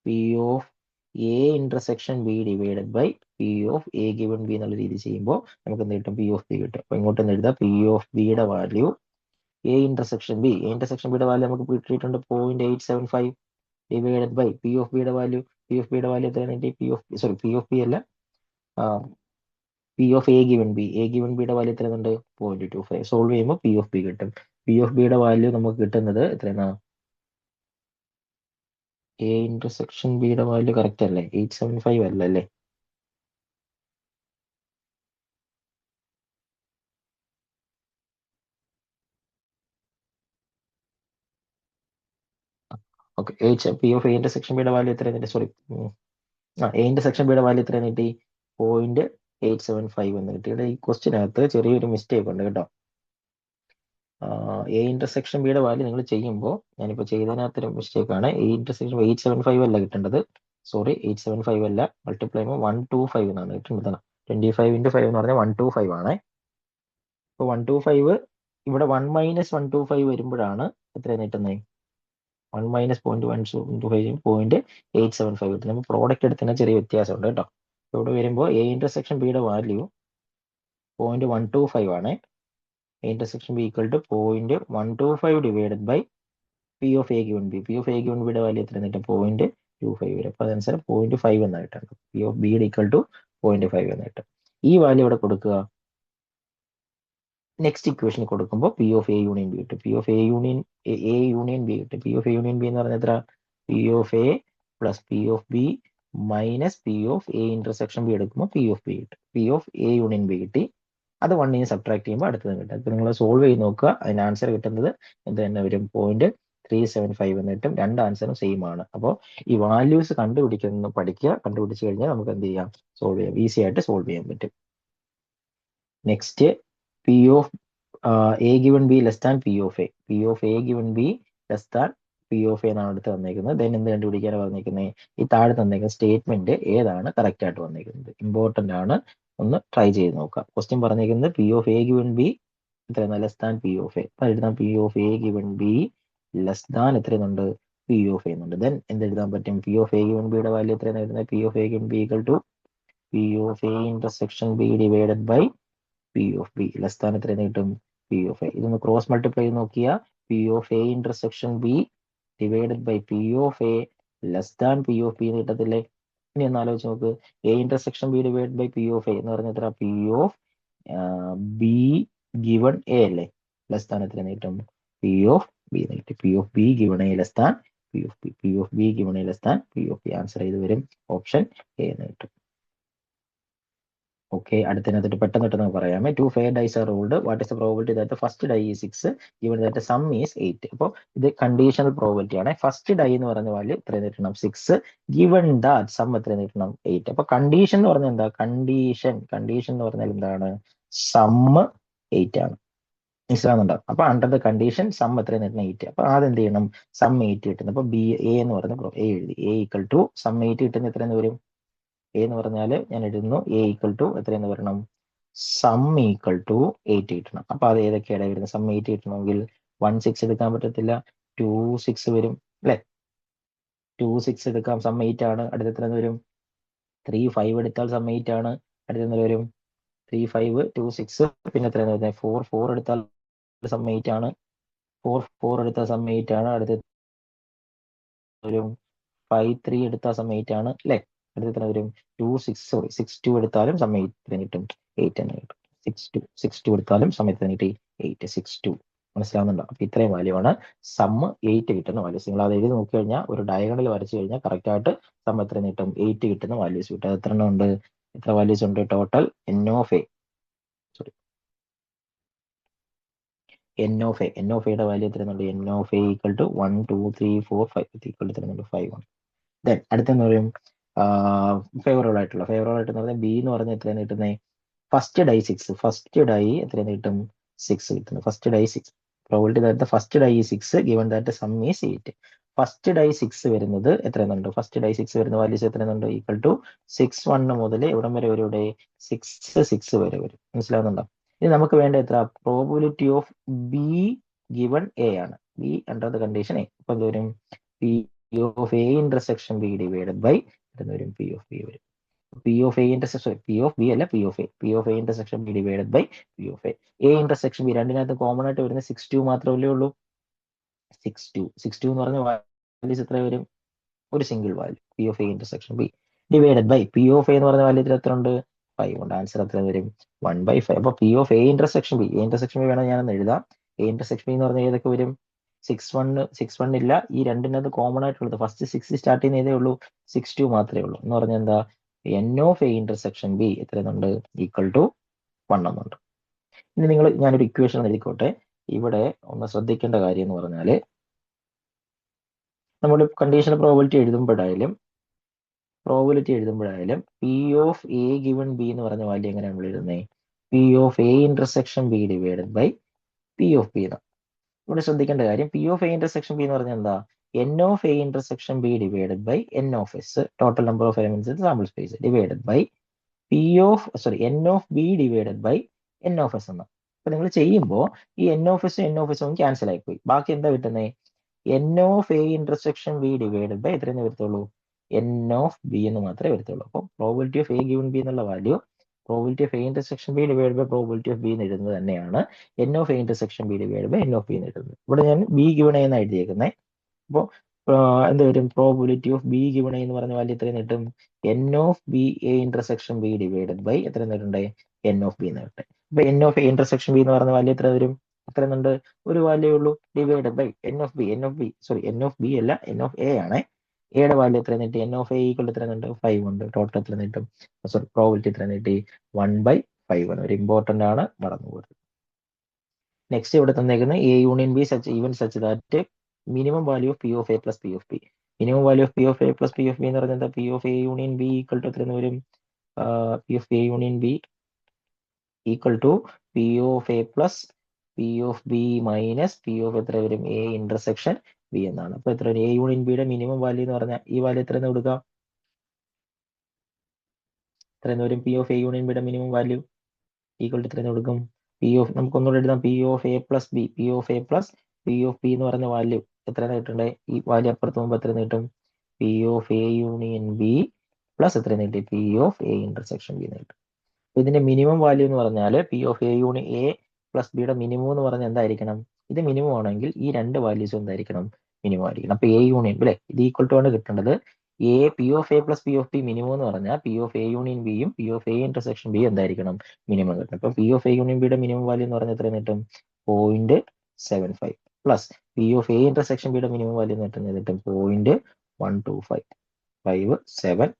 A: P of A intersection B divided by P of A given B എന്നുള്ള രീതി ചെയ്യുമ്പോൾ നമുക്ക് എന്ത് കിട്ടും, പി ഓഫ് ബി കിട്ടും. അപ്പൊ ഇങ്ങോട്ട് എഴുതാം, പി ഓഫ് ബിയുടെ വാല്യൂ എ ഇന്റർസെക്ഷൻ ബിയുടെ വാല്യൂ നമുക്ക് കിട്ടിയിട്ടുണ്ട് 0.875 ഡിവൈഡഡ് ബൈ പി ഓഫ് ബിയുടെ വാല്യൂ എത്രയാണ്, പി ഓഫ് ബി അല്ല, പി ഓഫ് എ ഗിവൺ ബിയുടെ വാല്യൂ എത്രയുണ്ട്, 0.25. സോൾവ് ചെയ്യുമ്പോൾ പി ഓഫ് ബി കിട്ടും. പി ഓഫ് ബിയുടെ വാല്യൂ നമുക്ക് കിട്ടുന്നത് എത്രയാണ്, എ ഇന്റർസെക്ഷൻ ബിയുടെ വാല്യൂ കറക്റ്റ് അല്ലേ, 875 അല്ല അല്ലേ. Okay, P of A intersection ബിയുടെ വാല്യൂ എത്രയാണ്, എ ഇന്റർസെക്ഷൻ ബിയുടെ വാല്യൂ എത്രയാണ് കിട്ടി, 0.875 എന്ന് കിട്ടി. ഇവിടെ ഈ ക്വസ്റ്റിനകത്ത് ചെറിയൊരു മിസ്റ്റേക്ക് ഉണ്ട് കേട്ടോ. എ ഇന്റർസെക്ഷൻ ബിയുടെ വാല്യൂ നിങ്ങൾ ചെയ്യുമ്പോൾ, ഞാനിപ്പോൾ ചെയ്തതിനകത്തൊരു മിസ്റ്റേക്ക് ആണ്. എ ഇന്റർസെക്ഷൻ 875 അല്ല കിട്ടേണ്ടത്, 875 അല്ല, മൾട്ടിപ്ലൈ ചെയ്യുമ്പോൾ 125 എന്നാണ് കിട്ടേണ്ടത്. 25 × 5 എന്ന് പറഞ്ഞാൽ 125 ആണ്. അപ്പോൾ 125 ഇവിടെ 1 - 125 വരുമ്പോഴാണ് എത്രയാണ് കിട്ടുന്നത്, 1 - 0.125 0.875 കിട്ടും. നമ്മൾ പ്രോഡക്റ്റ് എടുത്തതിന് ചെറിയ വ്യത്യാസമുണ്ട് കേട്ടോ. ഇവിടെ വരുമ്പോൾ എ ഇന്റർസെക്ഷൻ ബിയുടെ വാല്യൂ 0.125 ആണ്. Intersection B equal to 0.125 divided by P of A given ബിയുടെ വാല്യൂ എത്ര എന്നിട്ട് 0.25 വരും. അപ്പൊ അതനുസരിച്ച് 0.5 എന്ന് കിട്ടും. പി ഓഫ് ബിയുടെ ഈക്വൽ ടു 0.5 എന്ന് കിട്ടും. ഈ വാല്യൂ ഇവിടെ കൊടുക്കുക, നെക്സ്റ്റ് ഇക്വേഷൻ കൊടുക്കുമ്പോൾ P of A union B കിട്ടും. P of A union B കിട്ടും. P of A union B എന്ന് പറഞ്ഞാൽ എത്ര, P of A plus P of B minus P of A intersection B എടുക്കുമ്പോൾ P of B കിട്ടും. P of A union B കിട്ടി. അത് 1 subtract ചെയ്യുമ്പോൾ അടുത്തത് കിട്ടും. ഇപ്പൊ നിങ്ങൾ സോൾവ് ചെയ്ത് നോക്കുക, അതിന് ആൻസർ കിട്ടുന്നത് എന്ത് തന്നെ വരും, 0.375 എന്ന് കിട്ടും. രണ്ട് ആൻസറും സെയിം ആണ്. അപ്പോൾ ഈ വാല്യൂസ് കണ്ടുപിടിക്കുന്നത് പഠിക്കുക. കണ്ടുപിടിച്ച് കഴിഞ്ഞാൽ നമുക്ക് എന്ത് ചെയ്യാം, സോൾവ് ചെയ്യാം, ഈസി ആയിട്ട് സോൾവ് ചെയ്യാൻ പറ്റും. Next, P of A given B less than P of A. P of A given B less than P of A എന്നാണ് അടുത്ത് വന്നേക്കുന്നത്. ദെൻ എന്ത് കണ്ടുപിടിക്കാനാണ് പറഞ്ഞേക്കുന്നത്, ഈ താഴെ തന്നേക്കുന്ന സ്റ്റേറ്റ്മെന്റ് ഏതാണ് കറക്റ്റ് ആയിട്ട് വന്നേക്കുന്നത്, ഇമ്പോർട്ടന്റ് ആണ്, ഒന്ന് ട്രൈ ചെയ്ത് നോക്കാം. ക്വസ്റ്റ്യൻ പറഞ്ഞേക്കുന്നത് P of A given B എത്രയാണ്, less than P of A. അപ്പൊ എഴുതാം, P of A given B less than എത്രയുണ്ട്, പി ഓഫ് എ എന്നുണ്ട്. ദെൻ എന്ത് എഴുതാൻ പറ്റും, പി ഓഫ് എ ഗിവൺ ബിയുടെ വാല്യൂ എത്രയാണ് എഴുതുന്നത്, P of A given B equal to P of A intersection B divided by P of B less than എത്രയാണ് കിട്ടും, പി ഓഫ് എ. ഇതൊന്ന് ക്രോസ് മൾട്ടിപ്ലൈ ചെയ്ത് നോക്കിയാൽ P of A intersection B divided by P of A less than P of B എന്ന് കിട്ടത്തില്ലേ. ഇനി ഒന്ന് ആലോചിച്ച് നോക്ക്, A intersection B divide by P of A എന്ന് പറഞ്ഞാൽ എത്ര, P of B given A അല്ലേ, ലെസ് ദാൻ എത്ര കിട്ടും, പി ഓഫ് ബി എന്ന് കിട്ടും. P of B given A less than P of B. P of B given A less than P of B. Answer ചെയ്ത് വരും option A എന്ന് കിട്ടും. Okay, അടുത്തതിനകത്ത് പെട്ടെന്ന് പറയാമേ. 2 fair dice are rolled. What is the probability that the first die is 6 given that the sum is 8? അപ്പോൾ ഇത് conditional probability ആണ്. First dye എന്ന് പറഞ്ഞ വാല്യൂ എത്ര കിട്ടണം, 6, ഗിവൺ ദാറ്റ് സം എത്ര കിട്ടണം, 8. അപ്പൊ കണ്ടീഷൻ എന്ന് പറഞ്ഞാൽ എന്താ, കണ്ടീഷൻ എന്ന് പറഞ്ഞാൽ എന്താണ്, സം 8 ആണ്. മനസ്സിലാവുന്നുണ്ടോ? അപ്പൊ അണ്ടർ ദ കണ്ടീഷൻ സം എത്ര കിട്ടണം, 8. അപ്പൊ ആദ്യം എന്ത് ചെയ്യണം, സം 8 കിട്ടുന്നത്. അപ്പൊ ബി എ എന്ന് പറഞ്ഞ എ എഴുതി, എ ഈക്വൽ ടു സം 8 കിട്ടുന്ന എത്ര വരും, എ എന്ന് പറഞ്ഞാൽ ഞാൻ എഴുതുന്നു, എ ഈക്വൽ ടു എത്രയെന്ന് പറയണം, സം ഈക്വൽ ടു 8 കിട്ടണം. അപ്പൊ അത് ഏതൊക്കെയാണ് വരുന്നത്, സം 8 കിട്ടണമെങ്കിൽ 1 6 എടുക്കാൻ പറ്റത്തില്ല, 2 6 വരും അല്ലെ, 2 6 എടുക്കാം, സം 8 ആണ്. അടുത്ത എത്ര വരും, 3 5 എടുത്താൽ സം 8 ആണ്. അടുത്ത എത്ര വരും, 3 5 2 6, പിന്നെ എത്ര വരുന്നത്, 4 4 എടുത്താൽ സം 8 ആണ്. 4 എടുത്ത സം 8 ആണ്. അടുത്ത ഒരു 5 3 എടുത്താൽ സം 8 ആണ് അല്ലേ? അടുത്ത എത്ര വരും? 2 6 സോറി 6 2 എടുത്താലും സം 8 കിട്ടും, 8 തന്നെ കിട്ടും. 6 2 എടുത്താലും സം എത്ര കിട്ടി? 8 6 2. മനസ്സിലാവുന്നുണ്ടോ? അപ്പൊ ഇത്രയും വാല്യൂ ആണ് സം 8 കിട്ടുന്ന വാല്യൂസ്. നിങ്ങൾ അത് എഴുതി നോക്കി കഴിഞ്ഞാൽ ഒരു ഡയഗണൽ വരച്ചു കഴിഞ്ഞാൽ കറക്റ്റ് ആയിട്ട് സം എത്ര കിട്ടും? 8 കിട്ടുന്ന വാല്യൂസ് കിട്ടും. അത് എത്ര എണ്ണം ഉണ്ട്? എത്ര വാല്യൂസ് ഉണ്ട് total? N of A sorry N of എയുടെ വാല്യൂ എത്രയുണ്ട്? N of A equal to 1 2 3 4 5 equal to എത്രയുണ്ട്? 5 ആണ്. ദെൻ അടുത്തെന്ന് പറയും ഫേവറബിൾ ആയിട്ടുള്ള പറഞ്ഞാൽ ബി എന്ന് പറഞ്ഞാൽ എത്രയാണ് കിട്ടുന്നത്? ഫസ്റ്റ് ഡൈ 6, ഫസ്റ്റ് ഡൈ എത്രയാണ് കിട്ടും? 6 കിട്ടുന്നത്. First die 6 probability that first die 6 given that sum is 8. First die 6 വരുന്നത് എത്രയുണ്ട്? ഫസ്റ്റ് ഡൈ 6 വരുന്ന വാല്യൂസ് എത്രയുണ്ട്? ഈക്വൽ ടു 6 1 മുതൽ എവിടം വരെ വരും? ഇവിടെ 6 6 വരെ വരും. മനസ്സിലാവുന്നുണ്ടോ? ഇനി നമുക്ക് വേണ്ട എത്ര? Probability of B given A ആണ്. B under the condition A. അപ്പൊ എന്ത് വരും? P of A intersection B divided by എന്ന് വരും? പി ഓഫ് ബി വരും. P of A intersection P of B അല്ല, P of A intersection B divided by P of A intersection B. രണ്ടിനകത്ത് common ആയിട്ട് വരുന്ന 6 2 മാത്രമല്ലേ ഉള്ളൂ. 6 2 എന്ന് പറഞ്ഞ വാല്യൂസ് എത്ര വരും? ഒരു single value P of A intersection B divided by P of A എന്ന് പറഞ്ഞ വാല്യൂ എത്ര ഉണ്ട്? 5 ഉണ്ട്. ആൻസർ എത്ര വരും? 1/5. അപ്പൊ P of A intersection B വേണം ഞാനൊന്ന് എഴുതാം. എ ഇന്റർസെക്ഷൻ ബി എന്ന് പറഞ്ഞാൽ ഏതൊക്കെ വരും? 6 1 ഇല്ല. ഈ രണ്ടിനകത്ത് കോമൺ ആയിട്ടുള്ളത് ഫസ്റ്റ് 6 സ്റ്റാർട്ട് ചെയ്യുന്ന ഏതേ ഉള്ളൂ? 6 2 മാത്രമേ ഉള്ളൂ. എന്ന് പറഞ്ഞാൽ എന്താ? N of A intersection B എത്രയുണ്ട്? ഈക്വൽ ടു 1 എന്നുണ്ട്. ഇനി ഞാനൊരു ഇക്വേഷൻ എഴുതിക്കോട്ടെ. ഇവിടെ ഒന്ന് ശ്രദ്ധിക്കേണ്ട കാര്യം എന്ന് പറഞ്ഞാല് നമ്മൾ കണ്ടീഷണൽ പ്രോബിലിറ്റി എഴുതുമ്പോഴായാലും P of A given B എന്ന് പറഞ്ഞ വാല്യൂ എങ്ങനെയാണ് നമ്മൾ എഴുതുന്നത്? P of A intersection B divided by P of B. ഇവിടെ ശ്രദ്ധിക്കേണ്ട കാര്യം P of A intersection B എന്ന് പറഞ്ഞാൽ എന്താ? N of A intersection B divided by N of S total number of elements in sample space divided by N of B divided by N of S എന്ന്. അപ്പൊ നിങ്ങൾ ചെയ്യുമ്പോൾ ഈ N of എസും cancel ആയിപ്പോയി. ബാക്കി എന്താ കിട്ടുന്നത്? N of A intersection B divided by എത്രയെന്ന് വരത്തുള്ളൂ? എൻ ഓഫ് ബി എന്ന് മാത്രമേ വരത്തുള്ളൂ. അപ്പോൾ probability of A given B എന്നുള്ള value probability of A intersection B divide by probability of B എന്ന് എഴുതുന്നത് തന്നെയാണ് N of A intersection B divide by N of B എന്ന് എഴുതുന്നത്. ഇവിടെ ഞാൻ ബി ഗിവൺ എന്ന് എഴുതിയേക്കുന്നത്. അപ്പോൾ എന്ത് വരും? പ്രോബിലിറ്റി ഓഫ് ബി ഗിവൺ എന്ന് പറഞ്ഞ വാല്യൂ എത്രയും കിട്ടും? N of B A intersection B divided by എത്ര നേരിട്ടുണ്ട്? എൻ ഓഫ് ബി എന്ന് കിട്ടും. അപ്പൊ n of A intersection B എന്ന് പറഞ്ഞ വാല്യൂ എത്ര വരും? എത്ര എന്നുണ്ട്? ഒരു വാല്യൂ ഉള്ളൂ, divided by N of B അല്ല, എൻ ഓഫ് എ ആണ്. എയുടെ വാല്യൂ എത്ര നീട്ടി? എൻ ഓഫ് എ ഈക്വൽ എത്ര ഉണ്ട്? 5 ഉണ്ട്. ടോട്ടൽ എത്ര നീട്ടും? പ്രോബിലിറ്റി എത്ര നീട്ടി? 1/5 ആണ്. ഒരു ഇമ്പോർട്ടന്റ് ആണ്, മറന്നുപോകരുത്. നെക്സ്റ്റ് ഇവിടെ തന്നേക്കുന്നത് A union B such that minimum value of P of A plus P of B. Minimum value of P of A plus P of B എന്ന് പറഞ്ഞാൽ എന്താ? P of A union B equal to എത്ര വരും? P of A union B equal to P of A plus P of B minus P of എത്ര വരും? A intersection B എന്നാണ്. അപ്പൊ എത്ര? എ യൂണിയൻ ബിയുടെ മിനിമം വാല്യൂ എന്ന് പറഞ്ഞാൽ ഈ വാല്യൂ എത്ര കൊടുക്കാം? എത്ര വരും? പി ഓഫ് എ യൂണിയൻ ബിയുടെ മിനിമം വാല്യൂ ഈക്വൽ ടു എത്ര കൊടുക്കും? നമുക്കൊന്നുകൂടെ എഴുതാം. P of A plus B P of A plus P of B എന്ന് പറഞ്ഞ വാല്യൂ എത്ര കിട്ടണ്ടേ? ഈ വാല്യൂ അപ്പുറത്ത് പോകുമ്പോൾ എത്ര കിട്ടും? P of A union B plus എത്ര കിട്ടി? P of A intersection B എന്ന് കിട്ടും. ഇതിന്റെ മിനിമം വാല്യൂ എന്ന് പറഞ്ഞാൽ P of A union A plus ബിയുടെ മിനിമം എന്ന് പറഞ്ഞാൽ എന്തായിരിക്കണം? ഇത് മിനിമം ആണെങ്കിൽ ഈ രണ്ട് വാല്യൂസും എന്തായിരിക്കണം? മിനിമം ആയിരിക്കണം. അപ്പൊ എ യൂണിയൻ അല്ലെ, ഇത് ഈക്വൽ ടു ആണ് കിട്ടേണ്ടത്. P of A plus P of B minimum എന്ന് പറഞ്ഞാൽ പി ഓഫ് എ യൂണിയൻ ബിയും P of A intersection B എന്തായിരിക്കണം? മിനിമം കിട്ടും. അപ്പൊ പി ഓഫ് എ യൂണിയൻ ബിയുടെ മിനിമം വാല്യൂ എന്ന് പറഞ്ഞാൽ എത്ര കിട്ടും? 0.75 plus P of A intersection ബിയുടെ മിനിമം വാല്യൂ എന്ന് കിട്ടും 0.125 578.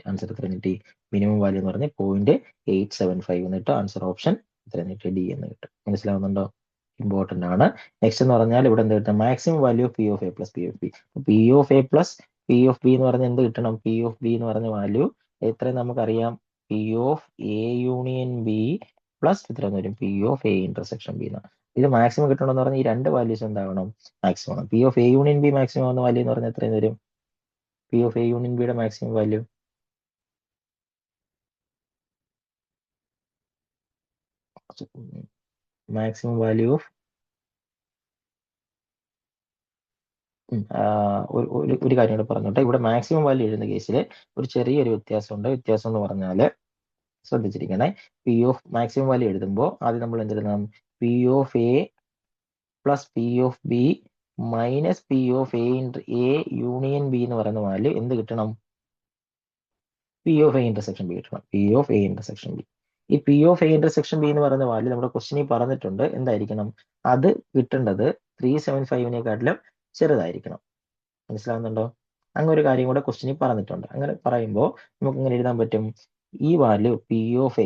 A: ആൻസർ എത്ര കിട്ടി? മിനിമം വാല്യൂ എന്ന് പറഞ്ഞാൽ 0.875 എന്നിട്ട് ആൻസർ ഓപ്ഷൻ എത്ര കിട്ടി? ഡി എന്ന് കിട്ടും. മനസ്സിലാവുന്നുണ്ടോ? ഇമ്പോർട്ടന്റ് ആണ്. നെക്സ്റ്റ് എന്ന് പറഞ്ഞാൽ ഇവിടെ എന്ത് കിട്ടും? Maximum value of P of A plus P of B. P of A plus P of B എന്ന് പറഞ്ഞാൽ എന്ത് കിട്ടണം? പി ഓഫ് ബി എന്ന് പറഞ്ഞ വാല്യൂ എത്രയും നമുക്കറിയാം? P of A union B plus എത്ര വരും? P of A intersection B എന്നാണ്. ഇത് മാക്സിമം കിട്ടണമെന്ന് പറഞ്ഞാൽ ഈ രണ്ട് വാല്യൂസ് എന്താവണം? മാക്സിമം ആണ്. P of A union B maximum ആവുന്ന വാല്യൂ എന്ന് പറഞ്ഞാൽ എത്രയും വരും? പി ഓഫ് എ യൂണിയൻ ബിയുടെ മാക്സിമം വാല്യൂ ഓഫ് ഒരു കാര്യം കൂടെ പറഞ്ഞോട്ടെ. ഇവിടെ മാക്സിമം വാല്യൂ എഴുതുന്ന കേസിൽ ഒരു ചെറിയൊരു വ്യത്യാസമുണ്ട്. വ്യത്യാസം എന്ന് പറഞ്ഞാൽ ശ്രദ്ധിച്ചിരിക്കണേ. പി ഓഫ് മാക്സിമം വാല്യൂ എഴുതുമ്പോൾ ആദ്യം നമ്മൾ എന്ത് എഴുതണം? P of A plus P of B minus P of A union B എന്ന് പറയുന്ന വാല്യൂ എന്ത് കിട്ടണം? P of A intersection B കിട്ടണം. P of A intersection B. ഈ P of A intersection B എന്ന് പറയുന്ന വാല്യൂ നമ്മുടെ ക്വസ്റ്റിനിൽ പറഞ്ഞിട്ടുണ്ട്. എന്തായിരിക്കണം? അത് കിട്ടേണ്ടത് 375-നേക്കാട്ടിലും ചെറുതായിരിക്കണം. മനസ്സിലാവുന്നുണ്ടോ? അങ്ങനെ ഒരു കാര്യം കൂടെ ക്വസ്റ്റിനിൽ പറഞ്ഞിട്ടുണ്ട്. അങ്ങനെ പറയുമ്പോൾ നമുക്ക് ഇങ്ങനെ എഴുതാൻ പറ്റും. ഈ value P of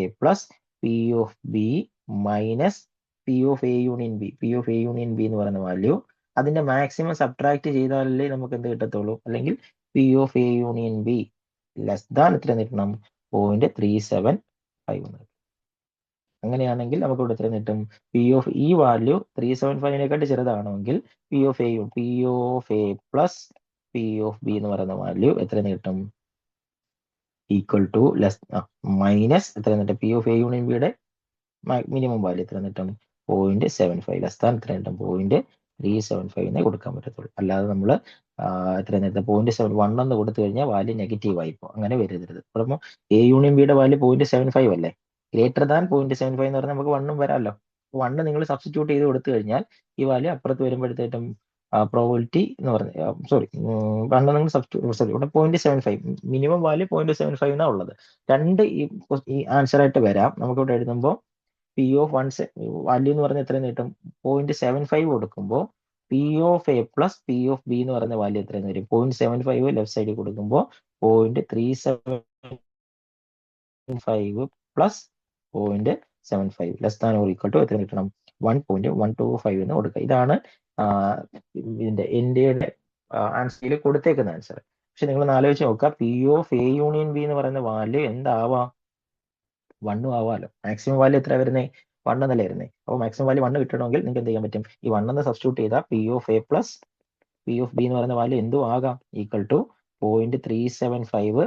A: A plus P of B minus P of A union B. P of A union B എന്ന് പറയുന്ന വാല്യൂ അതിന്റെ മാക്സിമം സബ്ട്രാക്ട് ചെയ്താലേ നമുക്ക് എന്ത് കിട്ടത്തുള്ളൂ? അല്ലെങ്കിൽ P of A union B less than എത്ര കിട്ടണം? 0.375. അങ്ങനെയാണെങ്കിൽ നമുക്ക് ഇവിടെ എത്ര കിട്ടും? പി ഓഫ് ഈ വാല്യൂ 375-നേക്കാട്ട് ചെറുതാണെങ്കിൽ P of A plus P of B എന്ന് പറയുന്ന വാല്യൂ എത്ര കിട്ടും? ഈക്വൽ ടു മൈനസ് എത്ര കിട്ടും? പി ഓഫ് എ യൂണിയൻ ബിയുടെ മിനിമം വാല്യൂ എത്ര കിട്ടും? 0.75. ലെസ് ദാൻ എത്ര കിട്ടും? 0.375 കൊടുക്കാൻ പറ്റത്തുള്ളൂ. അല്ലാതെ നമ്മൾ എത്ര നേരത്തെ 0.71 എന്ന് കൊടുത്തു കഴിഞ്ഞാൽ വാല്യൂ നെഗറ്റീവ് ആയിപ്പോ. അങ്ങനെ വരരുത്. അപ്പോൾ എ യൂണിയൻ ബിയുടെ വാല്യൂ 0.75 അല്ലേ? ഗ്രേറ്റർ ദാൻ 0.75 എന്ന് പറഞ്ഞാൽ നമുക്ക് 1 വരാമല്ലോ. 1 നിങ്ങൾ സബ്സ്റ്റിറ്റ്യൂട്ട് ചെയ്ത് കൊടുത്തു കഴിഞ്ഞാൽ ഈ വാല്യൂ അപ്പുറത്ത് വരുമ്പോഴത്തേക്കും പ്രോബിലിറ്റി എന്ന് പറഞ്ഞ സോറി 1 നിങ്ങൾ സോറി ഇവിടെ 0.75 മിനിമം വാല്യൂ 0.75 എന്നാണ് ഉള്ളത്. രണ്ട് ഈ ആൻസർ ആയിട്ട് വരാം. നമുക്ക് ഇവിടെ എഴുതുമ്പോൾ പി ഓഫ് വാല്യൂ എന്ന് പറഞ്ഞാൽ എത്ര കിട്ടും? 0.75 കൊടുക്കുമ്പോൾ P of A plus P of B എന്ന് പറയുന്ന വാല്യൂ എത്ര വരും? 0.75 ലെഫ്റ്റ് സൈഡിൽ കൊടുക്കുമ്പോൾ 0.375 plus 0.75 less than or equal to എത്ര കിട്ടണം? 1.125 എന്ന് കൊടുക്കുക. ഇതാണ് ഇതിന്റെ ഇന്ത്യയുടെ ആൻസറിൽ കൊടുത്തേക്കുന്ന ആൻസർ. പക്ഷെ നിങ്ങൾ ആലോചിച്ച് നോക്കുക, P of A union B എന്ന് പറയുന്ന വാല്യൂ എന്താവാം? 1 ആവാമല്ലോ. മാക്സിമം വാല്യൂ എത്ര വരുന്നത്? 1 എന്നല്ലേ വരുന്നത്. അപ്പോൾ മാക്സിമം വാല്യൂ 1 കിട്ടണമെങ്കിൽ നിങ്ങൾക്ക് എന്ത് ചെയ്യാൻ പറ്റും? ഈ 1 എന്ന് സബ്സ്റ്റിറ്റ്യൂട്ട് ചെയ്താൽ P of A plus P of B എന്ന് പറയുന്ന വാല്യൂ എന്തും ആകാം. ഈക്വൽ ടു 0.375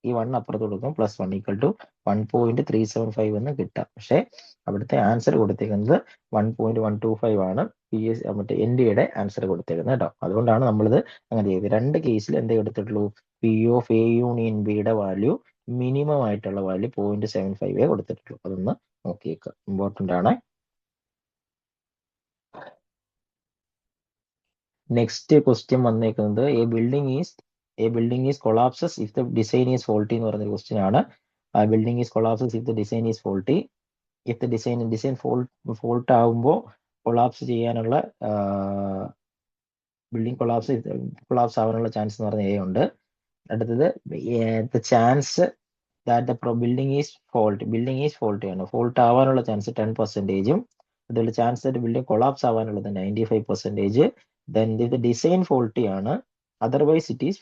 A: ഈ 1 അപ്പുറത്ത് കൊടുക്കും പ്ലസ് 1 ഈക്വൽ ടു 1.375 എന്ന് കിട്ടാം. പക്ഷേ അവിടുത്തെ ആൻസർ കൊടുത്തേക്കുന്നത് 1.125 ആണ്. മറ്റേ NDയുടെ ആൻസർ കൊടുത്തേക്കുന്നത് കേട്ടോ. അതുകൊണ്ടാണ് നമ്മളിത് അങ്ങനെ ചെയ്തത്. രണ്ട് കേസിൽ എന്തേ എടുത്തിട്ടുള്ളൂ? പി ഓഫ് എ യൂണിയൻ ബിയുടെ വാല്യൂ മിനിമം ആയിട്ടുള്ള വാല്യൂ 0.75 കൊടുത്തിട്ടുള്ളൂ. അതൊന്ന് നോക്കിയേക്കുക, ഇമ്പോർട്ടൻ്റ് ആണ്. നെക്സ്റ്റ് ക്വസ്റ്റ്യൻ വന്നേക്കുന്നത് A building is collapses if the design is faulty എന്ന് പറഞ്ഞൊരു ക്വസ്റ്റ്യൻ ആണ്. Building is collapses if the design is faulty. If the design fault ആകുമ്പോൾ കൊളാപ്സ് ചെയ്യാനുള്ള ബിൽഡിംഗ് കൊളാപ്സ് ആവാനുള്ള ചാൻസ് എന്ന് പറഞ്ഞ എ ഉണ്ട്. അടുത്തത് the chance that the building is faulty ആണ്. ഫോൾട്ട് ആവാനുള്ള ചാൻസ് 10%. അതുപോലെ ചാൻസ് ദാറ്റ് ബിൽഡിംഗ് കൊളാപ്സ് ആവാനുള്ളത് 95%. ദെൻ ഇത് ഡിസൈൻ ഫോൾട്ടി ആണ്. Otherwise it is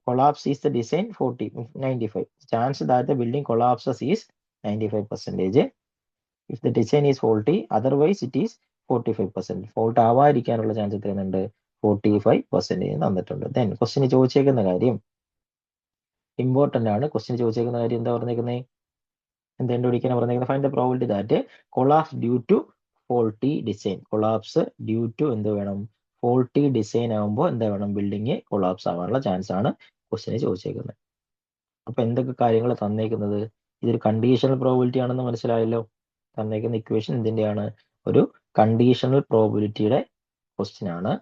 A: collapse is the design 95. Chance that the building collapses is 95%. If the design is faulty otherwise it is 45%. Fault ആവാതിരിക്കാനുള്ള chance എത്രയുണ്ട്? 45% തന്നിട്ടുണ്ട്. Then ക്വസ്റ്റിന് ചോദിച്ചേക്കുന്ന കാര്യം important ആണ്. ക്വസ്റ്റിന് ചോദിച്ചേക്കുന്ന കാര്യം എന്താ പറഞ്ഞേക്കുന്നത്? എന്താ കണ്ടുപിടിക്കാൻ പറഞ്ഞേക്കുന്നത്? Find the probability that collapse due to faulty design. Collapse due to എന്ത് വേണം? ഫോൾട്ടി ഡിസൈൻ ആകുമ്പോൾ എന്താ വേണം? ബിൽഡിംഗ് കൊളാപ്സ് ആവാനുള്ള ചാൻസ് ആണ് ക്വസ്റ്റിന് ചോദിച്ചേക്കുന്നത്. അപ്പൊ എന്തൊക്കെ കാര്യങ്ങൾ തന്നേക്കുന്നത്? ഇതൊരു കണ്ടീഷണൽ പ്രോബിലിറ്റി ആണെന്ന് മനസ്സിലായല്ലോ. തന്നേക്കുന്ന ഇക്വേഷൻ എന്തിന്റെയാണ്? ഒരു കണ്ടീഷണൽ പ്രോബിലിറ്റിയുടെ ക്വസ്റ്റ്യൻ ആണ്.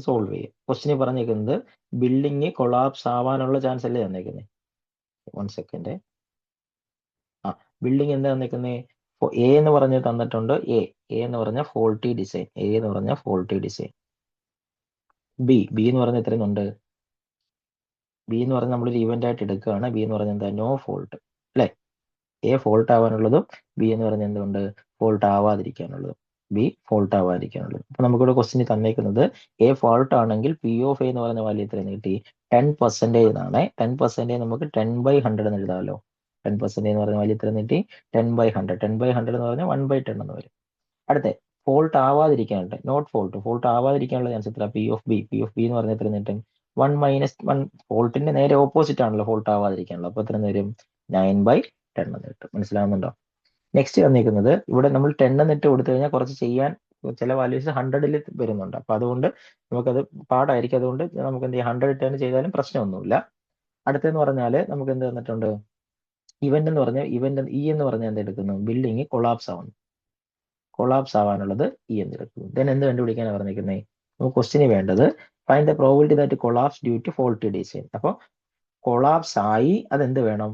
A: സോൾവ് ചെയ്യുക. ക്വസ്റ്റിന് പറഞ്ഞേക്കുന്നത് ബിൽഡിംഗ് കൊളാപ്സ് ആവാനുള്ള ചാൻസ് അല്ലേ തന്നേക്കുന്നത്? 1 സെക്കൻഡ്. ബിൽഡിംഗ് എന്താ തന്നേക്കുന്നത്? എ എന്ന് പറഞ്ഞ് തന്നിട്ടുണ്ട്. എ എന്ന് പറഞ്ഞ ഫോൾട്ടി ഡിസൈൻ. ബി എന്ന് പറഞ്ഞ എത്രയുണ്ട്? ബി എന്ന് പറഞ്ഞാൽ നമ്മളൊരു ഇവന്റ് ആയിട്ട് എടുക്കുകയാണ്. ബി എന്ന് പറഞ്ഞാൽ എന്താ? നോ ഫോൾട്ട് അല്ലേ? എ ഫോൾട്ട് ആവാനുള്ളതും ബി എന്ന് പറഞ്ഞാൽ എന്തുകൊണ്ട്? ഫോൾട്ട് ആവാതിരിക്കാനുള്ളതും. ബി ഫോൾട്ട് ആവാതിരിക്കാനുള്ളത്. അപ്പൊ നമുക്കിവിടെ ക്വസ്റ്റിന് തന്നേക്കുന്നത് എ ഫോൾട്ട് ആണെങ്കിൽ പി ഓഫ് എ എന്ന് പറയുന്ന വാല്യൂ എത്രയെന്ന് കിട്ടി? 10% എന്നാണ്. 10% നമുക്ക് 10/100 എന്ന് എഴുതാമല്ലോ. 10% എന്ന് പറയുന്ന വാല്യൂ എത്രയെന്ന് കിട്ടി? 10/100. 10/100 എന്ന് പറഞ്ഞാൽ 1/10 എന്ന് വരും. അടുത്ത ഫോൾട്ട് ആവാതിരിക്കാനുണ്ട്. ഫോൾട്ട് ആവാതിരിക്കാനുള്ള ചാൻസ് എത്ര? പി ഓഫ് ബി എന്ന് പറഞ്ഞാൽ എത്ര കിട്ടും? 1 - 1. ഫോൾട്ടിന്റെ നേരെ ഓപ്പോസിറ്റ് ആണല്ലോ ഫോൾട്ട് ആവാതിരിക്കാനുള്ളത്. അപ്പൊ എത്ര വരും? 9/10 എന്ന് കിട്ടും. മനസ്സിലാവുന്നുണ്ടോ? നെക്സ്റ്റ് വന്നിരിക്കുന്നത് ഇവിടെ നമ്മൾ 10 എന്നിട്ട് കൊടുത്തു കഴിഞ്ഞാൽ കുറച്ച് ചെയ്യാൻ ചില വാല്യൂസ് 100-ൽ വരുന്നുണ്ട്. അപ്പൊ അതുകൊണ്ട് നമുക്കത് പാടായിരിക്കും. അതുകൊണ്ട് നമുക്ക് എന്ത് ചെയ്യാം? 100 10 ചെയ്താലും പ്രശ്നമൊന്നുമില്ല. അടുത്തെന്ന് പറഞ്ഞാൽ നമുക്ക് എന്ത് തന്നിട്ടുണ്ട്? ഇവന്റ് എന്ന് പറഞ്ഞാൽ ഇ എന്ന് പറഞ്ഞാൽ എന്ത് എടുക്കുന്നു? ബിൽഡിംഗ് കൊളാപ്സ് ആവുന്നു. കൊളാപ്സ് ആവാനുള്ളത് ഇ എന്ന് എടുക്കുന്നു. ദെൻ എന്ത് കണ്ടുപിടിക്കാനാണ് പറഞ്ഞിരിക്കുന്നത്? നമുക്ക് ക്വസ്റ്റിന് വേണ്ടത് find the probability that collapse due to faulty design. അപ്പോൾ കൊളാപ്സ് ആയി അതെന്ത് വേണം?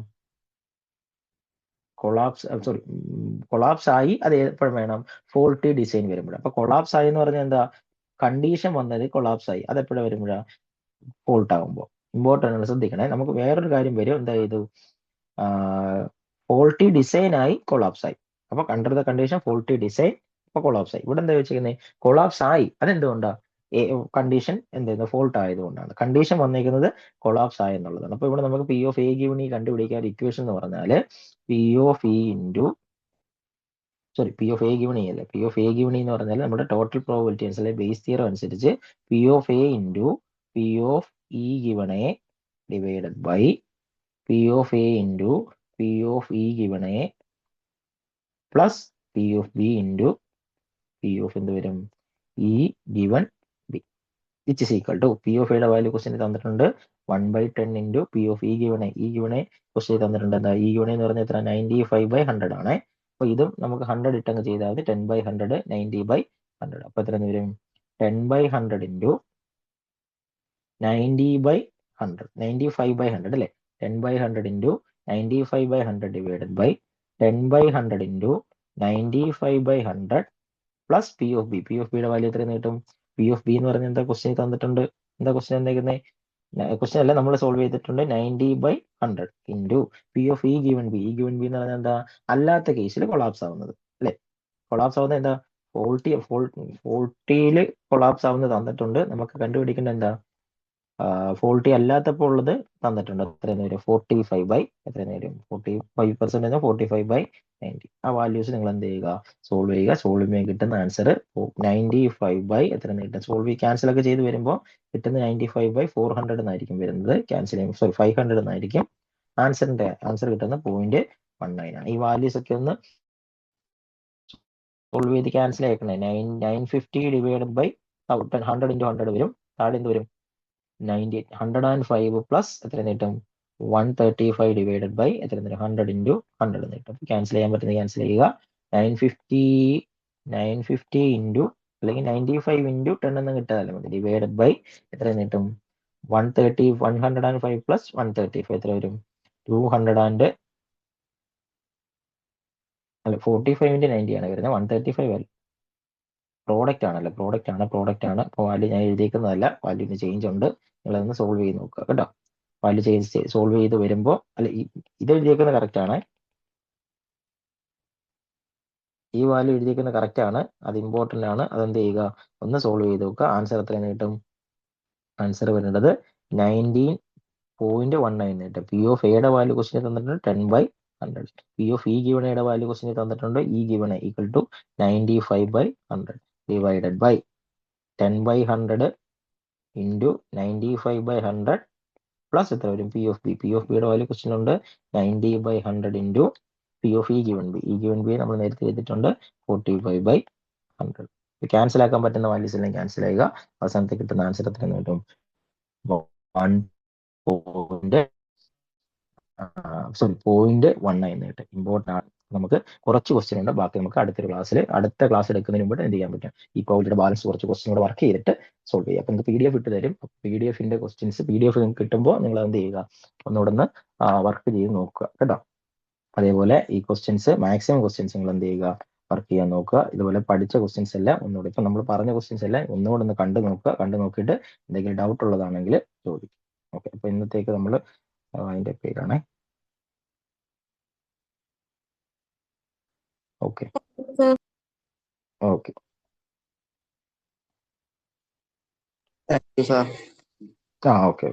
A: കൊളാപ്സ് ആയി അത് എപ്പോഴും വേണം? ഫോൾട്ടി ഡിസൈൻ വരുമ്പോഴാണ്. അപ്പൊ കൊളാപ്സ് ആയി എന്ന് പറഞ്ഞാൽ എന്താ? കണ്ടീഷൻ വന്നത് കൊളാപ്സ് ആയി, അതെപ്പോഴും വരുമ്പോഴാണ്? ഫോൾട്ട് ആകുമ്പോൾ. ഇമ്പോർട്ടൻ്റ് ആണ്, ശ്രദ്ധിക്കണേ. നമുക്ക് വേറൊരു കാര്യം വരും, എന്താ ചെയ്തു? ഫോൾട്ടി ഡിസൈൻ ആയി കൊളാപ്സ് ആയി. അപ്പൊ under the condition faulty design, അപ്പൊ കൊളാപ്സ് ആയി. ഇവിടെ എന്താ വെച്ചിരിക്കുന്നത്? കൊളാപ്സ് ആയി, അതെന്തുകൊണ്ടാ? കണ്ടീഷൻ എന്തായിരുന്നു? ഫോൾട്ട് ആയതുകൊണ്ടാണ്. കണ്ടീഷൻ വന്നിരിക്കുന്നത് കൊളാപ്സ് ആയി എന്നുള്ളതാണ്. അപ്പൊ ഇവിടെ നമുക്ക് P of A given E കണ്ടുപിടിക്കാൻ ഇക്വേഷൻ എന്ന് പറഞ്ഞാൽ P of E into P of A given E അല്ലേ, P of A given E എന്ന് പറഞ്ഞാൽ നമ്മുടെ ടോട്ടൽ പ്രോബിലിറ്റി അനുസരിച്ച് ബേസ് തിയറം അനുസരിച്ച് P of A into P of E given A divided by P of A into P of E given A plus P of B into P of എന്ത് വരും? E given B which is equal to P of എയുടെ value question തന്നിട്ടുണ്ട് 1/10 into P of E given A question തന്നിട്ടുണ്ട്. എന്താ E given എന്ന് പറഞ്ഞാൽ എത്ര? 95/100 ആണ്. അപ്പൊ ഇതും നമുക്ക് 100 ഇട്ടങ്ങ് ചെയ്താൽ മതി. 10/100 90/100. അപ്പൊ എത്ര വരും? 10/100 ഇൻറ്റു 90/100 95/100 അല്ലേ? 10/100 into 95/100 divided by 10/100 into 95/100 plus P of B. P of ബിയുടെ വാല്യൂ എത്രയെന്ന് കിട്ടും? പി ഓഫ് ബി എന്ന് പറഞ്ഞാൽ എന്താ? ക്വസ്റ്റ്യൻ തന്നിട്ടുണ്ട്. എന്താ ക്വസ്റ്റ്യൻ എന്തെങ്കിലും? ക്വസ്റ്റ്യൻ അല്ല, നമ്മൾ സോൾവ് ചെയ്തിട്ടുണ്ട്. 90/100 into P of E given B. E given B എന്ന് പറഞ്ഞാൽ എന്താ? അല്ലാത്ത കേസിൽ കൊളാപ്സ് ആവുന്നത് അല്ലേ? കൊളാപ്സ് ആവുന്നത് എന്താ? ഫോൾട്ടിയിൽ കൊളാപ്സ് ആവുന്നത് തന്നിട്ടുണ്ട്. നമുക്ക് കണ്ടുപിടിക്കേണ്ട എന്താ? ഫോൾട്ടി അല്ലാത്തപ്പോൾ ഉള്ളത് തന്നിട്ടുണ്ട്. എത്രയെന്ന് വരും? 45 എത്രയെന്ന് വരും? 45% 45/90. ആ വാല്യൂസ് നിങ്ങൾ എന്ത് ചെയ്യുക? സോൾവ് ചെയ്യുക. സോൾവ് ചെയ്യുമ്പോൾ കിട്ടുന്ന ആൻസർ 95 എത്രയെന്ന് കിട്ടും? സോൾവ് ക്യാൻസൽ ഒക്കെ ചെയ്ത് വരുമ്പോൾ കിട്ടുന്ന 95/400 എന്നായിരിക്കും വരുന്നത്. ക്യാൻസൽ ചെയ്യുമ്പോൾ 500 എന്നായിരിക്കും ആൻസർ കിട്ടുന്ന 0.19 ആണ്. ഈ വാല്യൂസ് ഒക്കെ ഒന്ന് സോൾവ് ചെയ്ത് ക്യാൻസൽ ആക്കണേ. 950 ഡിവൈഡഡ് ബൈ 100 ഇൻറ്റു 100 വരും. താഴെ എന്ത് വരും? 105 പ്ലസ് എത്ര കിട്ടും? 135 ഡിവൈഡഡ് ബൈ എത്ര? 100 ഇൻറ്റു 100 കിട്ടും. ക്യാൻസൽ ചെയ്യാൻ പറ്റുന്നത് ക്യാൻസൽ ചെയ്യുക. 950 ഇൻറ്റു അല്ലെങ്കിൽ 95 ഇൻറ്റു 10 എന്ന് കിട്ടാതെ മതി. ഡിവൈഡഡ് ബൈ എത്ര കിട്ടും? 105 പ്ലസ് 135 എത്ര വരും? 200 അല്ല 45 ഇൻറ്റു 90 ആണ് വരുന്നത്. 135 അല്ല, പ്രോഡക്റ്റ് ആണല്ലോ. പ്രോഡക്റ്റ് ആണ്. അപ്പോൾ വാല്യൂ ഞാൻ എഴുതിയേക്കുന്നതല്ല, വാല്യൂന് ചേഞ്ച് ഉണ്ട്. നിങ്ങളതൊന്ന് സോൾവ് ചെയ്ത് നോക്കുക കേട്ടോ. വാല്യൂ ചേഞ്ച് സോൾവ് ചെയ്ത് വരുമ്പോൾ അല്ല, ഇത് എഴുതിയേക്കുന്നത് കറക്റ്റ് ആണ്. ഈ വാല്യൂ എഴുതിയേക്കുന്നത് കറക്റ്റ് ആണ്, അത് ഇമ്പോർട്ടൻ്റ് ആണ്. അതെന്ത് ചെയ്യുക? ഒന്ന് സോൾവ് ചെയ്ത് നോക്കുക. ആൻസർ എത്രയാണ് കിട്ടും? ആൻസർ വരുന്നത് 19.19 കിട്ടും. പി ഓഫ് എയുടെ വാല്യൂ ക്വസ്റ്റിന് തന്നിട്ടുണ്ട് 10/100. പി ഓഫ് ഇ ഗിവൺ എയുടെ വാല്യൂ ക്വസ്റ്റിന് തന്നിട്ടുണ്ട് E given equal to 95/100 divided by 10/100 into 95/100 plus എത്ര വരും? P of B. P of ബിയുടെ വാല്യൂ ക്വസ്റ്റ്യൻ ഉണ്ട് 90/100 into P of E given B. E given B നമ്മൾ നേരത്തെ ചെയ്തിട്ടുണ്ട് 45/100. ക്യാൻസൽ ആക്കാൻ പറ്റുന്ന വാല്യൂസ് എല്ലാം ക്യാൻസൽ ചെയ്യുക. അവസാനത്തെ കിട്ടുന്ന ആൻസർ എത്ര കിട്ടും? 0.19 കിട്ടും. ഇമ്പോർട്ടൻ്റ് ആണ്. നമുക്ക് കുറച്ച് ക്വസ്റ്റ്യൻ ഉണ്ട്, ബാക്കി നമുക്ക് അടുത്ത ക്ലാസ് എടുക്കുന്നതിന് മുമ്പ് എന്ത് ചെയ്യാൻ പറ്റും? ഈ പ്രോബ്ലത്തിന്റെ ബാലൻസ് കുറച്ച് ക്വസ്റ്റ്യൻ കൂടെ വർക്ക് ചെയ്തിട്ട് സോൾവ് ചെയ്യാം. അപ്പം നിങ്ങൾക്ക് PDF ഇട്ട് തരും. PDF-ന്റെ ക്വസ്റ്റ്യൻസ് PDF നിങ്ങൾക്ക് കിട്ടുമ്പോൾ നിങ്ങൾ എന്ത് ചെയ്യുക? ഒന്നുകൂടെ ഒന്ന് വർക്ക് ചെയ്ത് നോക്കുക കേട്ടോ. അതേപോലെ ഈ മാക്സിമം ക്വസ്റ്റ്യൻസ് നിങ്ങൾ എന്ത് ചെയ്യുക? വർക്ക് ചെയ്യാൻ നോക്കുക. ഇതുപോലെ പഠിച്ച ക്വസ്റ്റ്യൻസ് എല്ലാം ഒന്നുകൂടെ, ഇപ്പം നമ്മൾ പറഞ്ഞ ക്വസ്റ്റ്യൻസ് എല്ലാം ഒന്നുകൂടെ ഒന്ന് കണ്ടു നോക്കിയിട്ട് എന്തെങ്കിലും ഡൗട്ട് ഉള്ളതാണെങ്കിൽ ചോദിക്കും. ഓക്കെ, അപ്പൊ ഇന്നത്തേക്ക് നമ്മൾ അതിന്റെ പേരാണ്. Okay okay
B: thank you sir.
A: Okay.